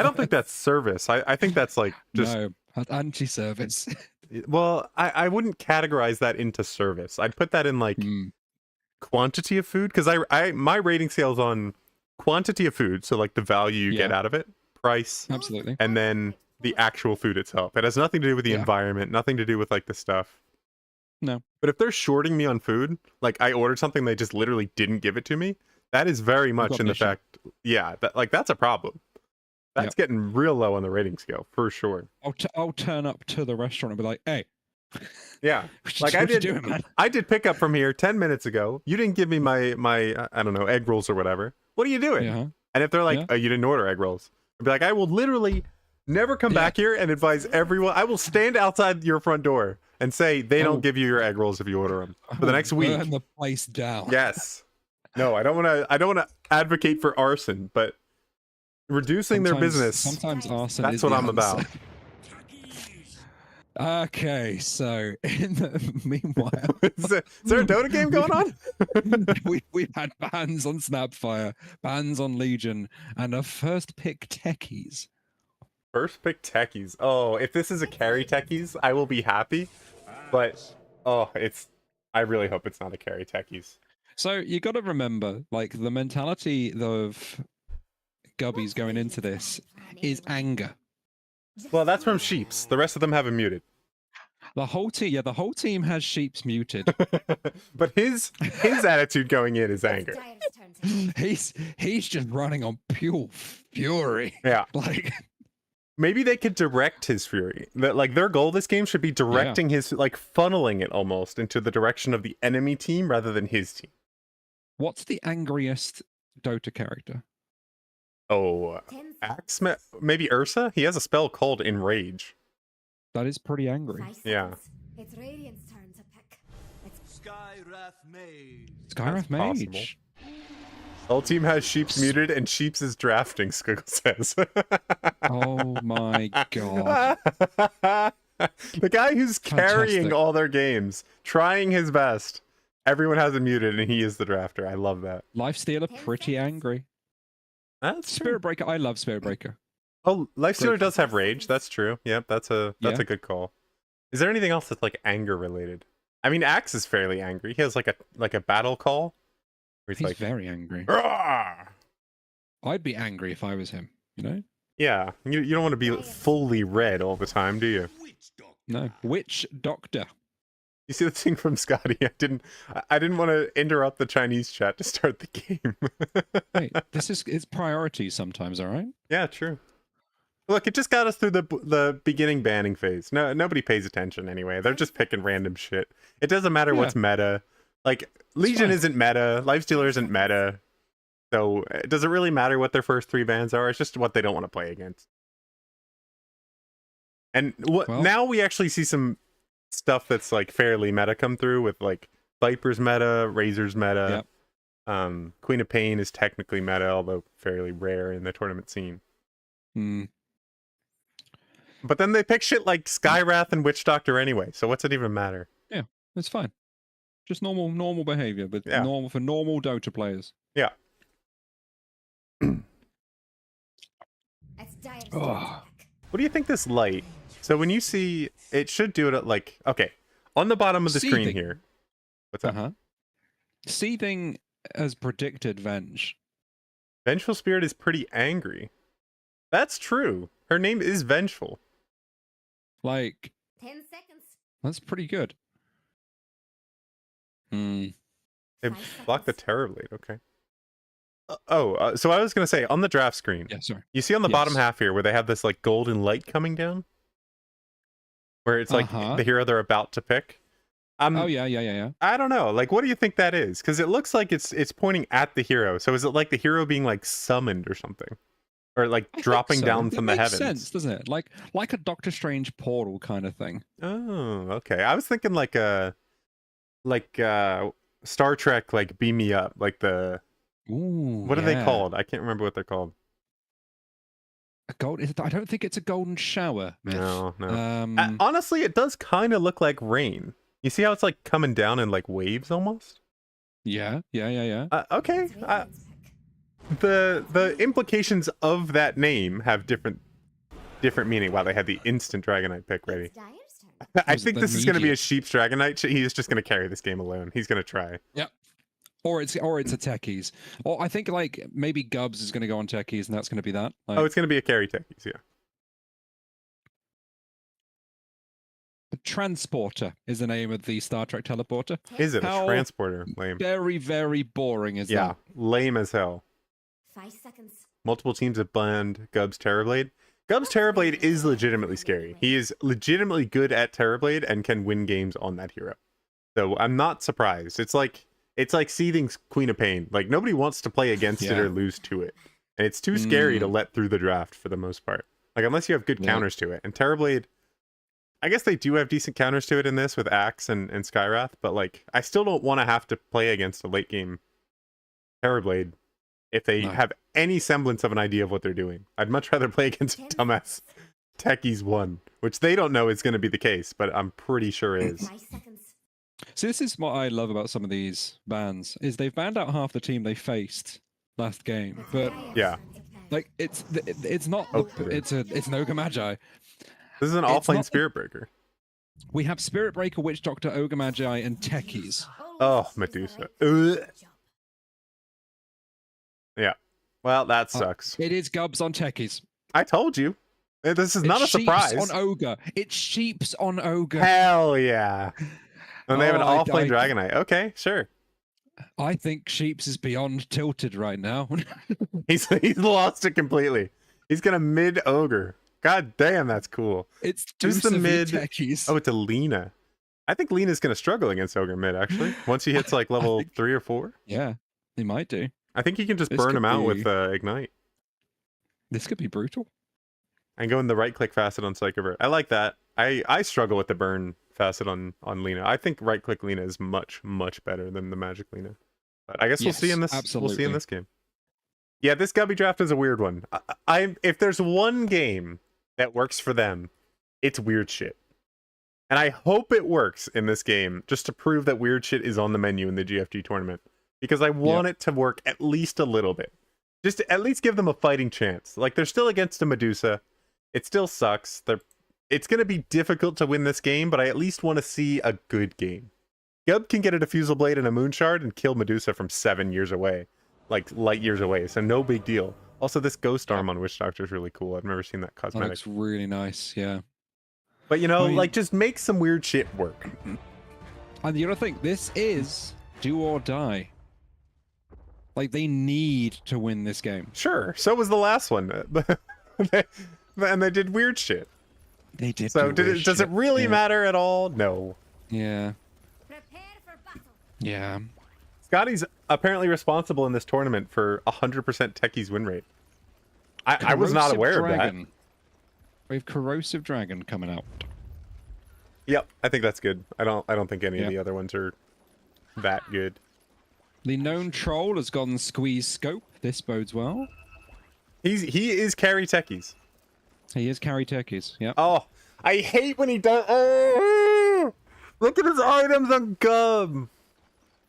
don't think that's service. I think that's like just No, anti-service. well, I wouldn't categorize that into service. I'd put that in like Mm, quantity of food because I my rating scale's on quantity of food, so like the value you get Yeah. out of it, price, absolutely. and then the actual food itself. It has nothing to do with the Yeah. environment, nothing to do with like the stuff. No. But if they're shorting me on food, like I ordered something they just literally didn't give it to me, that is very much got in the mission. fact, yeah, that like that's a problem. That's getting real low on the rating scale for sure. I'll turn up to the restaurant and be like, "Hey, Yeah, what like you I doing, did. man?" I did pick up from here 10 minutes ago. You didn't give me my I don't know, egg rolls or whatever. What are you doing? Yeah. And if they're like, Yeah. oh, you didn't order egg rolls, I'd be like, I will literally never come back here and advise everyone. I will stand outside your front door and say they Oh. don't give you your egg rolls if you order them for the I'll next week. burn the place down. Yes. No, I don't want to. I don't want to advocate for arson, but reducing their business. Sometimes arson That's is what the I'm about. answer. Okay, so in the meanwhile, Is there a Dota game going on? we've had bans on Snapfire, bans on Legion, and a first pick techies. First pick techies. Oh, if this is a carry techies, I will be happy. But oh, I really hope it's not a carry techies. So you got to remember, like the mentality of Gubby's going into this is anger. Well, that's from Sheeps. The rest of them have him muted. The whole team has sheeps muted. But his attitude going in is anger. Dire's turn to he's just running on pure fury. Yeah. Like Maybe they could direct his fury. That like their goal this game should be directing his like funneling it almost into the direction of the enemy team rather than his team. what's the angriest Dota character? Oh, 10 Axe, maybe Ursa? He has a spell called Enrage. That is pretty angry. 5 Yeah. seconds. It's Radiant's turn to pick. It's Skywrath Mage. Skyrath That's Mage. Whole team has Sheeps muted and Sheeps is drafting, Squiggle says. Oh my god. The guy who's carrying Fantastic. all their games, trying his best. Everyone has him muted and he is the drafter. I love that. Lifestealer pretty angry. That's true. Spirit Breaker, I love Spirit Breaker. Oh, Lifestealer Great. does have rage. That's true. Yep, that's a Yeah. good call. Is there anything else that's like anger related? I mean, Axe is fairly angry. He has like a battle call. Where He's he's like, very angry. "Rawr!" I'd be angry if I was him, you know? Yeah, you don't want to be fully red all the time, do you? Witch Doctor. No. Witch Doctor. You see the thing from Scotty? I didn't want to interrupt the Chinese chat to start the game. Hey, it's priorities sometimes, all right? Yeah, true. Look, it just got us through the beginning banning phase. No, nobody pays attention anyway. They're just picking random shit. It doesn't matter what's meta. Like Legion fine. isn't meta. Lifestealer isn't meta. So does it really matter what their first 3 bans are? It's just what they don't want to play against. And Well- now we actually see some stuff that's like fairly meta come through with like Viper's meta, Razor's meta. Queen of Pain is technically meta, although fairly rare in the tournament scene. Hmm. But then they pick shit like Skywrath and Witch Doctor anyway, so what's it even matter? It's fine. Just normal behavior, but Yeah. normal for normal Dota players. It's Dire's turn Oh. to pick. What do you think this light? So when you see, it should do it at like, okay, on the bottom of the screen Seething. here. What's that? Uh-huh. Seething has predicted Venge. Vengeful Spirit is pretty angry. That's true. Her name is Vengeful. Like, 10 seconds. that's pretty good. Hmm. They 5 blocked the seconds. Terror Blade. Okay. So I was gonna say on the draft screen. Yeah, sorry. You see on the bottom Yes. half here where they have this like golden light coming down, where it's like Uh-huh. the hero they're about to pick. Oh, yeah. I don't know. Like, what do you think that is? Because it looks like it's pointing at the hero. So is it like the hero being like summoned or something, or like I think dropping so. down That from the makes heavens? sense, doesn't it? Like a Doctor Strange portal kind of thing. Oh, okay. I was thinking like Star Trek, like Beam Me Up, like the Ooh, what are they yeah. called? I can't remember what they're called. A gold? I don't think it's a golden shower. Myth. No. Um, Honestly, it does kind of look like rain. You see how it's like coming down in like waves almost? yeah. Okay. It's Radiant's pick. The implications of that name have different meaning. Wow, they had the instant Dragonite pick ready. It's Dire's turn. I Was it think the this is going to be a immediate? Sheep's Dragonite. He's just going to carry this game alone. He's going to try. Or it's a techies. Or I think like maybe Gubs is going to go on techies, and that's going to be that. Like, Oh, it's going to be a carry techies, yeah. the Transporter is the name of the Star Trek teleporter. Is it How a transporter? Lame. Very, very boring is Yeah, that? lame as hell. 5 seconds. Multiple teams have banned Gub's Terrorblade. Gub's Terrorblade is legitimately scary. He is legitimately good at Terrorblade and can win games on that hero. So I'm not surprised. It's like Seething's Queen of Pain. Like nobody wants to play against it Yeah. or lose to it. And it's too scary to let through the draft for the most part. Like unless you have good Yeah. counters to it. And Terrorblade, I guess they do have decent counters to it in this with Axe and Skywrath, but like I still don't want to have to play against a late game Terrorblade if they No. have any semblance of an idea of what they're doing. I'd much rather play against a 10 dumbass Techies 1, which they don't know is going to be the case, but I'm pretty sure is. 5 seconds. So this is what I love about some of these bans is they've banned out half the team they faced last game, It's but Dire's Yeah. turn to pick. like it's not Hopefully. it's an Ogre Magi. This is an It's offlane not- Spirit Breaker. We have Spirit Breaker, Witch Doctor, Ogre Magi, and techies. Oh, Always choose the Medusa. right Ugh. job. Well, that Oh, sucks. It is Gubs on techies. I told you. This is not a It's sheeps surprise. on Ogre. It's sheeps on Ogre. Hell yeah. And they have an Oh, I- offlane I- Dragonite. Okay, sure. I think sheeps is beyond tilted right now. He's lost it completely. He's gonna mid ogre. God damn, that's cool. It's Who's too the severe mid- techies. Oh, it's a Lena. I think Lena's gonna struggle against ogre mid actually. Once he hits like level think- 3 or 4, Yeah, they might do. I think he can just This burn could him out with be- ignite This could be brutal. and go in the right click facet on Psychovert. I like that. I struggle with the burn facet on Lena. I think right click Lena is much better than the magic Lena. But I guess we'll see Yes, in this. We'll see in absolutely. this game. Yeah, this Gubby draft is a weird one. If there's one game that works for them, it's weird shit. And I hope it works in this game just to prove that weird shit is on the menu in the GFG tournament. Because I want it to work at least a little bit. Just to at least give them a fighting chance. Like, they're still against a Medusa. It still sucks. It's going to be difficult to win this game, but I at least want to see a good game. Gub can get a Diffusal Blade and a Moon Shard and kill Medusa from 7 years away. Like, light years away, so no big deal. Also, this Ghost Arm on Witch Doctor is really cool. I've never seen that That cosmetic. looks really nice. Yeah. But, you know, I mean- like, just make some weird shit work. And the other thing, this is do or die. Like they need to win this game. Sure, so was the last one. And they did weird shit. They did. So do weird does it shit. really Yeah. matter at all? No. Yeah. Prepare for battle. Yeah. Scotty's apparently responsible in this tournament for 100% Techie's win rate. I was not Corrosive aware of that. Dragon. We have Corrosive Dragon coming out. Yep, I think that's good. I don't think any of Yep. the other ones are that good. The known troll has gone squeeze scope. This bodes well. He is carry Techies. He is carry techies. Yep. Oh, I hate when he does. Oh, look at his items on Gub.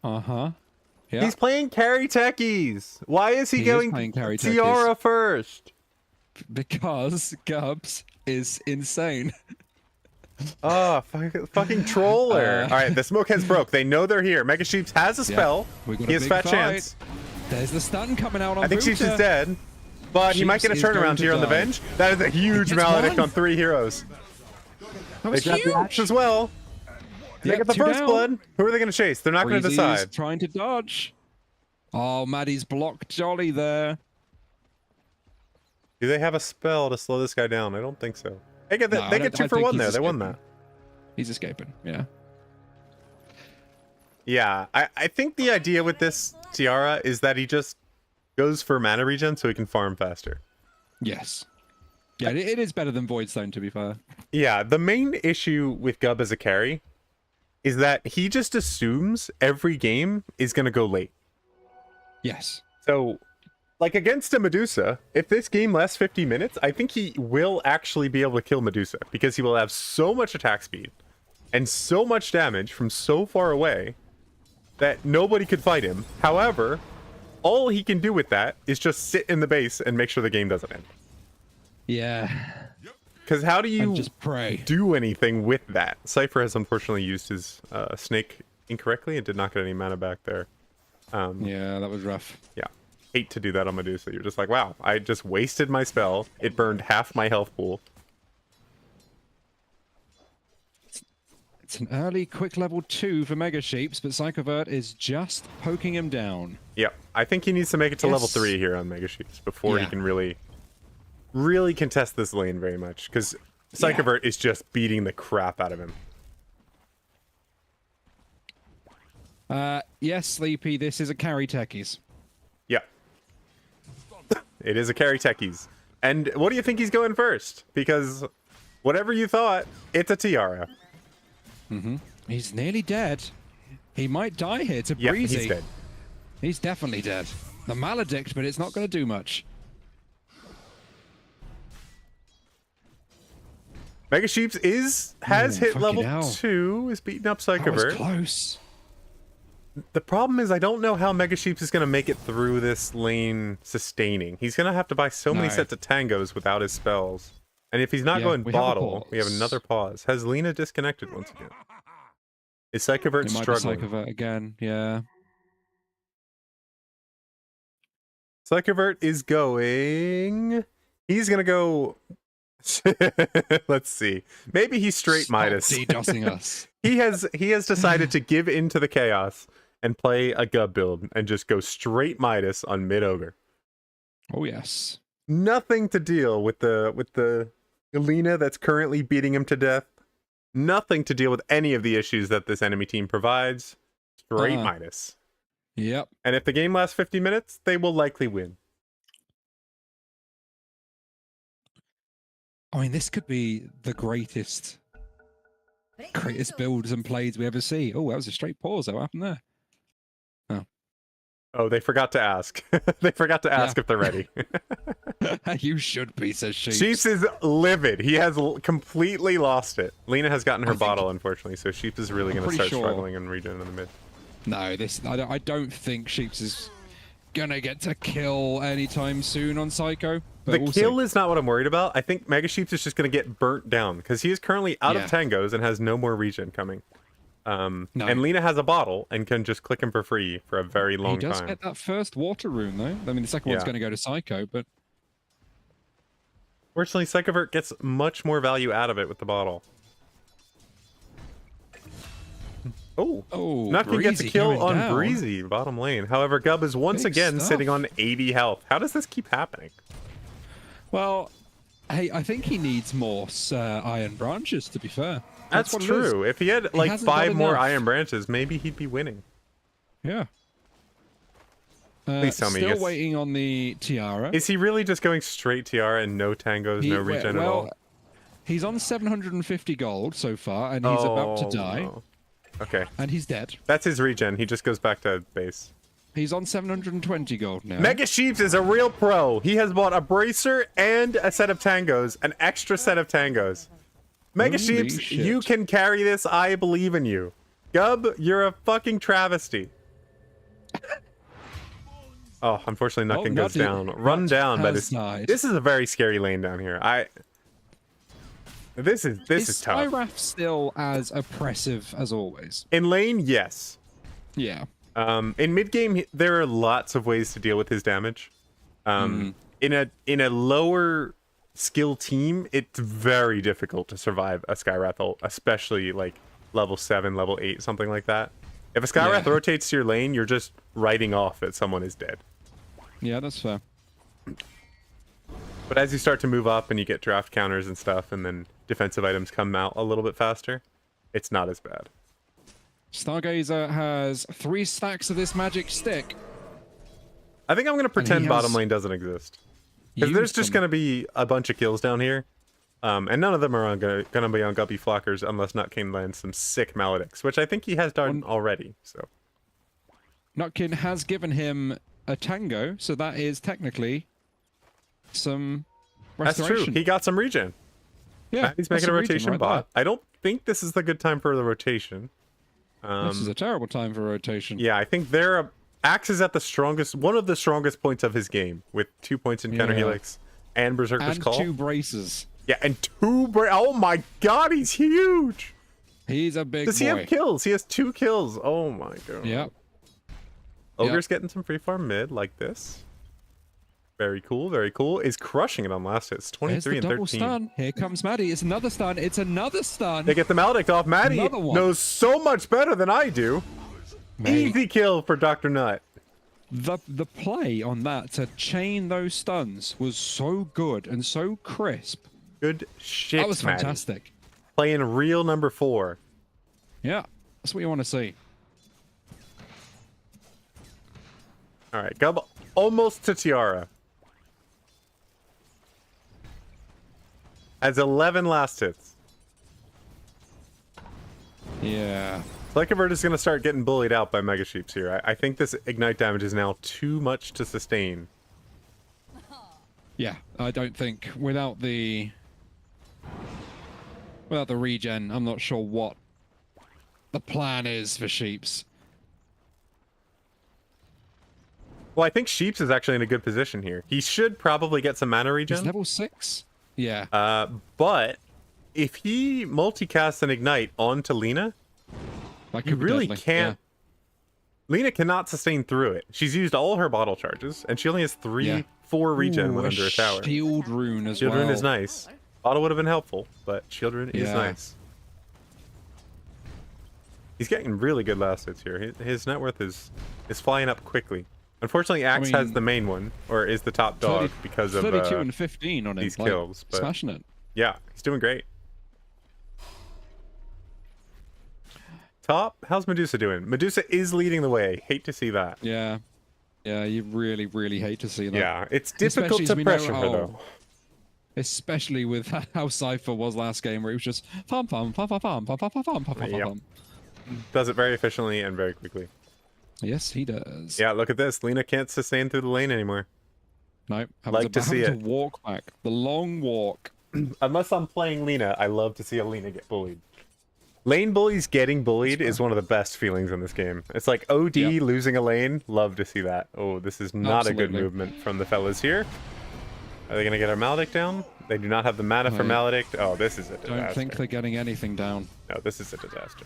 Uh-huh. Yeah. He's playing carry Techies. Why is he He is going playing carry techies. Tiara first? Because Gubs is insane. Oh, fucking troller. Uh, All right, the smoke has broke. They know they're here. Mega Sheeps has a spell. we got He a has big fat fight. chance. There's the stun coming out on I think Sheeps Buta. is dead, but he might get a Sheeps is going turnaround to here on the die. bench. That is a huge gets maledict one. on 3 heroes. That was They got the axe huge. as well. They Yep, get the 2 first down. blood. Who are they going to chase? They're not going to Breezy's decide. trying to dodge. Oh, Maddie's blocked Jolly there. Do they have a spell to slow this guy down? I don't think so. They get, No, they I get don't- 2 I for think 1 he's there. They won escaping. that. He's escaping. Yeah. Yeah, I think the idea with this Tiara is that he just goes for mana regen so he can farm faster. Yes. Yeah, it is better than Voidstone, to be fair. Yeah, the main issue with Gub as a carry is that he just assumes every game is going to go late. Yes. So, like against a Medusa, if this game lasts 50 minutes, I think he will actually be able to kill Medusa because he will have so much attack speed and so much damage from so far away that nobody could fight him. However, all he can do with that is just sit in the base and make sure the game doesn't end. Yeah. Because how do you And just pray. do anything with that? Cypher has unfortunately used his snake incorrectly and did not get any mana back there. Yeah, that was rough. Yeah. Hate to do that on Medusa. You're just like, wow, I just wasted my spell. It burned half my health pool. It's an early quick level 2 for Mega Sheeps, but Psychovert is just poking him down. Yep. I think he needs to make it to level Yes. 3 here on Mega Sheeps before he Yeah. can really contest this lane very much. Because Psychovert is just beating the crap out of him. Yes, Sleepy, this is a carry techies. Yep. It is a carry techies. And what do you think he's going first? Because whatever you thought, it's a Tiara. He's nearly dead. He might die here to Yep, Breezy. he's dead. He's definitely dead. The Maledict, but it's not going to do much. Mega Sheeps has hit fucking level hell. 2, is beating up That was Psychovert. close. The problem is I don't know how Mega Sheeps is going to make it through this lane sustaining. He's going to have to buy so many No. sets of tangos without his spells. And if he's not Yeah, going we have a bottle, we have pause. another pause. Has Lena disconnected once again? Is Psychovert It might struggling? be Psychovert again, yeah. Psychovert is going... He's going to go... Let's see. Maybe he's straight Stop Midas. DDoSing us. He has decided to give in to the chaos and play a Gub build and just go straight Midas on mid ogre. Oh, yes. Nothing to deal with the Lena that's currently beating him to death. Nothing to deal with any of the issues that this enemy team provides. Straight Midas. Yep. And if the game lasts 50 minutes, they will likely win. I mean, this could be the greatest builds and plays we ever see. Oh, that was a straight pause. What happened there? Oh, they forgot to ask. They forgot to ask if they're ready. You should be, says Sheeps. Sheeps is livid. He has completely lost it. Lena has gotten her bottle, unfortunately, so Sheeps is really going to pretty start sure. struggling and regen in the mid. No, I don't think Sheeps is gonna get to kill anytime soon on Psycho. But The we'll kill see. is not what I'm worried about. I think Mega Sheeps is just going to get burnt down because he is currently out of Yeah. tangos and has no more regen coming. No. And Lena has a bottle and can just click him for free for a very He long does time. get that first water rune though. I mean, the second one's Yeah. going to go to Psycho, but Fortunately, Psychovert gets much more value out of it with the bottle. Oh, not gonna get the Breezy kill going on down. Breezy, bottom lane. However, Gub is once Big again stuff. sitting on 80 health. How does this keep happening? Well, hey, I think he needs more iron branches. To be fair, That's what it is. true. If he had like hasn't got 5 more enough. iron branches, maybe he'd be winning. Yeah. Please tell me he Still gets- waiting on the tiara. Is he really just going straight Tiara and no tangos, no regen at all? He's on 750 gold so far, and he's about to die, no. Okay, and he's dead. that's his regen. He just goes back to base. He's on 720 gold now. Mega Sheeps is a real pro. He has bought a bracer and a set of tangos, an extra set of tangos. Mega Holy Sheeps, shit. you can carry this. I believe in you. Gub, you're a fucking travesty. Oh, unfortunately, nothing goes Nutty- down. Run Nut down, but has died. this is a very scary lane down here. This is tough. Skywrath still as oppressive as always? In lane, yes. Yeah. In mid game, there are lots of ways to deal with his damage. In a lower skill team, it's very difficult to survive a Skywrath ult, especially like level 7, level 8, something like that. If a Skywrath rotates to your lane, you're just writing off that someone is dead. Yeah, that's fair. But as you start to move up and you get draft counters and stuff, and then defensive items come out a little bit faster, it's not as bad. Stargazer has 3 stacks of this magic stick. I think I'm going to pretend bottom lane doesn't exist. Because there's just going to be a bunch of kills down here. And none of them are going to be on Gubby Flockers unless Nutkin lands some sick Maledicts, which I think he has done already. So Nutkin has given him a tango, so that is technically some restoration. That's true. He got some regen. Yeah, he's making a rotation right bot. I don't think this is the good time for the rotation. This is a terrible time for rotation. Yeah, I think Axe is at the strongest, one of the strongest points of his game, with 2 points in counter helix and Berserker's and Call. 2 braces. Yeah, and 2 oh my god, he's huge! He's a big boy. Does he have kills? He has 2 kills. Oh my god. Yeah. Ogre's getting some free farm mid like this. Very cool, very cool. Is crushing it on last hits. 23 and 13. Double stun. Here comes Maddie. It's another stun. It's another stun. They get the Maledict off. Maddie knows so much better than I do. Easy kill for Dr. Nut. The play on that to chain those stuns was so good and so crisp. Good shit, That was Maddie. fantastic. Playing real number 4. Yeah, that's what you want to see. All right, Gub almost to Tiara. Has 11 last hits. Yeah. Fleckervert is going to start getting bullied out by Mega Sheeps here. I think this Ignite damage is now too much to sustain. Yeah, I don't think without the regen, I'm not sure what the plan is for Sheeps. Well, I think Sheeps is actually in a good position here. He should probably get some mana regen. He's level 6? Yeah. But if he multicasts an Ignite onto Lena, he really can't. Yeah. Lena cannot sustain through it. She's used all her bottle charges, and she only has 4 regen when under a tower. Shield rune as Shield well. rune is nice. Bottle would have been helpful, but shield rune is nice. He's getting really good last hits here. His net worth is flying up quickly. Unfortunately, Axe has the main one, or is the top dog because of 32 and 15 on these kills. But smashing it. Yeah, he's doing great. Top, how's Medusa doing? Medusa is leading the way. Hate to see that. Yeah. Yeah, you really, really hate to see that. Yeah, it's difficult to pressure her, though. Especially with how Cypher was last game, where it was just farm, farm, farm, farm, farm, farm, farm, farm, farm, farm, farm. Does it very efficiently and very quickly. Yes, he does. Yeah, look at this. Lena can't sustain through the lane anymore. No, like to see it. To walk back. The long walk. Unless I'm playing Lena, I love to see a Lena get bullied. Lane bullies getting bullied is one of the best feelings in this game. It's like OD losing a lane. Love to see that. Oh, this is not a good movement from the fellas here. Are they going to get our Maledict down? They do not have the mana for Maledict. Oh, this is a disaster. Don't think they're getting anything down. No, this is a disaster.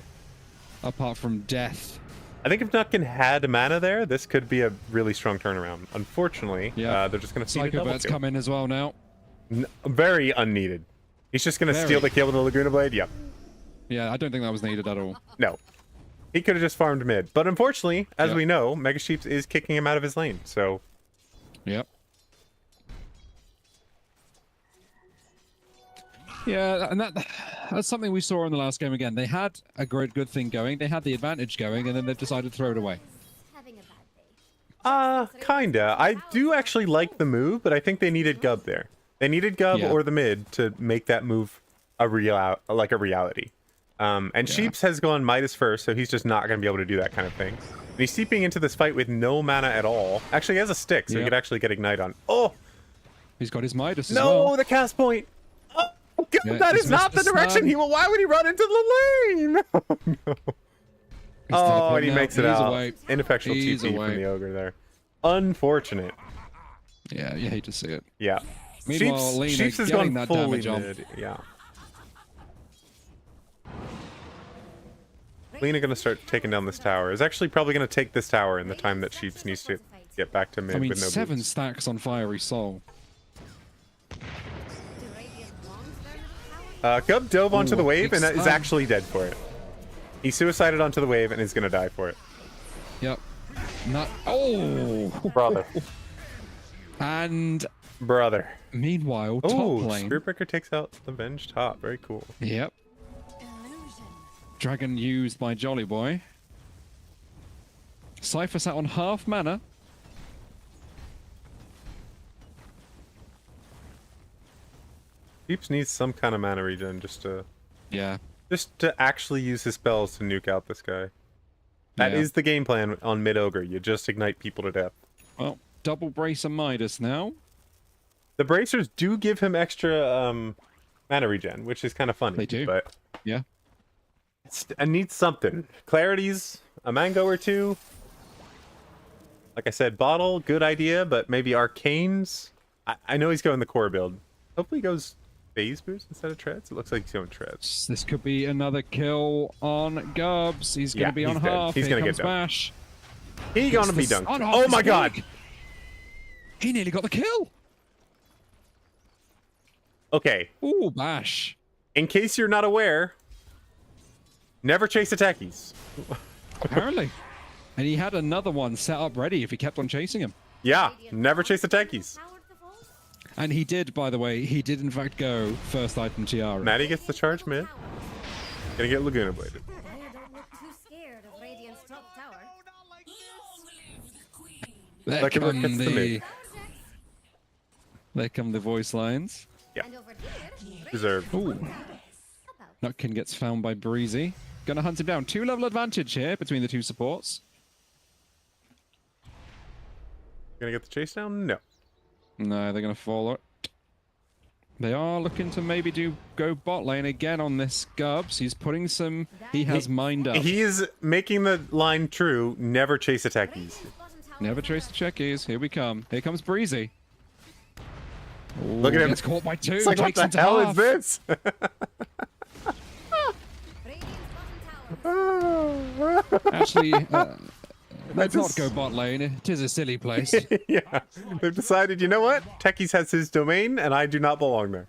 Apart from death. I think if Nutkin had mana there, this could be a really strong turnaround. Unfortunately, they're just going to feed a double Psychobert's come in as well now. Very unneeded. He's just going to steal the kill with the Laguna Blade? Yep. Yeah, I don't think that was needed at all. No. He could have just farmed mid. But unfortunately, as we know, Mega Sheeps is kicking him out of his lane, so... Yep. Yeah, and that's something we saw in the last game again. They had a good thing going, they had the advantage going, and then they've decided to throw it away. Having a bad day. Kinda. I do actually like the move, but I think they needed Gub there. They needed Gub or the mid to make that move a reality. And Sheeps has gone Midas first, so he's just not going to be able to do that kind of thing. And he's seeping into this fight with no mana at all. Actually, he has a stick, so he could actually get Ignite on. Oh! He's got his Midas as well. No, the cast point! Oh, God, that is not the direction he will. Why would he run into the lane? Oh, no. Oh, and he makes it out. Ineffectual TP from the Ogre there. Unfortunate. Yeah, you hate to see it. Yeah. Meanwhile, Lena Sheeps has getting gone that fully damage on. mid. Yeah. Lena gonna start taking down this tower. Is actually probably gonna take this tower in the time that Sheeps needs to get back to mid I mean, with no 7 boots. stacks on Fiery Soul. Do Radiant want their middle tower? Gub dove onto Ooh, the wave big and is stun. actually dead for it. He suicided onto the wave and is gonna die for it. Yep. Not. Oh! Brother. And Brother. meanwhile, top Oh, lane. Spiritbreaker takes out the Venge top. Very cool. Yep. Dragon used by Jolly Boy. Cypher sat on half mana. Sheeps needs some kind of mana regen just to Yeah. actually use his spells to nuke out this guy. That is Yeah. the game plan on mid ogre. You just ignite people to death. Well, double brace of Midas now. The bracers do give him extra mana regen, which is kind of funny. They do. But Yeah. I need something. Clarities, a mango or two. Like I said, bottle, good idea, but maybe arcanes. I know he's going the core build. Hopefully he goes phase boost instead of treads. It looks like he's going treads. This could be another kill on Gubs. He's going Yeah, to be on he's dead. half. He's Here gonna comes get done. Bash. He's Gets gonna be the dunked. stun off Oh his my god! leg. He nearly got the kill. Okay, Ooh, Bash. in case you're not aware, never chase attackies. Apparently. And he had another one set up ready if he kept on chasing him. Yeah, never chase attackies. Tower to fall? And he did, by the way, he did in fact go first item Tiara. Maddie gets the charge mid. Gonna get Laguna bladed. Dire don't look too scared of Radiant's top tower. There Like it come gets the mid. there come the voice lines. Yeah. And over here, Deserved. Ooh. about Nutkin gets found by Breezy. Gonna hunt him down. 2-level advantage here between the two supports. Gonna get the chase down? No. No, they're gonna follow it. They are looking to maybe go bot lane again on this Gubs. He's putting some. He has mind up. He is making the line true. Never chase attack easy. Radiant's bottom tower Never is trace the checkies. Here we come. Here comes Breezy. Ooh, Look at him. Gets caught by 2. It's like, what takes him the to hell half. is this? Radiant's bottom tower. Actually, let's not just- go bot lane. It is a silly place. Yeah. They've decided, you know what? Techies has his domain, and I do not belong there.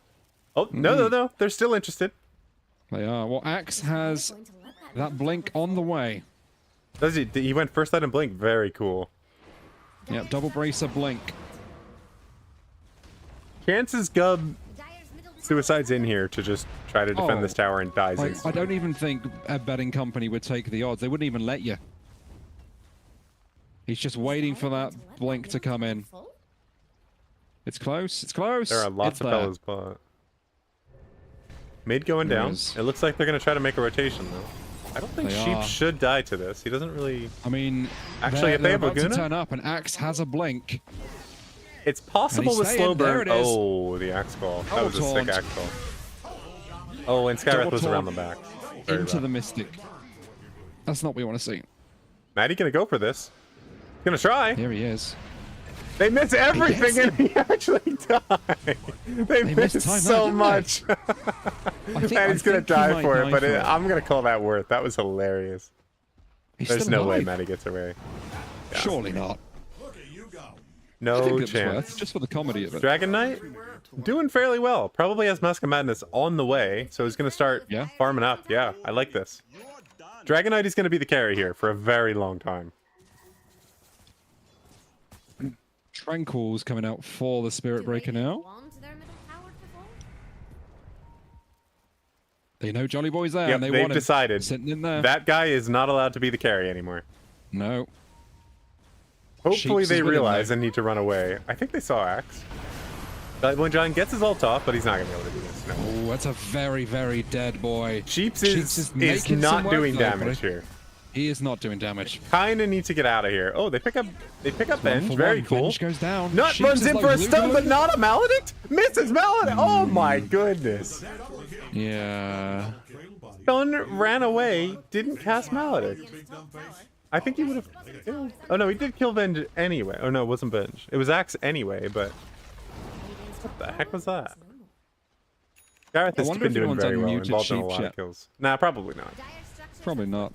Oh, no. They're still interested. They are. Well, Axe has Going to let that blink on the way. Does he? He went first item blink. Very cool. Yep, double bracer blink. Chances Gub Dire's middle tower suicides in here to just try to defend Oh. this tower and dies I instantly. don't even think a betting company would take the odds. They wouldn't even let you. He's just waiting for that blink to come in. full? It's close. It's close. There are lots It's of there. fellas, but mid going There down. is. It looks like they're gonna try to make a rotation though. I don't think They Sheep are. should die to this. He doesn't really. I mean, Actually, if they they're have about to Laguna? turn up, and Axe has a blink. It's possible with staying. slow There burn. it is. Oh, the axe call. That Double was a sick taunt. axe call. Oh, and Skywrath Double was around the taunt back. Very Into rough. the Mystic. That's not what we want to see. Maddie gonna go for this. Gonna try. Here he is. They miss everything and he actually died. They missed miss time so there, didn't much. Maddie's gonna think he die might for die it, but for it. I'm gonna call that worth. That was hilarious. He's There's still no way alive. Maddie gets away. Yeah. Surely not. I No think it was chance. worth, just for the comedy of it. Dragon Knight doing fairly well. Probably has Mask of Madness on the way, so he's gonna start Yeah. farming up. Yeah, I like this. Dragon Knight is gonna be the carry here for a very long time. Tranquil's coming out for the Spirit Do Breaker Radiant now. want their middle tower to fall? They know Jolly Boy's there, Yep, and they they've want him decided sitting in there. that guy is not allowed to be the carry anymore. No. Hopefully Sheeps they is with him, realize though. and need to run away. I think they saw Axe. When John gets his ult off, but he's not gonna be able to do this. No. Oh, that's a very, very dead boy. Sheeps Sheeps is making not some work, doing though, damage but here. He is not doing damage. Kinda need to get out of here. Oh, they pick up One Benj. for Very one. cool. Bench goes down. Nut Sheeps runs is in like, for a "Look, stun, look, but not a Maledict? Misses Maledict! Oh my goodness. Yeah. Stun ran away, didn't cast Maledict. I think he would have killed. Oh no, he did kill Benj anyway. Oh no, it wasn't Benj. It was Axe anyway, but what the heck was that? Gareth has wonder been if doing anyone's very well, unmuted involved in a Sheep lot yet. of kills. Nah, probably not. Dire structures Probably are not.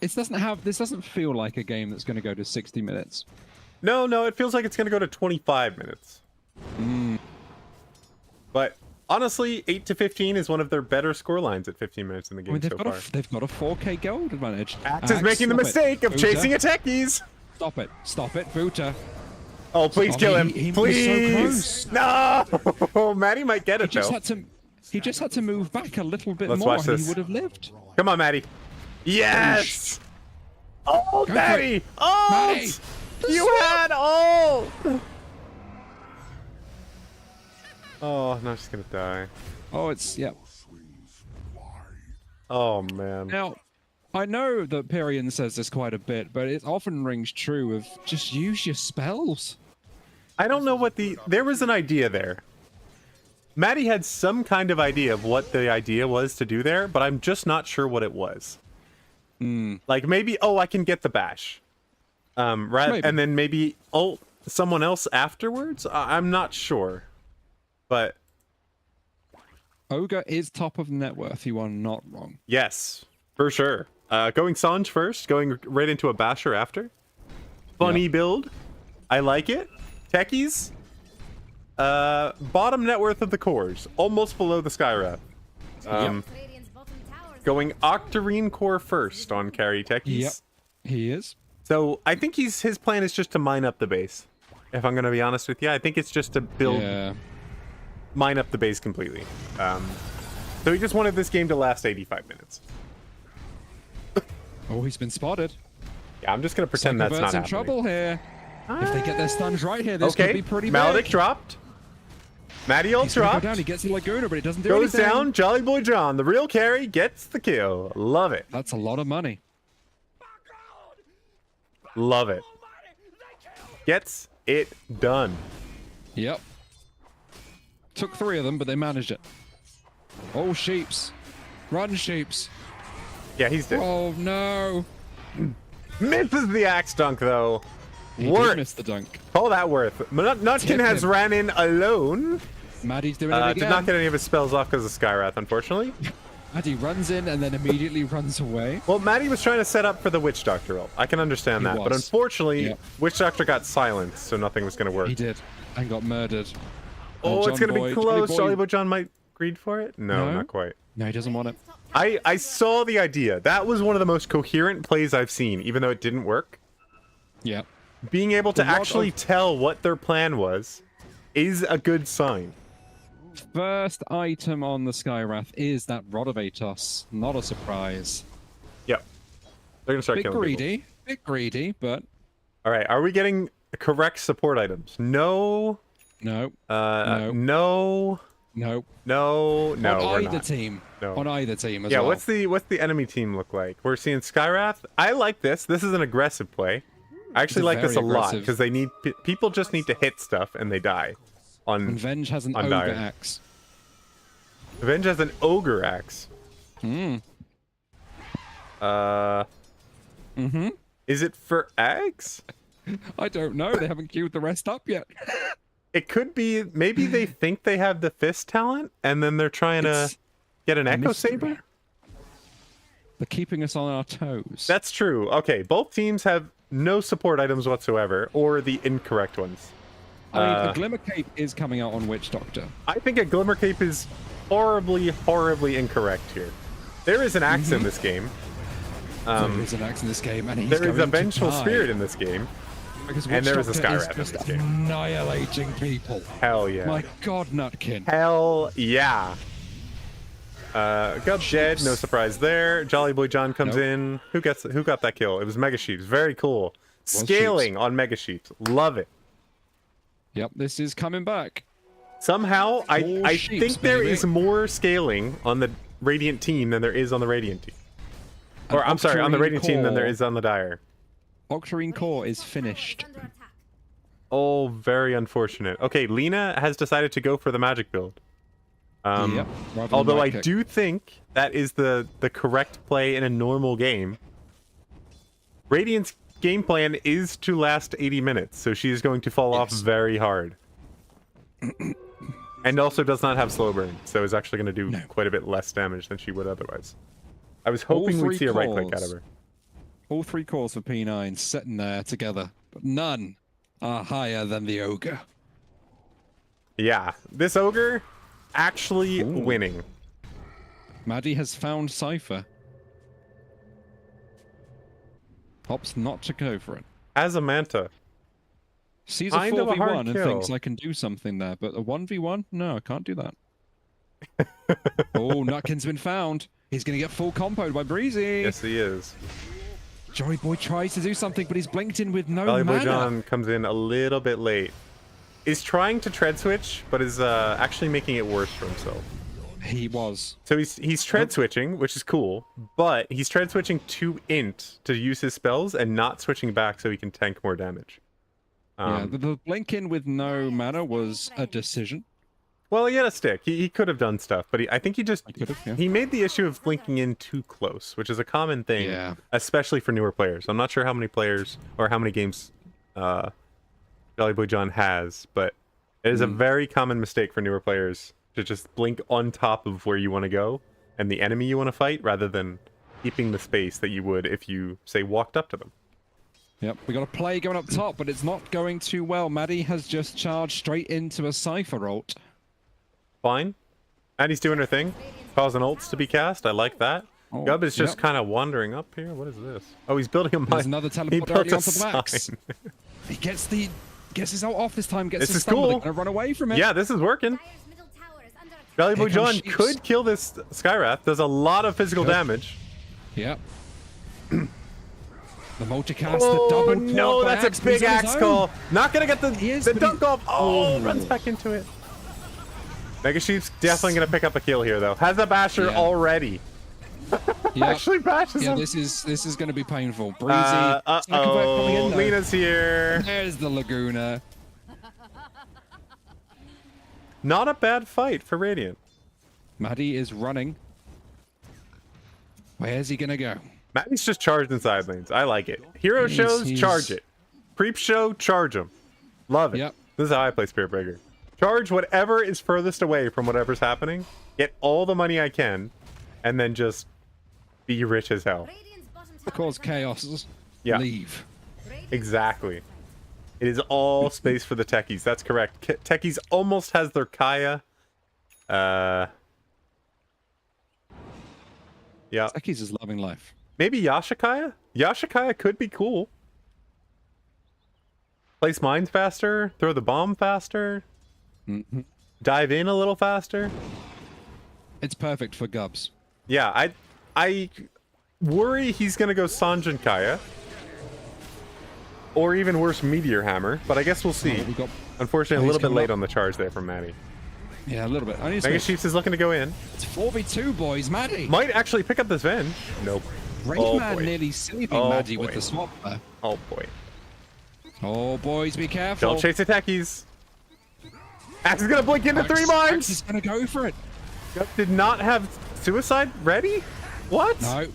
It doesn't have. This doesn't feel like a game that's going to go to 60 minutes. No, it feels like it's going to go to 25 minutes. But honestly, 8 to 15 is one of their better score lines at 15 minutes in the game so far. They've got a 4K gold advantage. Axe is making the mistake of chasing a techies. Stop it, Vuta. Oh, please kill him. He was Please. so No. Maddie might get it, though. He just had to move back a little bit Let's more watch and this. he would have lived. Come on, Maddie. Yes. Oh, Go Maddie. for it. Oh, Maddie. you had ult. Oh, no, she's gonna die. Oh, it's yeah. Oh man. Now, I know that Pyrian says this quite a bit, but it often rings true of just use your spells. I don't know what there was an idea there. Maddie had some kind of idea of what the idea was to do there, but I'm just not sure what it was. Like maybe, oh, I can get the bash. Maybe. And then maybe ult someone else afterwards? I'm not sure. But Ogre is top of net worth, you are not wrong. yes, for sure. Going Sanj first, going right into a basher after. Funny build. I like it. Techies. Bottom net worth of the cores, almost below the Skywrath. Radiant's bottom tower is Going Octarine core first on carry Techies. Yep, he is. So I think his plan is just to mine up the base. If I'm gonna be honest with you, I think it's just to build, mine up the base completely. So he just wanted this game to last 85 minutes. Oh, he's been spotted. Yeah, I'm just gonna pretend that's not Psychovert's in happening. trouble here. If they get their stuns right here, this could be pretty Maledic big. dropped. Maddie ult He's gonna dropped. go down. He gets the Laguna, but it doesn't do Goes anything. down. Jolly Boy John, the real carry, gets the kill. Love it. That's a lot of money. Love it. Gets it done. Yep. Took 3 of them, but they managed it. Oh, sheeps. Run, sheeps. Yeah, he's dead. Oh, no. Misses the axe dunk, though. He did Worth. miss the dunk. Call that worth. Nutkin Tip has him. ran in alone. Maddie's doing it again. Did not get any of his spells off because of Skyrath, unfortunately. Maddie runs in and then immediately runs away. Well, Maddie was trying to set up for the Witch Doctor ult. I can understand He that. But was. unfortunately, Yep. Witch Doctor got silenced, so nothing was going to work. He did. And got murdered. Oh, it's John going to Boy- be Johnny close. Boy- Jolly Boy John might greed for it? No, No? not quite. No, he doesn't want it. I saw the idea. That was one of the most coherent plays I've seen, even though it didn't work. Yeah. Being able to A lot actually of- tell what their plan was is a good sign. First item on the Skywrath is that Rod of Atos. Not a surprise. Yep. They're going to start Bit killing greedy. Bit greedy, but people. All right. Are we getting correct support items? No. no. No. No. No. No. No. On We're either not. team. No. On either team as Yeah. well. What's the enemy team look like? We're seeing Skyrath. I like this. This is an aggressive play. I actually It's like this a very lot aggressive. because they need people just need to hit stuff and they die. And Venge has an on ogre Dire. axe. Avenge has an ogre axe. Is it for eggs? I don't know. They haven't queued the rest up yet. It could be. Maybe they think they have the fist talent, and then they're trying to It's get an a echo mystery. saber. They're keeping us on our toes. That's true. Okay, both teams have no support items whatsoever, or the incorrect ones. I mean, the Glimmer Cape is coming out on Witch Doctor. I think a Glimmer Cape is horribly incorrect here. There is an axe in this game. There is an axe in this game, and he's There is going a to vengeful die, spirit in this game. because and Witch there is a Doctor Skywrath in just this game. annihilating people. Hell yeah. My God, Nutkin. Hell yeah. Gub dead, no surprise there. Jolly Boy John comes Nope. in. Who got that kill? It was Mega Sheeps. Very cool. Was Scaling on Mega Sheeps. Love it. Yep, this is coming back. Somehow, I Sheeps, think there baby. is more scaling on the Radiant team than there is on the Radiant team. Or, I'm sorry, on the Octarine Radiant team than there Core- is on the Dire. Octarine Core is finished. under attack. Oh, very unfortunate. Okay, Lena has decided to go for the magic build. Yep. rather than Although I right click. do think that is the correct play in a normal game. Radiant's game plan is to last 80 minutes, so she is going to fall off Yes. very hard. And also does not have slow burn, so is actually going to do quite a bit less damage than she would otherwise. I was All hoping we'd three see a right click out cores. of her. All 3 cores for P9 sitting there together, but none are higher than the ogre. Yeah, this ogre actually Ooh. winning. Maddie has found Cypher. Opts not to go for it. As a Manta. Sees a Kind of a hard 4v1 and kill. thinks I can do something there, but a 1v1? No, I can't do that. Oh, Nutkin's been found. He's going to get full compoed by Breezy. Yes, he is. Jolly Boy tries to do something, but he's blinked in with no Jolly Boy mana. John comes in a little bit late. Is trying to tread switch, but is actually making it worse for himself. He was. So he's tread switching, which is cool, but he's tread switching to int to use his spells and not switching back so he can tank more damage. Yeah, the blink in with no mana was a decision. Well, he had a stick. He could have done stuff, but I think he just he made the issue of blinking in too close, which is a common thing, Yeah. especially for newer players. I'm not sure how many players or how many games Jolly Boy John has, but it is a very common mistake for newer players to just blink on top of where you want to go and the enemy you want to fight, rather than keeping the space that you would if you, say, walked up to them. Yep, we got a play going up top, but it's not going too well. Maddie has just charged straight into a Cypher ult. Fine. And he's doing her thing. Causing ults to be cast. I like that. Oh, Gub is just yep. kind of wandering up here. What is this? Oh, he's building a mine. There's another He teleport built directly a onto Blacks. sign. He gets his ult off this time, gets This his is stun, but cool. they're gonna run away from it. Yeah, this is working. Dire's middle tower is under attack. Jolly Boy Here comes John Sheeps. could kill this Skywrath. Does a lot of physical Yep. damage. Yep. The multicast, the Oh double no, claw by that's Axe, a but he's big on his axe own. call. Not gonna get He is, the but he- dunk off. Oh, Oh. runs back into it. Mega Sheep's definitely gonna pick up a kill here though. Has a basher Yeah. already. Yep. Actually bashes Yeah, him. this is going to be painful. Breezy. Psychobot coming Uh-oh. in, though. Lena's here. There's the Laguna. Not a bad fight for Radiant. Maddie is running. Where's he gonna go? Maddie's just charged in side lanes. I like it. Hero shows, he's- charge it. Creep show, charge them. Love it. Yep. This is how I play Spirit Breaker. Charge whatever is furthest away from whatever's happening. Get all the money I can, and then just be rich as hell. Radiant's bottom tower Cause is under chaos. Yeah. Leave. Radiant's Exactly. It is all space for the techies. That's correct. Techies almost has their Kaya. Yeah. Techies is loving life. Maybe Yashikaya? Yashikaya could be cool. Place mines faster, throw the bomb faster, dive in a little faster. It's perfect for Gubs. Yeah, I worry he's gonna go Sanjin Kaya. Or even worse, Meteor Hammer, but I guess we'll see. We got Unfortunately, a he's little bit coming late up. on the charge there from Maddie. yeah, a little bit. Only a Mega switch. Chiefs is looking to go in. It's 4v2, boys. Maddie. Might actually pick up this Ven. Nope. Great Oh, man boy. nearly sleeping Oh, Maddie boy. with the swap there. Oh boy. Oh, boys, be careful. Don't chase the techies. Axe is gonna blink into 3 Axe mines. is gonna go for it. Did not have suicide ready? What? No.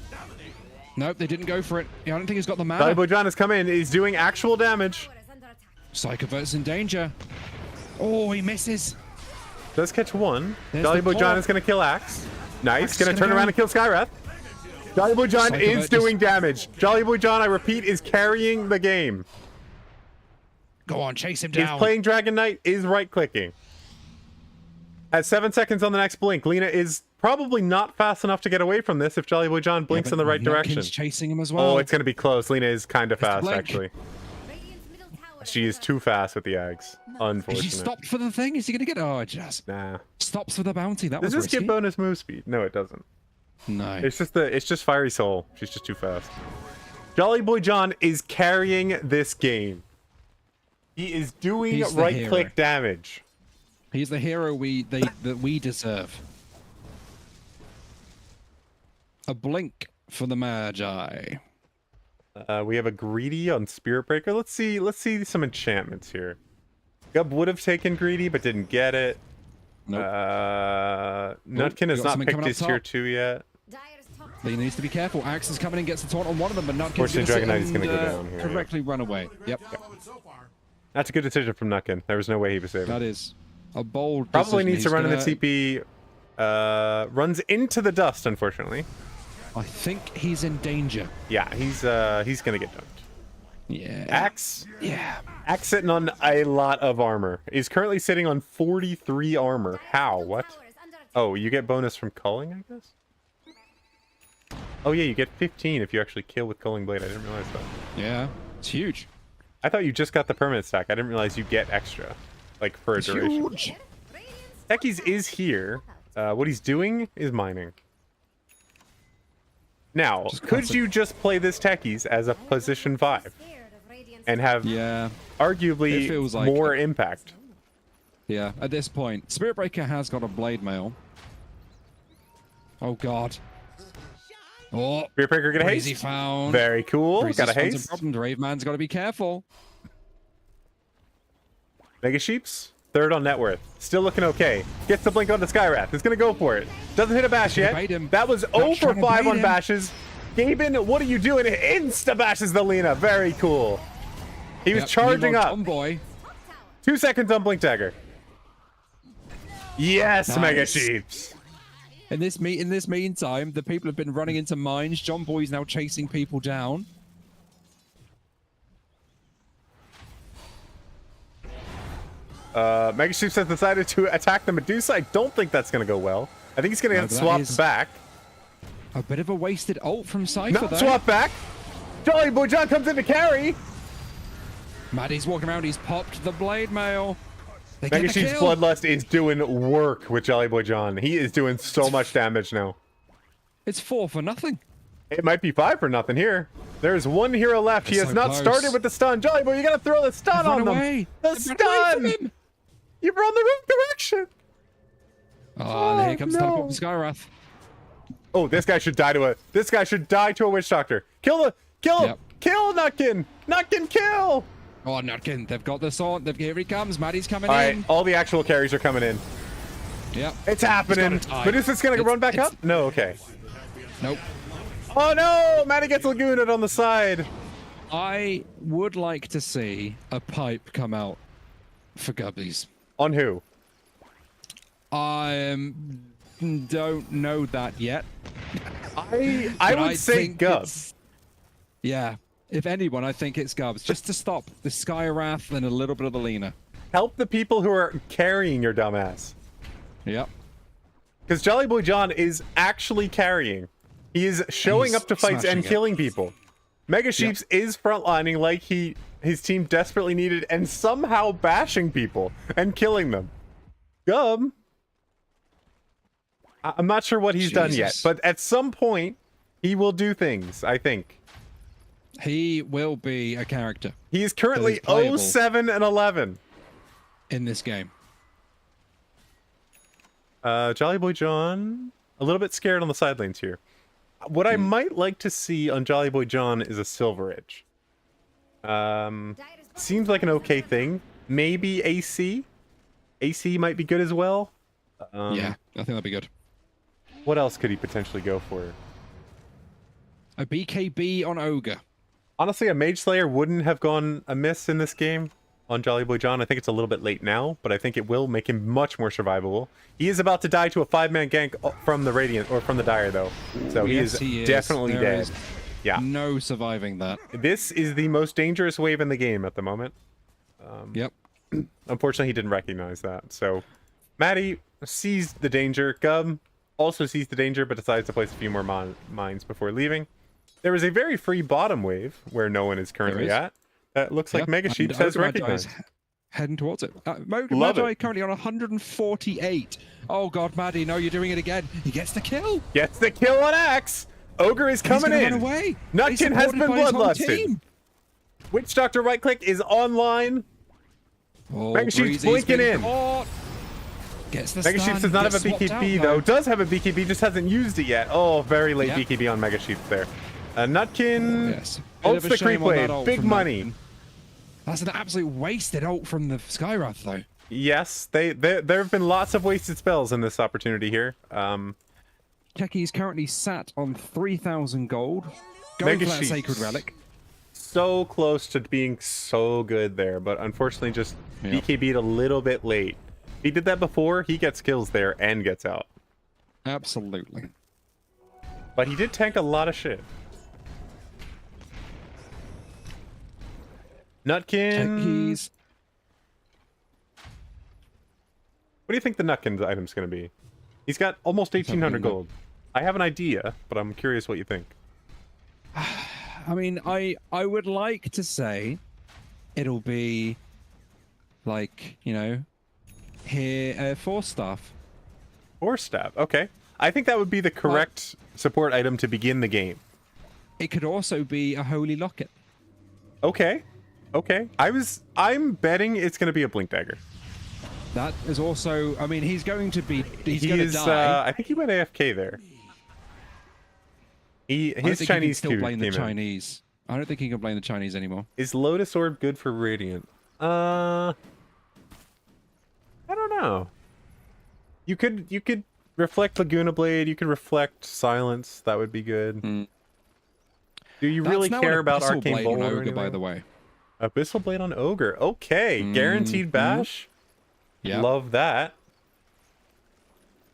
Nope, they didn't go for it. Yeah, I don't think he's got the Jolly mana. Boy John has come in. He's doing actual damage. tower is under attack. Psychovert's in danger. Oh, he misses. Does catch one. There's Jolly the Boy John claw. is gonna kill Axe. Nice. Axe Gonna is turn gonna around go. and kill Skywrath. Jolly Boy John Psychobot is just- doing damage. Jolly Boy John, I repeat, is carrying the game. Go on, chase him He's down. playing Dragon Knight, is right clicking. At 7 seconds on the next blink, Lena is probably not fast enough to get away from this if Jolly Boy John blinks in the right direction. Nutkin's chasing him as well. Oh, it's going to be close. Lena is kind of fast, blink. actually. Radiant's middle tower She is too fast with the Ags. Has Unfortunate. he stopped for the thing? Is he gonna get? Oh, just Nah. stops for the bounty. That Does was this get risky. bonus move speed? No, it doesn't. No. It's just Fiery Soul. She's just too fast. Jolly Boy John is carrying this game. He is doing He's the right click damage. He's the hero that we deserve. A blink for the Magi. We have a greedy on Spirit Breaker. Let's see some enchantments here. Gub would have taken greedy but didn't get it. Nope. Nutkin we has got not something picked coming up his tier top. 2 yet. Dire's top He tower needs to be careful. Axe is coming and gets the taunt on one of them, but Nutkin's Fortunately, gonna Dragon Knight is sit gonna go and, down here, yeah. correctly run away. Yep, That's a good decision from Nutkin. There was no way he was saving. that is a bold. Probably decision. needs to He's run in the gonna- TP. Runs into the dust, unfortunately. I think he's in danger. Yeah, he's gonna get dunked. Yeah. Axe. Yeah. Axe sitting on a lot of armor. He's currently sitting on 43 armor. How? What? Oh, you get bonus from culling, I guess? Oh yeah, you get 15 if you actually kill with culling blade. I didn't realize that. Yeah. It's huge. I thought you just got the permanent stack. I didn't realize you get extra. Like, for a It's duration. huge. Techies is here. What he's doing is mining. Now, Just could classic. you just play this Techies as a position 5 and have Yeah. It arguably feels like more impact? Yeah. At this point, Spirit Breaker has got a blade mail. Oh God. Oh. Spear Breaker get a Crazy haste. found. Very cool. Crazy's Got a found some haste. problems. Rave Man's got to be careful. Mega Sheeps. Third on net worth. Still looking okay. Gets the blink on the Skywrath. Is going to go for it. Doesn't hit a bash Trying to yet. bait him. That was Not 0 for trying to 5 bait on him. bashes. Gaben, what are you doing? Insta bashes the Lena. Very cool. He was Yep, charging Nemo up. Tomboy. 2 seconds on Blink Dagger. Yes, Nice. Mega Sheeps. In this meantime, the people have been running into mines. John Boy's now chasing people down. Mega Sheeps has decided to attack the Medusa. I don't think that's going to go well. I think he's going to No, get that swapped is- back. A bit of a wasted ult from Cypher No, though. swap back. Jolly Boy John comes in to carry. Maddie's walking around. He's popped the blade mail. They get Mega the Sheep's kill. Bloodlust is doing work with Jolly Boy John. He is doing so much damage now. It's 4 for nothing. It might be 5 for nothing here. There's one hero left. He It's has so not close. started with the stun. Jolly Boy, you gotta throw the stun They've on run them. away. The They've run away from stun! him. You've run the wrong direction. Oh, and here comes no. the pop Skywrath. Oh, this guy should die to a witch doctor. Kill Yep. Nutkin. Nutkin, kill. Oh, Nutkin. They've got the sword. Here he comes. Maddie's coming All in. right, all the actual carries are coming in. Yep. It's happening. He's gotta die. Medusa's gonna It's- run back it's- up? No, okay. Nope. Oh no! Maddie gets Lagooned on the side. I would like to see a pipe come out for Gubbies. On who? I don't know that yet. I but would say think Gub. it's- Yeah. If anyone, I think it's Gubs. Just to stop the Skywrath and a little bit of the Lena. Help the people who are carrying your dumbass. Yep. Because Jolly Boy John is actually carrying. He is showing He's up to fights and smashing it. killing people. Mega Sheeps is frontlining like his team desperately needed and somehow bashing people and killing them. Gub. I'm not sure what he's done yet, Jesus. but at some point he will do things, I think. He will be a character He is currently That is playable. 0-7 and 11. in this game. Jolly Boy John, a little bit scared on the side lanes here. What I might like to see on Jolly Boy John is a Silver Edge. Seems like an okay thing. Maybe AC. AC might be good as well. Yeah, I think that'd be good. What else could he potentially go for? A BKB on Ogre. Honestly, a Mage Slayer wouldn't have gone amiss in this game on Jolly Boy John. I think it's a little bit late now, but I think it will make him much more survivable. He is about to die to a 5-man gank from the Radiant, or from the Dire, though. So Yes, he he is is. definitely There dead. is Yeah. No surviving that. This is the most dangerous wave in the game at the moment. Yep. Unfortunately, he didn't recognize that. So, Maddie sees the danger. Gub also sees the danger, but decides to place a few more mines before leaving. There is a very free bottom wave where no one is currently There is. at. That looks like Yep. Mega And Sheeps has Ogre Magi is recognized. heading towards it. Love Magi it. currently on 148. Oh God, Maddie, no, you're doing it again. He gets the kill. Gets the kill on Axe. Ogre is He's coming gonna in. Run away. Nutkin He's has supported been by his whole bloodlusted. team. Witch Doctor right click is online. Oh, Mega Sheep's Breezy's blinking been in. caught. Gets the Mega stun, Sheeps does not have a gets swapped BKB out, though. Does have a BKB, just hasn't used it yet. Oh, very late Yep. BKB on Mega Sheeps there. Nutkin Yes. Bit of ults a the shame creep on that wave. ult Big from money. Nutkin. That's an absolute wasted ult from the Skywrath, though. Yes, there have been lots of wasted spells in this opportunity here. Techie's currently sat on 3,000 gold. Going Mega for that Sheeps. Sacred Relic. So close to being so good there, but unfortunately just Yep. BKB'd a little bit late. If he did that before, he gets kills there and gets out. Absolutely. But he did tank a lot of shit. Nutkin. He's What do you think the Nutkin's item's going to be? He's got almost Let's have a 1,800 look. gold. I have an idea, but I'm curious what you think. I mean, I would like to say it'll be like, you know, here 4 staff. Or stab. Okay. I think that would be the correct support item to begin the game. It could also be a holy locket. Okay. Okay. I'm betting it's going to be a blink dagger. That is also, I mean, he's going to be, he's He going to is, die. I think he went AFK there. I don't His think he can Chinese still too blame the came in. Chinese. I don't think he can blame the Chinese anymore. Is Lotus Orb good for Radiant? I don't know. You could reflect Laguna Blade. You could reflect Silence. That would be good. Mm. Do you That's really now care an about Abyssal Arcane Blade Bolt on or Ogre, anything? by the way. Abyssal Blade on Ogre. Okay, guaranteed bash. Yeah. Love that.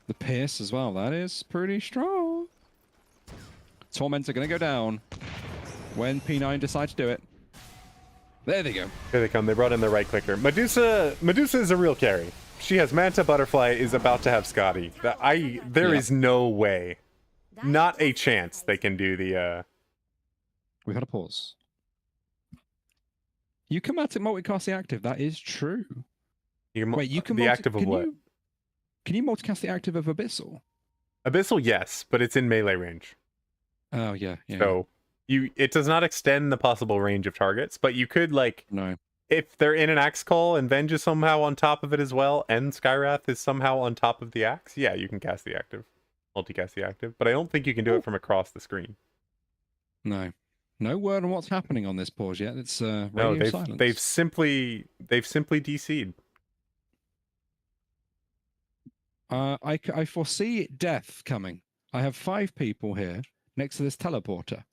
The Pierce as well. That is pretty strong. Torments are going to go down when P9 decides to do it. There they go. Here they come. They brought in the right clicker. Medusa is a real carry. She has Manta. Butterfly is about to have Scotty. There is no way, not a chance they can do the. We've had a pause. You can multicast the active. That is true. Wait, you can the active of what? Can you multicast the active of Abyssal? Abyssal, yes, but it's in melee range. Oh yeah. So it does not extend the possible range of targets, but you could No. if they're in an axe call and Venge is somehow on top of it as well, and Skywrath is somehow on top of the axe, yeah, you can cast the active, multicast the active. But I don't think you can do it from across the screen. No. No word on what's happening on this pause yet. It's radio No, silence. they've simply DC'd. I foresee death coming. I have 5 people here next to this teleporter.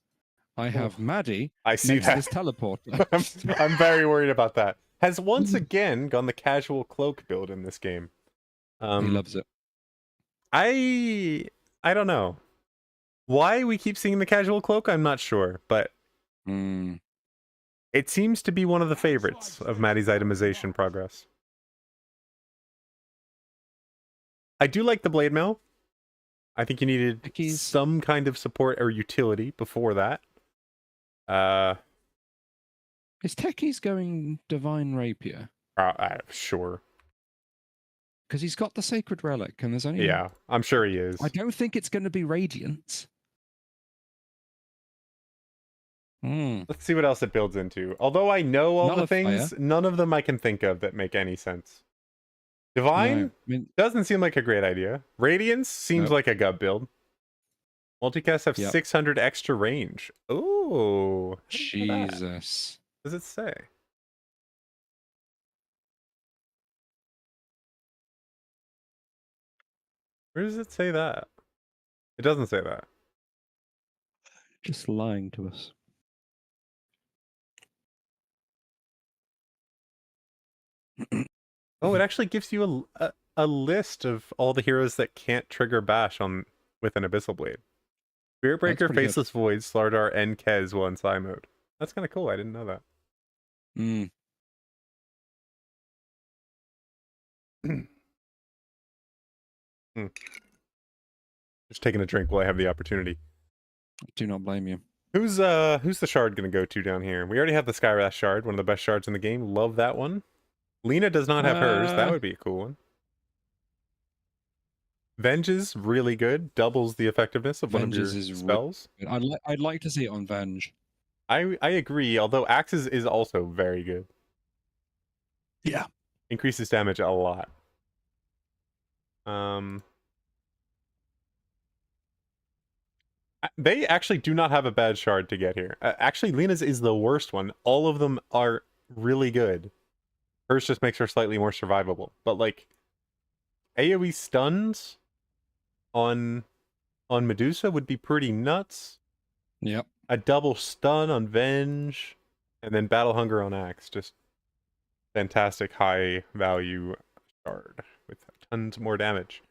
I have Maddie I see next to that. this teleporter. I'm very worried about that. Has once again gone the casual cloak build in this game. He loves it. I don't know why we keep seeing the casual cloak. I'm not sure, but it seems to be one of the favorites of Maddie's itemization progress. I do like the blade mail. I think you needed some kind of support or utility before that. Is Techie's going Divine Rapier? Sure. Because he's got the Sacred Relic, and there's only... Yeah, I'm sure he is. I don't think it's going to be Radiant. Let's see what else it builds into. Although I know all the things, none of them I can think of that make any sense. Divine doesn't seem like a great idea. Radiance seems like a gut build. Multicasts have 600 extra range. Oh, Jesus. What does it say? Where does it say that? It doesn't say that. Just lying to us. Oh, it actually gives you a list of all the heroes that can't trigger bash with an Abyssal Blade. Spiritbreaker, Faceless Void, Slardar, and Kez while in Psy mode. That's kind of cool. I didn't know that. Just taking a drink while I have the opportunity. Do not blame you. Who's the shard gonna go to down here? We already have the Skywrath shard, one of the best shards in the game. Love that one. Lena does not have hers. That would be a cool one. Venge is really good. Doubles the effectiveness of one of your spells. I'd like to see it on Venge. I agree, although Axes is also very good. Yeah. Increases damage a lot. They actually do not have a bad shard to get here. Actually, Lena's is the worst one. All of them are really good. Hers just makes her slightly more survivable. But like AoE stuns on Medusa would be pretty nuts. Yep. A double stun on Venge, and then Battle Hunger on Axe. Just fantastic high value shard with tons more damage.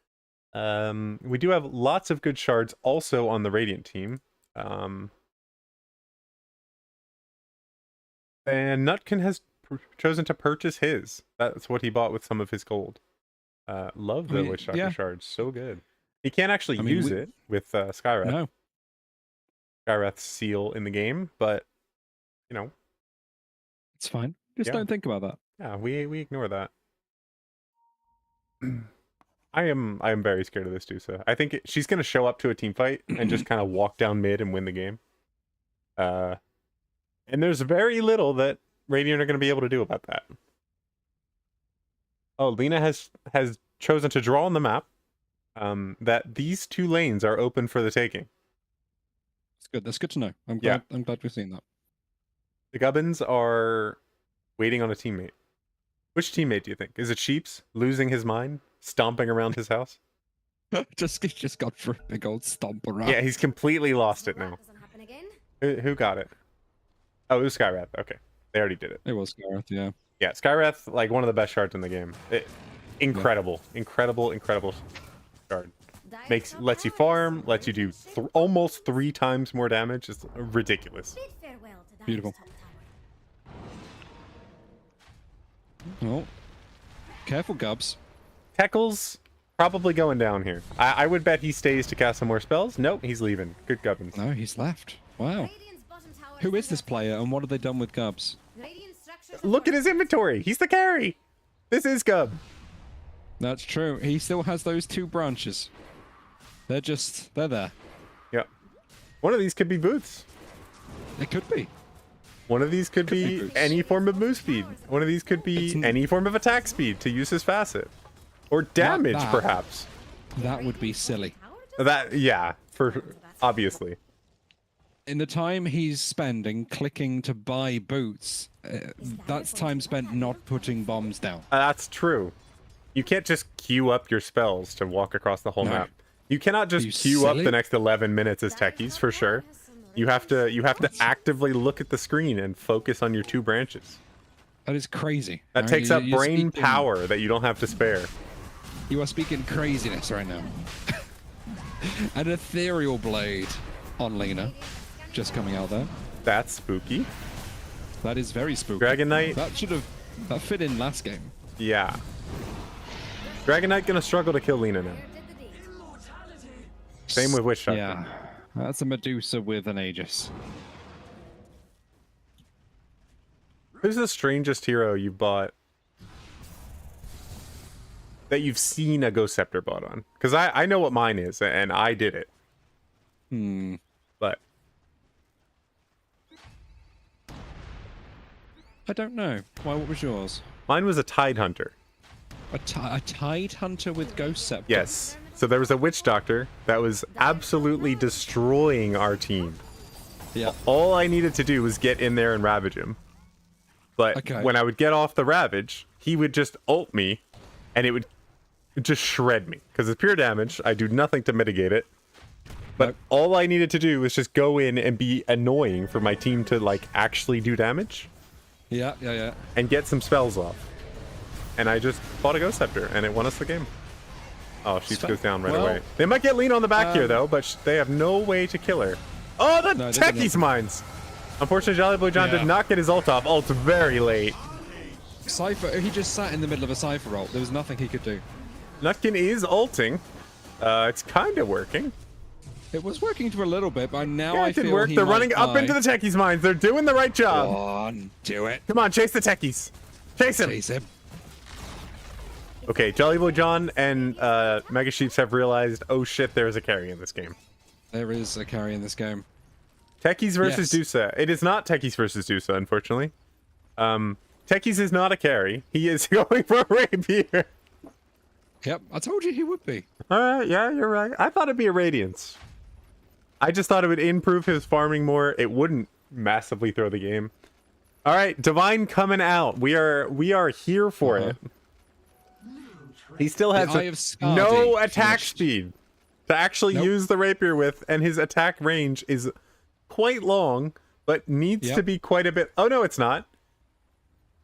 We do have lots of good shards also on the Radiant team. And Nutkin has chosen to purchase his. That's what he bought with some of his gold. Love the Witch Doctor shards. So good. He can't actually use it with Skywrath. No. Skywrath's seal in the game, but you know, It's fine. Just don't think about that. Yeah, we ignore that. I am very scared of this Dusa. I think she's gonna show up to a team fight and just kind of walk down mid and win the game. And there's very little that Radiant are gonna be able to do about that. Oh, Lena has chosen to draw on the map that these two lanes are open for the taking. It's good. That's good to know. I'm glad we've seen that. The Gubbins are waiting on a teammate. Which teammate do you think? Is it Sheeps losing his mind, stomping around his house? just got for a big old stomp around. Yeah, he's completely lost it now. Doesn't happen again. Who got it? Oh, it was Skywrath. Okay, they already did it. It was Gareth, yeah. Yeah, Skywrath, like one of the best shards in the game. Incredible shard. Lets you farm, lets you do almost 3 times more damage. It's ridiculous. Bid farewell to Dyer's Beautiful. top tower. Oh, careful, Gubs. Teckle's probably going down here. I would bet he stays to cast some more spells. Nope, he's leaving. Good Gubbins. No, he's left. Wow. Radiant's bottom tower Who is under this attack. player, and what have they done with Gubs? Radiant structures Look at his inventory. He's the carry. This is Gub. That's true. He still has those 2 branches. They're there. Yep. One of these could be boots. It could be. One of these could be be boots. any form of move speed. One of these could be any form of attack speed to use his facet. Or damage, that. perhaps. That would be silly. Yeah, obviously. In the time he's spending clicking to buy boots, that's time spent not putting bombs down. That's true. You can't just queue up your spells to walk across the whole No. map. You cannot just you queue up silly? the next 11 minutes as techies, for sure. You have to actively look at the screen and focus on your 2 branches. That is crazy. That takes up brain power that you don't have to spare. You are speaking craziness right now. An ethereal blade on Lena, just coming out there. That's spooky. That is very spooky. Dragon Knight. That fit in last game. Yeah. Dragon Knight gonna struggle to kill Lena now. Did the deed. Same with Witch Doctor. Yeah, that's a Medusa with an Aegis. Who's the strangest hero you bought that you've seen a Ghost Scepter bought on? Because I know what mine is, and I did it. But I don't know. Why? What was yours? mine was a Tide Hunter. A Tide Hunter with Ghost Scepter. Yes. So there was a Witch Doctor that was absolutely destroying our team. Yeah. All I needed to do was get in there and ravage him. But Okay. when I would get off the ravage, he would just ult me, and it would just shred me. Because it's pure damage. I do nothing to mitigate it. But Nope. all I needed to do was just go in and be annoying for my team to, like, actually do damage Yeah. and get some spells off. And I just fought a Ghost Scepter, and it won us the game. Oh, she goes down right Well, away. They might get Lena on the back here, though, but they have no way to kill her. Oh, the No, they Techie's didn't. mines! Unfortunately, Jolly Boy John Yeah. did not get his ult off. Ult's very late. Cypher. He just sat in the middle of a Cypher ult. There was nothing he could do. Nutkin is ulting. It's kind of working. It was working for a little bit, but now Yeah, I it did feel work. he They're might running up die. into the Techie's mines. They're doing the right job. Go on, do it. Come on, chase the Techies. Chase him. Chase him. Okay, Jolly Boy John and Mega Sheeps have realized, oh shit, there's a carry in this game. There is a carry in this game. Techies versus Yes. Dusa. It is not Techies versus Dusa, unfortunately. Techies is not a carry. He is going for a rapier. Yep, I told you he would be. Alright, yeah, you're right. I thought it'd be a Radiance. I just thought it would improve his farming more. It wouldn't massively throw the game. Alright, Divine coming out. We are here for it. He still has The Eye of Skadi no attack finished. speed to actually Nope. use the rapier with, and his attack range is quite long, but needs Yep. to be quite a bit. Oh no, it's not.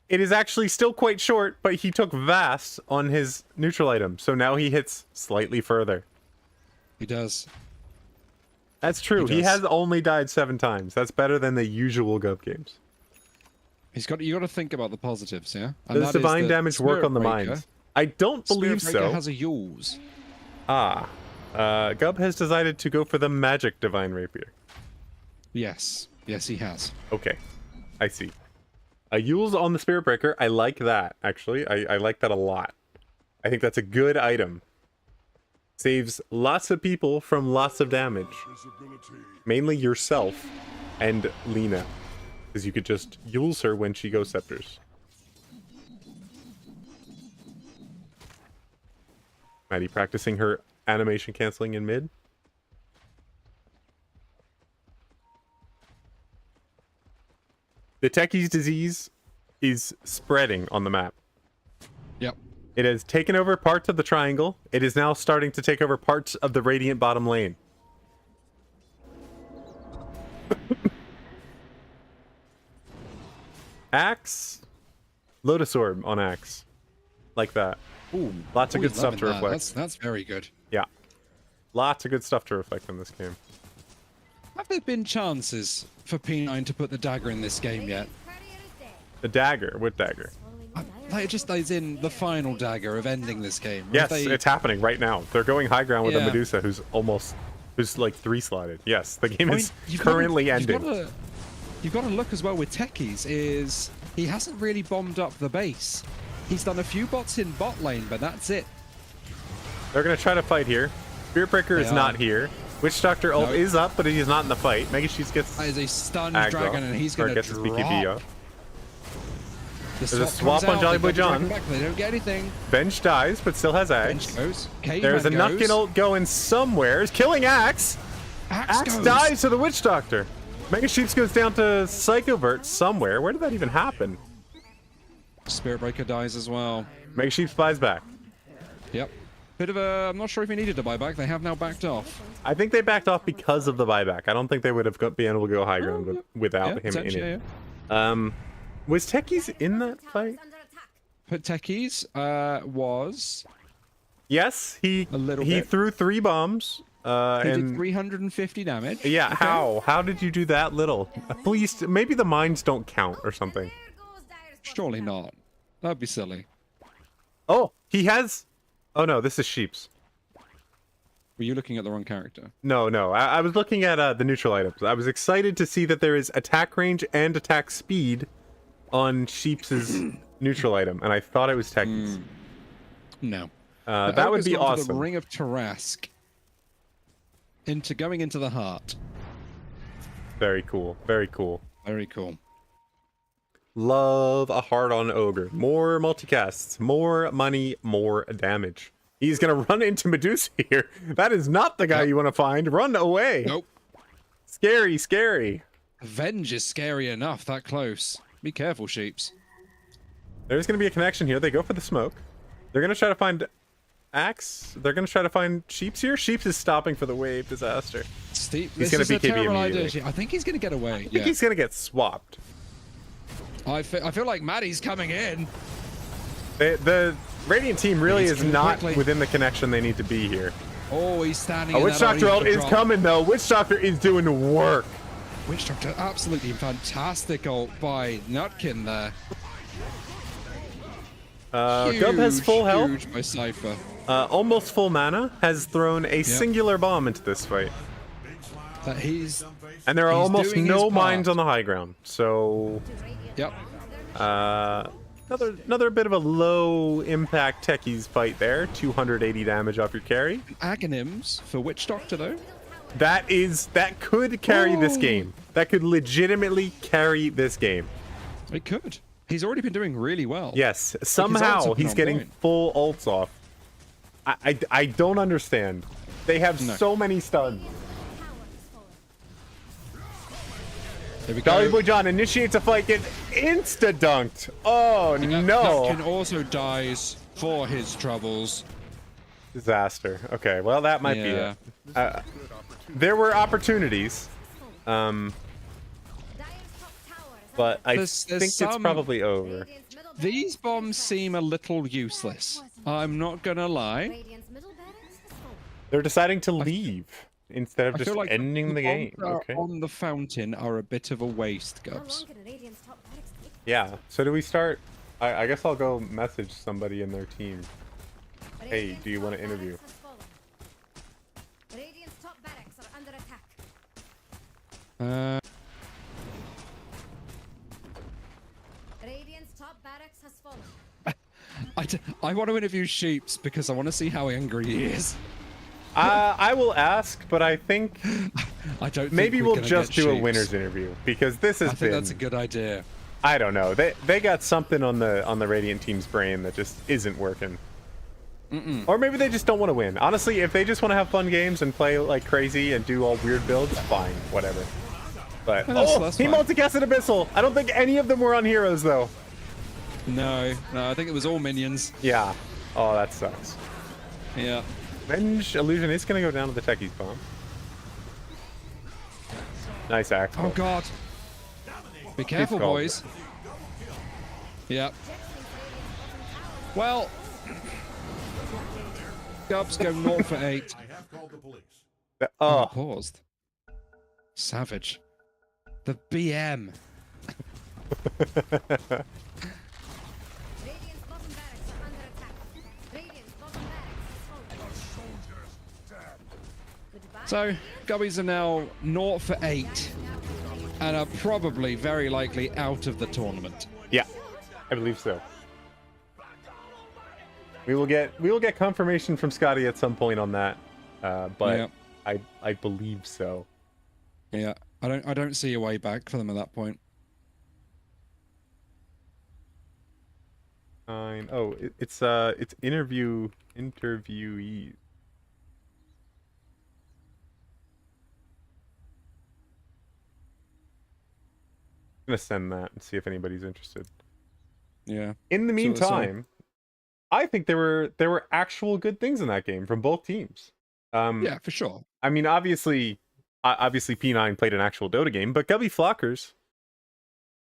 It is actually still quite short, but he took vast on his neutral item, so now he hits slightly further. He does. That's true. He does. has only died 7 times. That's better than the usual Gub games. You got to think about the positives, yeah. And Does that is divine that damage work on the Spirit mines? I don't believe Spirit Breaker so. has a Yules. Gub has decided to go for the magic divine rapier. Yes, yes, he has. Okay, I see. A Yule's on the Spirit Breaker. I like that, actually. I like that a lot. I think that's a good item. Saves lots of people from lots of damage. Mainly yourself and Lena. Because you could just Yule's her when she goes scepters. Maddie practicing her animation canceling in mid. The Techie's disease is spreading on the map. Yep. It has taken over parts of the triangle. It is now starting to take over parts of the Radiant bottom lane. Axe. Lotus Orb on Axe. Like that. Ooh, Lots of good always stuff to loving that. reflect. That's very good. Yeah. Lots of good stuff to reflect in this game. Have there been chances for P9 to put the dagger in this game yet? The dagger. What dagger? Like, it just is in the final dagger of ending this game. Yes, They- it's happening right now. They're going high ground with a Yeah. Medusa who's like 3-slotted. Yes, the game I mean, is currently ending. You've got to look as well with Techies is he hasn't really bombed up the base. He's done a few bots in bot lane, but that's it. They're going to try to fight here. Spirit Breaker is They not are. here. Witch Doctor ult No. is up, but he's not in the fight. Mega Sheets gets That is a stunned aggro, dragon, and he's or going to gets his BKB drop. up. The There's a swap swap comes on out, Jolly they Boy get the dragon John. back, They don't get anything. Bench dies, but still has Bench Axe. goes. There's a Caveman Nuckin goes. ult going somewhere. Is killing Axe. Axe goes. dies to the Witch Doctor. Mega Sheets goes down to Psychovert somewhere. Where did that even happen? Spirit Breaker dies as well. Mega Sheets flies back. Yep. Bit of a. I'm not sure if he needed to buy back. They have now backed off. I think they backed off because of the buyback. I don't think they would have been able to go high ground without Yeah, him in potentially, it. yeah. Was Techies in that fight? But Techies was. Yes, he A little bit. threw 3 bombs. He did And 350 damage. yeah, Okay. how did you do that little? Please, maybe the mines don't count or something. Surely not. That'd be silly. Oh, he has. Oh no, this is Sheeps. Were you looking at the wrong character? No, I was looking at the neutral items. I was excited to see that there is attack range and attack speed on Sheeps' neutral item, and I thought it was Techies. No. That would be The awesome. Ring of Tarask. Going into the heart. Very cool. Very cool. Very cool. Love a hard on ogre. More multicasts, more money, more damage. He's gonna run into Medusa here. That is not the guy Yep. you want to find. Run away. Nope. Scary, scary. Venge is scary enough, that close. Be careful, sheeps. There's gonna be a connection here. They go for the smoke. They're gonna try to find Axe. They're gonna try to find Sheeps here. Sheeps is stopping for the wave disaster. Steve, He's this gonna is a BKB terrible immediately. idea. I think he's going to get away. I think Yeah. he's gonna get swapped. I feel like Maddie's coming in. The Radiant team really He's is coming not quickly. within the connection they need to be here. Oh, he's standing A in Witch that Doctor ult already is drop. coming though. Witch Doctor is doing work. Witch Doctor, absolutely fantastic ult by Nutkin there. Gub has full health. Huge by Cypher. Almost full mana, has thrown a singular bomb into this fight. That he's. And there are He's almost doing no his mines part. on the high ground. So, Yep. another bit of a low impact techies fight there. 280 damage off your carry. Agonyms for Witch Doctor though. That could carry this Oh. game. That could legitimately carry this game. It could. He's already been doing really well. Yes, ults somehow have been he's on getting point. full ults off. I don't understand. They have No. so many stuns. There we Jolly go. Boy John initiates a fight, gets insta-dunked. Oh, no. Nutkin also dies for his troubles. Disaster. Okay, well, that might Yeah. be it. There were opportunities, but I There's think it's some- probably over. These bombs seem a little useless. I'm not gonna lie. Radiant's middle barracks has fallen. They're deciding to I f- leave instead of I just feel like ending the bombs game. that are Okay. on the fountain are a bit of a waste, How Gubs. long can Radiant's top barracks take? Yeah. So do we start? I guess I'll go message somebody in their team. Hey, Radiant's do you top want to interview? barracks has fallen. Radiant's top barracks are under attack. Uh, Radiant's top barracks has fallen. I want to interview Sheeps because I want to see how angry he is. I will ask, but I think I don't. maybe think we'll gonna just get do a Sheeps. winners interview because this has I think been. that's a good idea. I don't know. They got something on the Radiant team's brain that just isn't working. Or maybe they just don't want to win. Honestly, if they just want to have fun games and play like crazy and do all weird builds, fine, whatever. But That's he fine. multicasted Abyssal. I don't think any of them were on heroes though. No, I think it was all minions. Yeah. Oh, that sucks. Yeah. Venge Illusion is gonna go down to the techies bomb. Nice axe. Oh God. Be careful, called boys. Yep. Well, Gubs go 0 for 8. I have called the police. Oh, Paused. Savage. The BM. Radiant's bottom barracks are under attack. Radiant's bottom barracks has fallen. Goodbye. So, Gubbies are now 0 for 8 and are probably very likely out of the tournament. yeah, I believe so. We will get confirmation from Scotty at some point on that, but Yeah. I believe so. Yeah. I don't see a way back for them at that point. Fine. Oh, it's interviewees. I'm gonna send that and see if anybody's interested. Yeah. In the See what they say. meantime, I think there were actual good things in that game from both teams. Yeah, for sure. I mean, obviously P9 played an actual Dota game, but Gubby Flockers,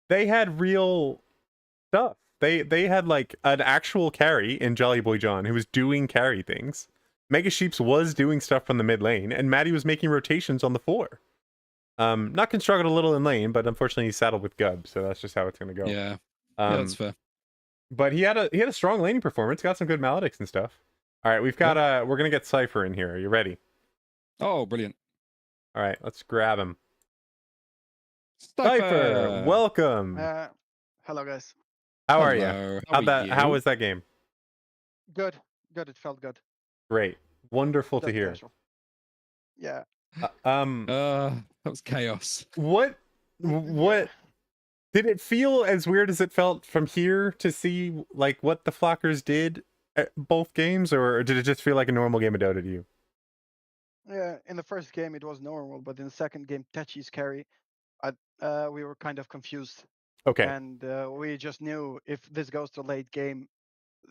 they had real stuff. They had like an actual carry in Jolly Boy John who was doing carry things. Mega Sheeps was doing stuff from the mid lane, and Maddie was making rotations on the floor. Not struggled a little in lane, but unfortunately he's saddled with Gub, so that's just how it's gonna go. Yeah. Yeah, that's fair. But he had a strong laning performance, got some good maledics and stuff. All right, we've got we're gonna get Cypher in here. Are you ready? Oh, brilliant. All right, let's grab him. Cypher, Cypher, welcome. Hello guys. How are you? Hello, How you? was that game? Good. Good. It felt good. Great, wonderful to That's hear. casual. Yeah. That was chaos. What Yeah. did it feel as weird as it felt from here to see like what the Flockers did at both games, or did it just feel like a normal game of Dota to you? Yeah. In the first game it was normal, but in the second game, Techi's carry, we were kind of confused, Okay, and we just knew if this goes to late game,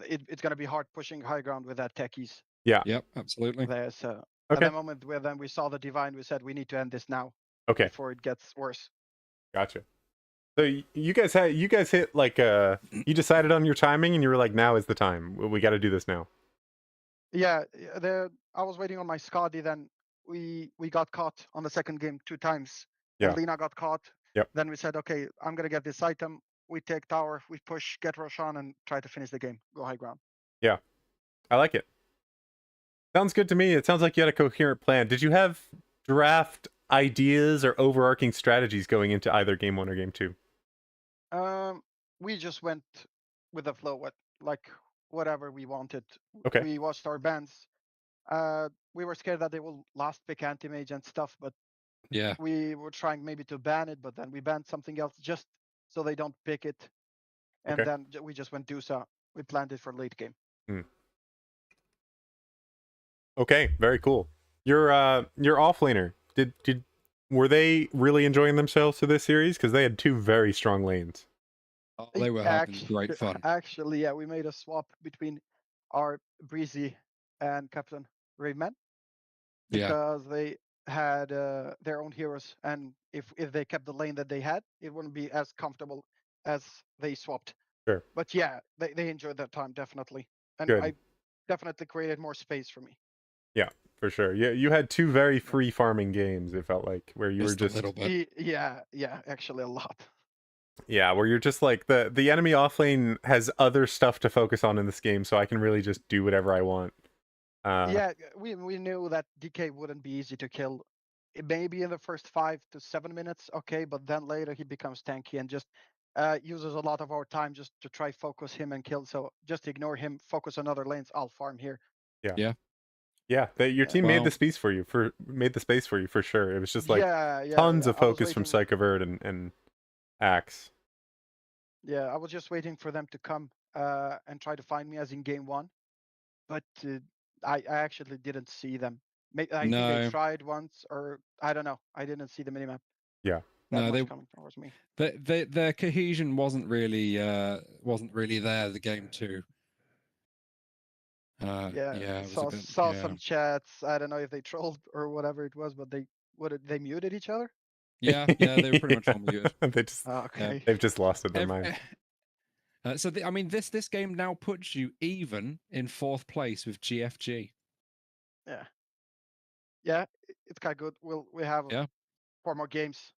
it's gonna be hard pushing high ground with that Techies Yep, absolutely. there. So at okay, the moment where then we saw the divine, we said we need to end this now okay, before it gets worse. gotcha. So you guys hit like you decided on your timing and you were like, now is the time. We got to do this now. Yeah. I was waiting on my Skadi. Then we got caught on the second game 2 times. Yeah. And Lina got caught. Yep. Then we said, okay, I'm gonna get this item. We take tower, we push, get Roshan, and try to finish the game. Go high ground. I like it. Sounds good to me. It sounds like you had a coherent plan. Did you have draft ideas or overarching strategies going into either game 1 or game 2? We just went with the flow, whatever we wanted. Okay. We watched our bans. We were scared that they will last pick anti-mage and stuff, but Yeah. we were trying maybe to ban it, but then we banned something else just so they don't pick it. And Okay. then we just went Dusa. We planned it for late game. Okay, very cool. Your offlaner. Were they really enjoying themselves to this series? Because they had 2 very strong lanes. Oh, they were having great fun. Actually, yeah, we made a swap between our Breezy and Captain Raveman Yeah. because they had their own heroes, and if they kept the lane that they had, it wouldn't be as comfortable as they swapped. Sure. But yeah, they enjoyed that time definitely, and Good. I definitely created more space for me. Yeah, for sure. Yeah, you had two very free farming games. It felt like where you were Just a just little bit. Yeah, actually a lot. yeah, where you're just like the enemy off lane has other stuff to focus on in this game, so I can really just do whatever I want. Yeah, we knew that DK wouldn't be easy to kill. Maybe in the first 5 to 7 minutes, okay, but then later he becomes tanky and just uses a lot of our time just to try focus him and kill. So just ignore him, focus on other lanes. I'll farm here. Yeah. Yeah. Yeah, your Yeah. team made the Well, space for you for sure. It was just like Yeah. tons of I was focus from waiting. Psychovert and Axe. Yeah, I was just waiting for them to come and try to find me as in game one, but I actually didn't see them. I think they no, tried once, or I don't know. I didn't see the minimap Yeah. that no, much coming towards me. their cohesion wasn't really there. The game too. Yeah, Yeah, it was a saw bit. saw Yeah, some chats. I don't know if they trolled or whatever it was, but they muted each other. yeah, they were pretty much all muted. they just Ah, Yeah. okay. they've just lost it their Every, mind. so I mean, this game now puts you even in fourth place with GFG. Yeah, yeah, it's kind of good. We have Yeah. 4 more games,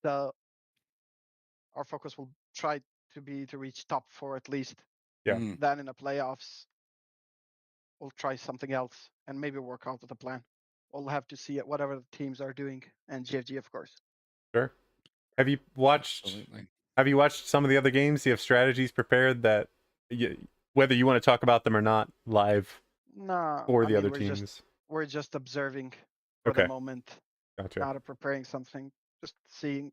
so our focus will try to be to reach top 4 at least. Yeah. Mm. Then in the playoffs, we'll try something else and maybe work out the plan. We'll have to see whatever the teams are doing and GFG, of course. Sure. Have you watched Absolutely. have you watched some of the other games? Do you have strategies prepared that whether you want to talk about them or not live No, for I the mean other teams? we're just observing for the Okay. moment, Gotcha. not preparing something, just seeing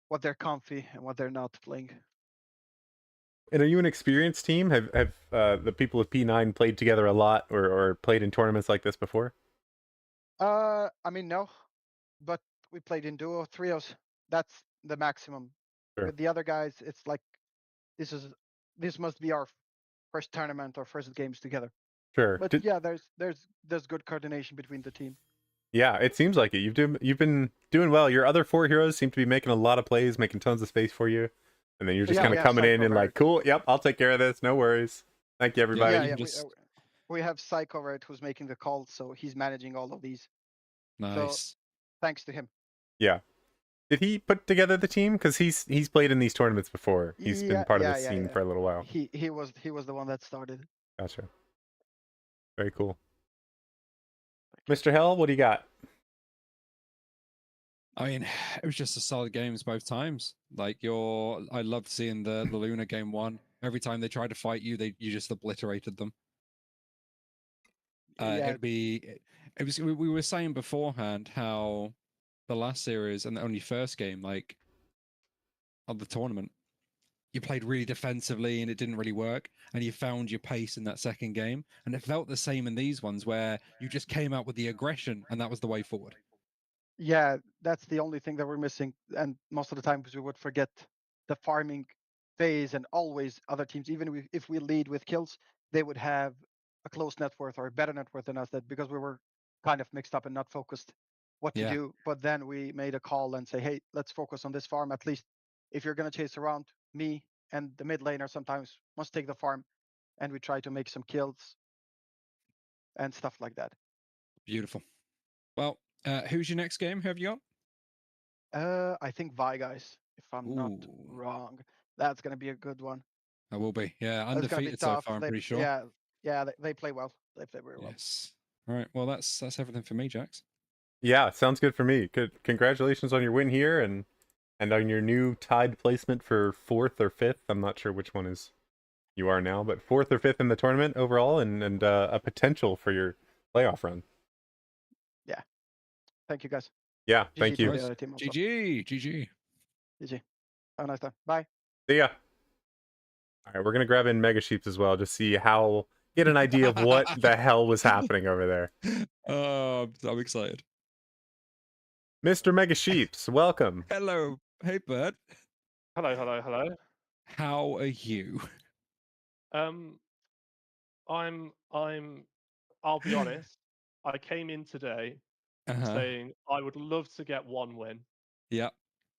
what they're comfy and what they're not playing. And are you an experienced team? Have the people of P9 played together a lot or played in tournaments like this before? I mean no, but we played in duo trios. That's the maximum. Sure. With the other guys, it's like this is this must be our first tournament or first games together. Sure. But yeah, there's good coordination between the team. Yeah, it seems like it. You've been doing well. Your other four heroes seem to be making a lot of plays, making tons of space for you. And then you're just Yeah, kind we of have coming in and Psycho like, cool, yep, I'll take care of this. No worries. Thank you, everybody. Yeah, Yeah, you yeah. can just We have Psycho right who's making the calls, so he's managing all of these. So nice. thanks to him. Yeah. Did he put together the team? Because he's played in these tournaments before. He's been part of the scene for a little while. He was the one that started. Gotcha. Very cool. Mr. Hell, what do you got? I mean, it was just a solid games both times. Like I loved seeing the Luna game one. Every time they tried to fight you, you just obliterated them. Yeah, It was we were saying beforehand how the last series and the only first game like of the tournament, you played really defensively and it didn't really work, and you found your pace in that second game, and it felt the same in these ones where you just came out with the aggression and that was the way forward. yeah, that's the only thing that we're missing. And most of the times we would forget the farming phase, and always other teams, even if we lead with kills, they would have a close net worth or a better net worth than us. That because we were kind of mixed up and not focused what to Yeah. do. But then we made a call and say, hey, let's focus on this farm. At least if you're gonna chase around, me and the mid laner sometimes must take the farm, and we try to make some kills and stuff like that. Beautiful. Well, who's your next game? Who have you got? I think Vi guys, if I'm not Ooh, wrong. That's gonna be a good one. I will be. Yeah, That's gonna be undefeated so tough. far, I'm They, pretty sure. yeah, they play well. They play very well. Yes. All right. Well, that's everything for me, Jax. Yeah, sounds good for me. Good. Congratulations on your win here and on your new tied placement for 4th or 5th. I'm not sure which one is you are now, but 4th or 5th in the tournament overall, and a potential for your playoff run. Yeah. Thank you guys. Yeah, GG thank to you. the other team also. GG. GG. Have a nice time. Bye. See ya. All right, we're gonna grab in Mega Sheeps as well, just see get an idea of what the hell was happening over there. I'm excited. Mr. Mega Sheeps, welcome. Hello. Hey, Bert. Hello. How are you? I'll be honest. I came in today Uh-huh. saying I would love to get one win. Yeah.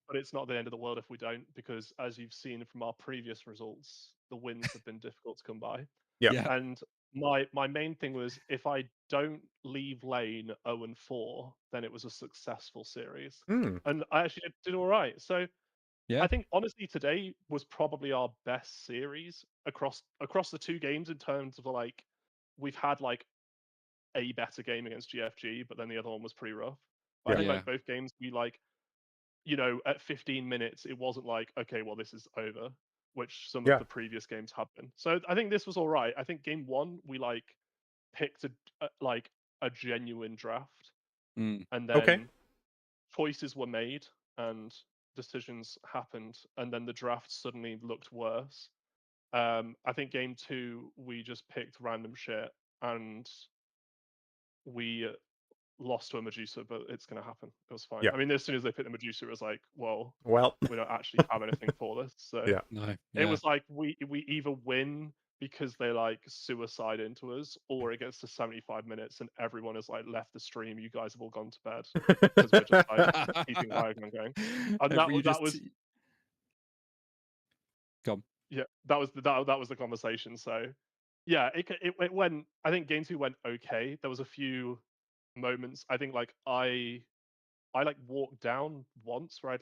but it's not the end of the world if we don't, because as you've seen from our previous results, the wins have been difficult to come by. Yeah. Yeah. And my main thing was, if I don't leave lane 0-4, then it was a successful series, Hmm. and I actually did all right. So Yeah. I think honestly today was probably our best series across the two games, in terms of like, we've had like a better game against GFG, but then the other one was pretty rough. But I Yeah. think Yeah. like both games, we like, at 15 minutes, it wasn't like, okay, well, this is over, which some of Yeah. the previous games have been. So I think this was all right. I think game one, we like picked like a genuine draft, Mm. and Okay. then choices were made and decisions happened, and then the draft suddenly looked worse. I think game two, we just picked random shit, and we lost to a Medusa, but it's going to happen. It was fine. Yeah. I mean, as soon as they picked the Medusa, it was like, well, Well. we don't actually have anything for this. So Yeah. No. it Yeah. was like, we either win because they like suicide into us, or it gets to 75 minutes and everyone has like left the stream. You guys have all gone to bed because we're just like keeping Diagon going. And Every you that just was Come. yeah, that was the conversation. So yeah, it went. I think game two went okay. There was a few moments. I think like I like walked down once where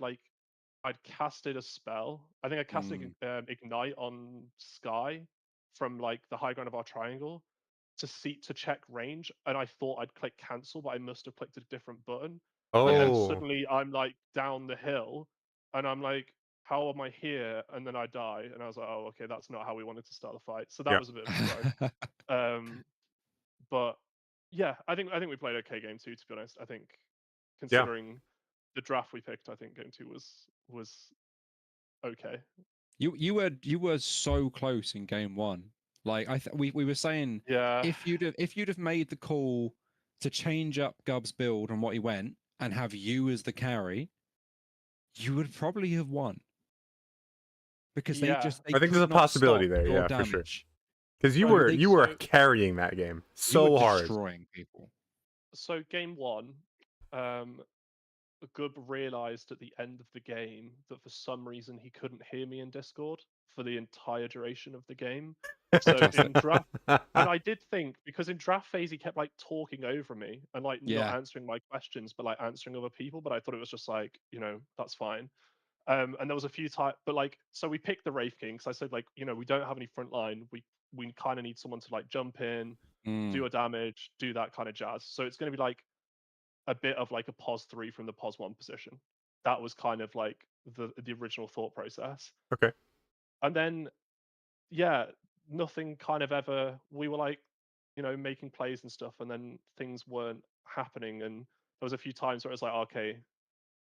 I'd casted a spell. I think I casted Mm. ignite on Sky from like the high ground of our triangle to check range, and I thought I'd click cancel, but I must have clicked a different button. And Yeah. then Oh. suddenly I'm like down the hill, and I'm like, how am I here? And then I die, and I was like, oh, okay, that's not how we wanted to start the fight. So that Yeah. was a bit of a stroke. But yeah, I think we played okay game two, to be honest. I think Yeah. considering the draft we picked, I think game two was okay. You were so close in game one. Like we were saying, Yeah, if you'd have made the call to change up Gub's build and what he went and have you as the carry, you would probably have won because yeah. they I think there's could a not stop possibility there. your Yeah, for sure. damage. Because They would you were So carrying that game you were so hard. destroying people. so game one, um, Gub realized at the end of the game that for some reason he couldn't hear me in Discord for the entire duration of the game. So Fantastic. in draft, and I did think, because in draft phase he kept like talking over me and like not Yeah. answering my questions, but like answering other people. But I thought it was just like, that's fine. And there was a few times, but like, so we picked the Wraith King because I said like, we don't have any front line. We kind of need someone to like jump in, do Mm. a damage, do that kind of jazz. So it's going to be like a bit of like a pos 3 from the pos 1 position. That was kind of like the original thought process. Okay. And then yeah, nothing kind of ever. We were like, making plays and stuff, and then things weren't happening. And there was a few times where it was like, okay,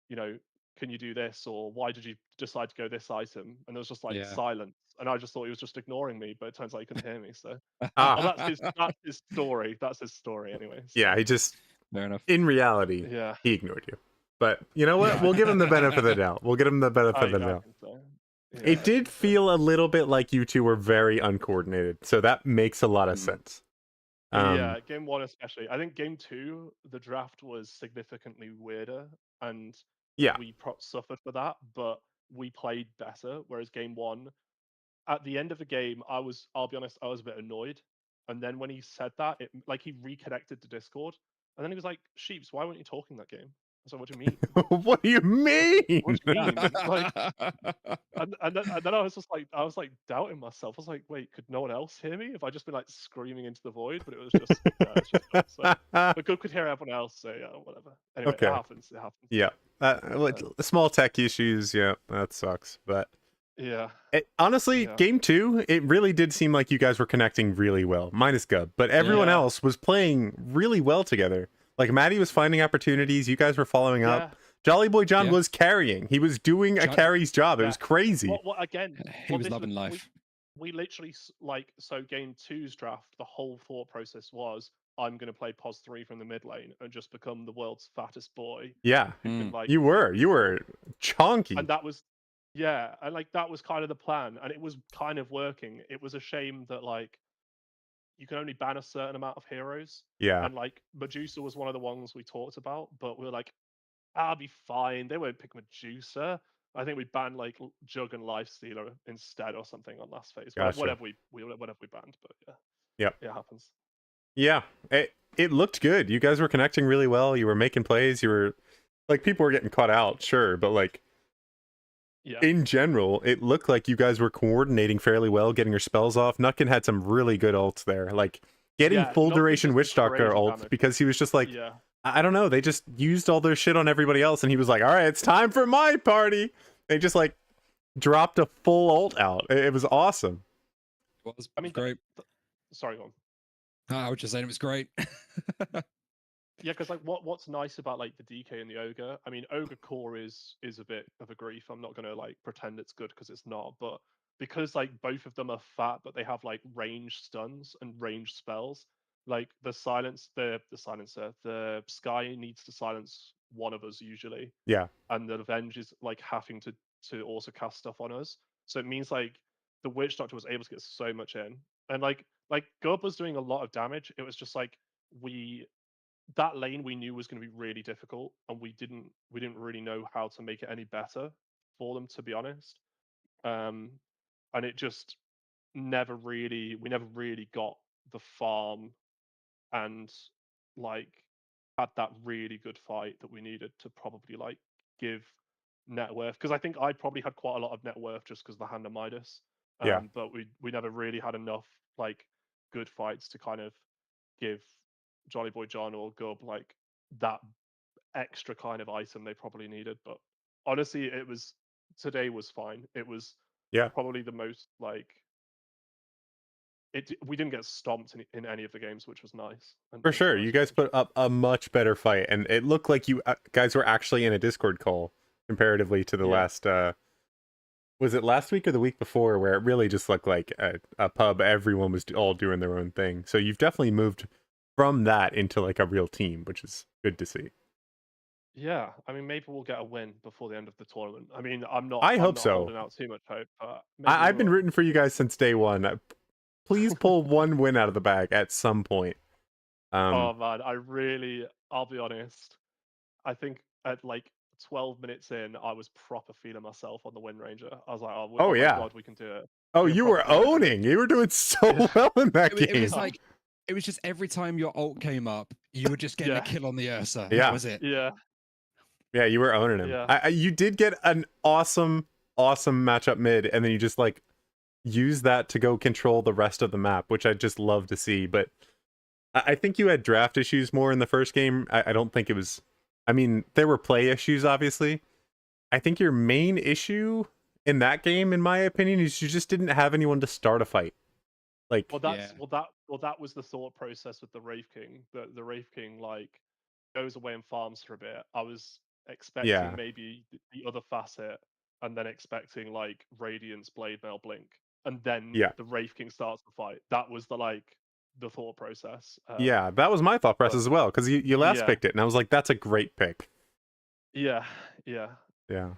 you know, can you do this, or why did you decide to go this item? And there was just like Yeah. silence, and I just thought he was just ignoring me, but it turns out he couldn't hear me. So, Ah. well, that's his story. That's his story anyway. So, Yeah, he just, Fair enough. in reality, yeah. he ignored you. But you know what? Yeah. We'll give him the benefit of the doubt. We'll give him the benefit of the I doubt. think so. Yeah, I It did think so. feel a little bit like you two were very uncoordinated, so that makes a lot of Mm. sense. Yeah, game one especially. I think game two, the draft was significantly weirder, and Yeah. we suffered for that, but we played better. Whereas game one, at the end of the game, I'll be honest, I was a bit annoyed. And then when he said that, like he reconnected to Discord, and then he was like, "Sheeps, why weren't you talking that game?" I was like, "What do you mean? What do you mean? What do you mean?" Like, and then I was like doubting myself. I was like, "Wait, could no one else hear me? Have I just been like screaming into the void?" But it was just, no, it's just good. So, but good could hear everyone else. So yeah, whatever. Anyway, Okay. it happens. It happens. Yeah. Small tech issues. Yeah, that sucks. But Yeah. honestly, Yeah. game two, it really did seem like you guys were connecting really well, minus Gub. But everyone Yeah. else was playing really well together. Like Maddie was finding opportunities. You guys were following up. Yeah. Jolly Boy John Yeah. was carrying. He was doing a Jo- carry's job. It Yeah. was crazy. What again? He Well, was this loving life. We literally like, so game two's draft. The whole thought process was, I'm going to play pos 3 from the mid lane and just become the world's fattest boy Yeah, who can Mm. like. you were chonky. And that was, yeah, and like that was kind of the plan, and it was kind of working. It was a shame that like you can only ban a certain amount of heroes, Yeah. and like Medusa was one of the ones we talked about, but we were like, I'll be fine. They won't pick Medusa. I think we banned like Jug and Lifestealer instead or something on last phase. Gotcha. Whatever we banned, but yeah, Yep. it happens. Yeah. It looked good. You guys were connecting really well. You were making plays. You were like people were getting caught out, sure, but like Yeah. in general, it looked like you guys were coordinating fairly well, getting your spells off. Nukin had some really good ults there. Like getting Yeah, full Nukin duration did Witch some Doctor crazy ult damage. because he was just like Yeah. I don't know, they just used all their shit on everybody else and he was like, "All right, it's time for my party." They just like dropped a full ult out. It was awesome. It was I mean, great. Sorry, go on. I was just saying it was great. Yeah, because like what's nice about like the DK and the Ogre? I mean, Ogre core is a bit of a grief. I'm not gonna like pretend it's good because it's not, but because like both of them are fat, but they have like ranged stuns and ranged spells. Like the silencer, the Sky needs to silence one of us usually, Yeah. and the Avenge is like having to also cast stuff on us. So it means like the Witch Doctor was able to get so much in, and like Gub was doing a lot of damage. It was just like we that lane we knew was going to be really difficult, and we didn't really know how to make it any better for them, to be honest. Um, and it just we never really got the farm and like had that really good fight that we needed to probably like give net worth, because I think I probably had quite a lot of net worth just because the hand of Midas. Yeah. But we never really had enough like good fights to kind of give Jolly Boy John or Gub like that extra kind of item they probably needed. But honestly, today was fine. It was Yeah. probably the most like we didn't get stomped in any of the games, which was nice. And For makes the sure. You most of guys it. put up a much better fight and it looked like you guys were actually in a Discord call comparatively to the Yeah. last was it last week or the week before where it really just looked like a pub, everyone was all doing their own thing. So you've definitely moved from that into like a real team, which is good to see. Yeah, I mean, maybe we'll get a win before the end of the tournament. I mean, I'm not. I I'm hope not so. holding out too much hope, but maybe we I've been will. rooting for you guys since day one. Please pull one win out of the bag at some point. Oh man, I'll be honest. I think at like 12 minutes in, I was proper feeling myself on the Wind Ranger. I was like, Oh oh my yeah. god, we can do it. Oh, We can you proper were do it. And owning. You were doing so well in that It game. was like, it was just every time your ult came up, you were just getting Yeah. a kill on the Ursa. Yeah. That was it. yeah, Yeah, you were owning him. yeah. You did get an awesome matchup mid, and then you just like use that to go control the rest of the map, which I just love to see. But I think you had draft issues more in the first game. I don't think it was. I mean, there were play issues, obviously. I think your main issue in that game, in my opinion, is you just didn't have anyone to start a fight. Like, That was the thought process with the Wraith King. The Wraith King like goes away and farms for a bit. I was expecting yeah, maybe the other facet, and then expecting like Radiance, Blade Mail, Blink, and then yeah, the Wraith King starts the fight. That was the thought process. yeah. That was my thought process But as well, because you last yeah, picked it, and I was like, that's a great pick. yeah, yeah. Yeah.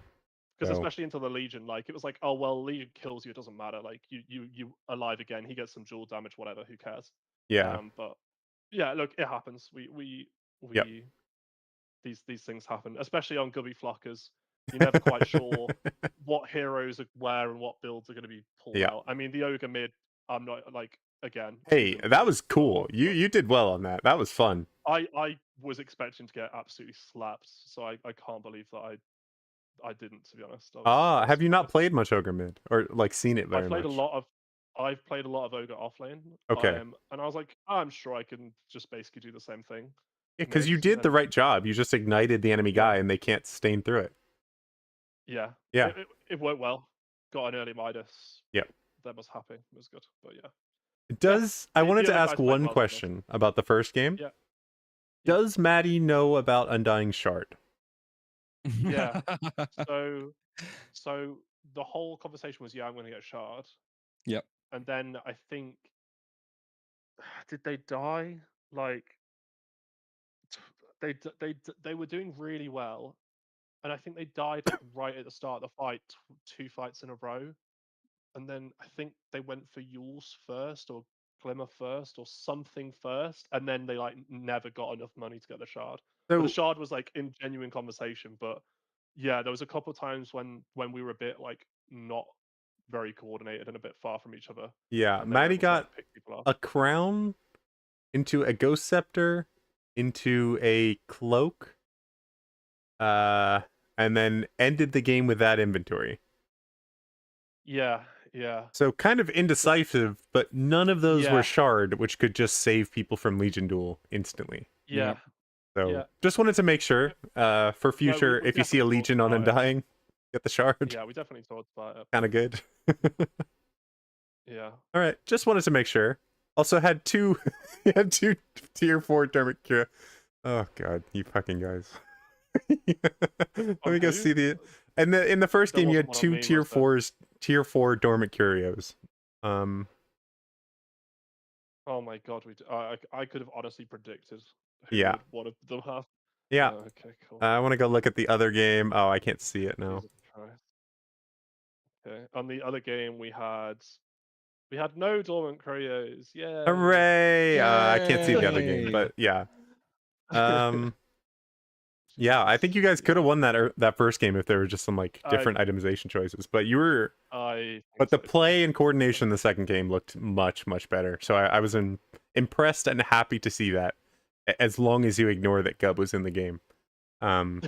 Because So, especially into the Legion, like it was like, oh well, Legion kills you, it doesn't matter. Like you alive again. He gets some jewel damage, whatever. Who cares? yeah. But yeah, look, it happens. Yep. These things happen, especially on Gubby Flockers. You're never quite sure what heroes are where and what builds are going to be pulled Yeah. out. I mean, the Ogre mid, I'm not like again. Hey, Season that one, was cool. You did well on that. That was fun. I was expecting to get absolutely slapped, so I can't believe that I didn't, to be honest. I was Have you not surprised. played much Ogre Mid or like seen it very I've played much? a lot of I've played a lot of Ogre offlane. Okay. And I was like, I'm sure I can just basically do the same thing. Yeah, because Mid, you did the and right job. You just ignited the enemy yeah, guy and they can't sustain through it. yeah. Yeah. It worked well. Got an early Midas. Yeah. That was happy. It was good. But yeah. Yeah. I wanted The to other ask guys played one well, to be honest. question about the first game. Yeah. Does Maddie know about Undying Shard? Yeah. So the whole conversation was, yeah, I'm gonna get shard. Yep. And then I think did they die? Like they were doing really well, and I think they died like right at the start of the fight, two fights in a row, and then I think they went for Yules first or glimmer first or something first, and then they like never got enough money to get the shard. But the So shard was like in genuine conversation. But yeah, there was a couple of times when we were a bit like not very coordinated and a bit far from each other, yeah, and they were Maddie able to like got pick people off. a crown into a ghost scepter into a cloak, and then ended the game with that inventory. Yeah, yeah, So kind of indecisive, but none of those were yeah, shard, which could just save people from Legion Duel instantly. yeah, So yeah. just wanted to make sure, for No, future, we if you see a definitely talked Legion on about it. Undying, get the shard. Yeah, we definitely talked about it. Kind of good. Yeah. All right, just wanted to make sure. Also had two, you had two tier 4 Dermot Cure. Oh god, you fucking guys. Let me go who? see the. And in the first There game, you wasn't had one on two me, tier was there? 4s, tier 4 Dormant Curios. Oh my god, I could have honestly predicted who Yeah, would one of them have. yeah. Oh, okay, cool. I want to go look at the other game. Oh, I can't see it now. Jesus Christ. Okay. On the other game, we had no dormant Curios. Yay. Hooray! I can't see the other game, Yay. but yeah. Yeah, I think you guys could have won that first game if there were just some like different itemization choices. But you were, I but think the so too. play and coordination in the second game looked much better. So I was impressed and happy to see that. As long as you ignore that Gub was in the game. But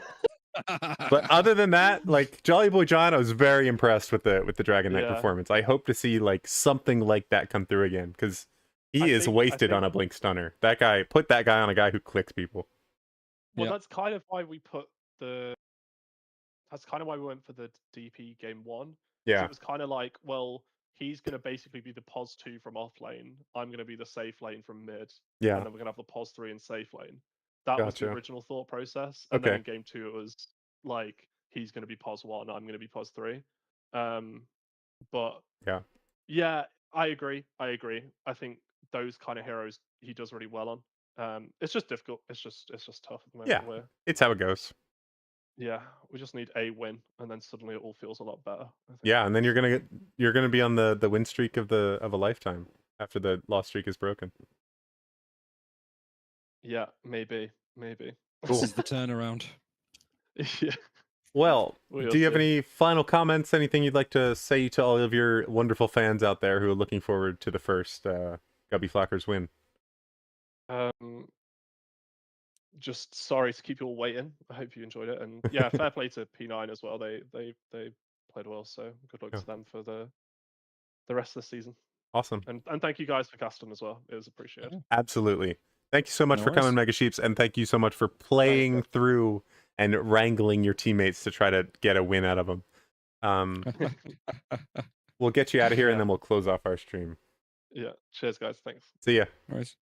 other than that, like Jolly Boy John, I was very impressed with the Dragon Knight Yeah. performance. I hope to see like something like that come through again because he I is think- wasted on a blink stunner. That guy, put that guy on a guy who clicks people. Well, Yeah. that's kind of why we that's kind of why we went for the DP game 1. Yeah, It was kind of like, well, he's going to basically be the pos 2 from off lane. I'm going to be the safe lane from mid. yeah, And then we're going to have the pos 3 in safe lane. That was the Gotcha. original thought process. And then Okay. in game 2, it was like, he's going to be pos 1, I'm going to be pos 3. But Yeah. yeah, I agree. I think those kind of heroes he does really well on. It's just difficult. It's just tough at the moment. Yeah. It's how it goes. Yeah, we just need a win, and then suddenly it all feels a lot better. I think. Yeah, and then you're gonna be on the win streak of a lifetime after the loss streak is broken. Yeah, maybe. This is the turnaround. Yeah. Well, We'll do you have see. any final comments? Anything you'd like to say to all of your wonderful fans out there who are looking forward to the first Gubby Flockers win? Just sorry to keep you all waiting. I hope you enjoyed it, and yeah, fair play to P9 as well. They played well, so good luck Yeah. to them for the rest of the season. Awesome. And thank you guys for casting as well. It was appreciated. Absolutely. Thank you so much No for coming, worries. Mega Sheeps, and thank you so much for playing guys. through and wrangling your teammates to try to get a win out of them. We'll get you out of here, and Yeah. then we'll close off our stream. Yeah. Cheers, guys. Thanks. See ya. Nice.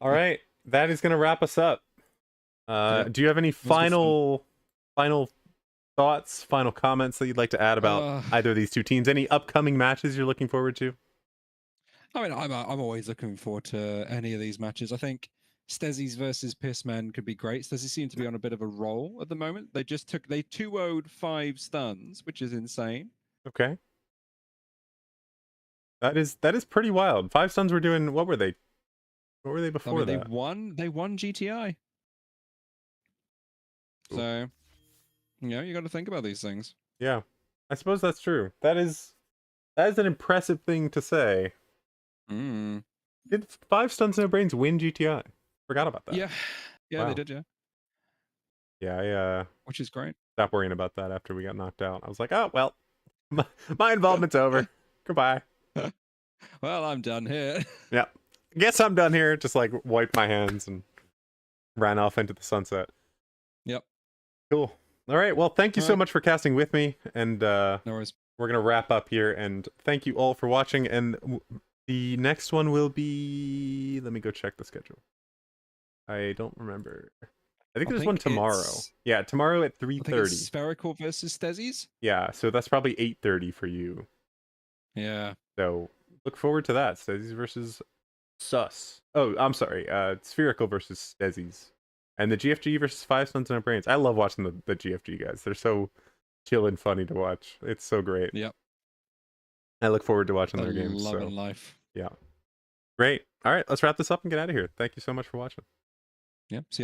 All right, that is going to wrap us up. Yep. Do you have any good fun. final thoughts, final comments that you'd like to add about either of these two teams? Any upcoming matches you're looking forward to? I mean, I'm always looking forward to any of these matches. I think Stezzies versus Pissman could be great. Stezzies seem to be on a bit of a roll at the moment. They 2-0'd 5 stuns, which is insane. Okay. That is pretty wild. 5 stuns were doing, what were they? What were they I before mean, that? they won GTI. Cool. So, you got to think about these things. Yeah. I suppose that's true. That is an impressive thing to say. Mm. Did 5 stuns no brains win GTI? Forgot about that. Yeah, Wow. they did, yeah. Yeah, I Which is great. stopped worrying about that after we got knocked out. I was like, oh well, my involvement's over. Goodbye. Well, I'm done here. Yeah. Guess I'm done here. Just like wiped my hands and ran off into the sunset. Yep. Cool. All right. Well, thank you so Alright. much for casting with me. And No worries. we're going to wrap up here. And thank you all for watching. And the next one will be... Let me go check the schedule. I don't remember. I think there's one tomorrow. Yeah, tomorrow at I think it's 3:30. Spherical versus Stezzies. Yeah, so that's probably 8:30 for you. Yeah. So look forward to that. Stezzies versus Sus. Oh, I'm sorry. Spherical versus Stezzies. And the GFG versus 5 Suns and No Brains. I love watching the GFG guys. They're so chill and funny to watch. It's so great. Yep. I look forward to watching The their games. love So and life. yeah. Great. All right, let's wrap this up and get out of here. Thank you so much for watching. Yeah. See you.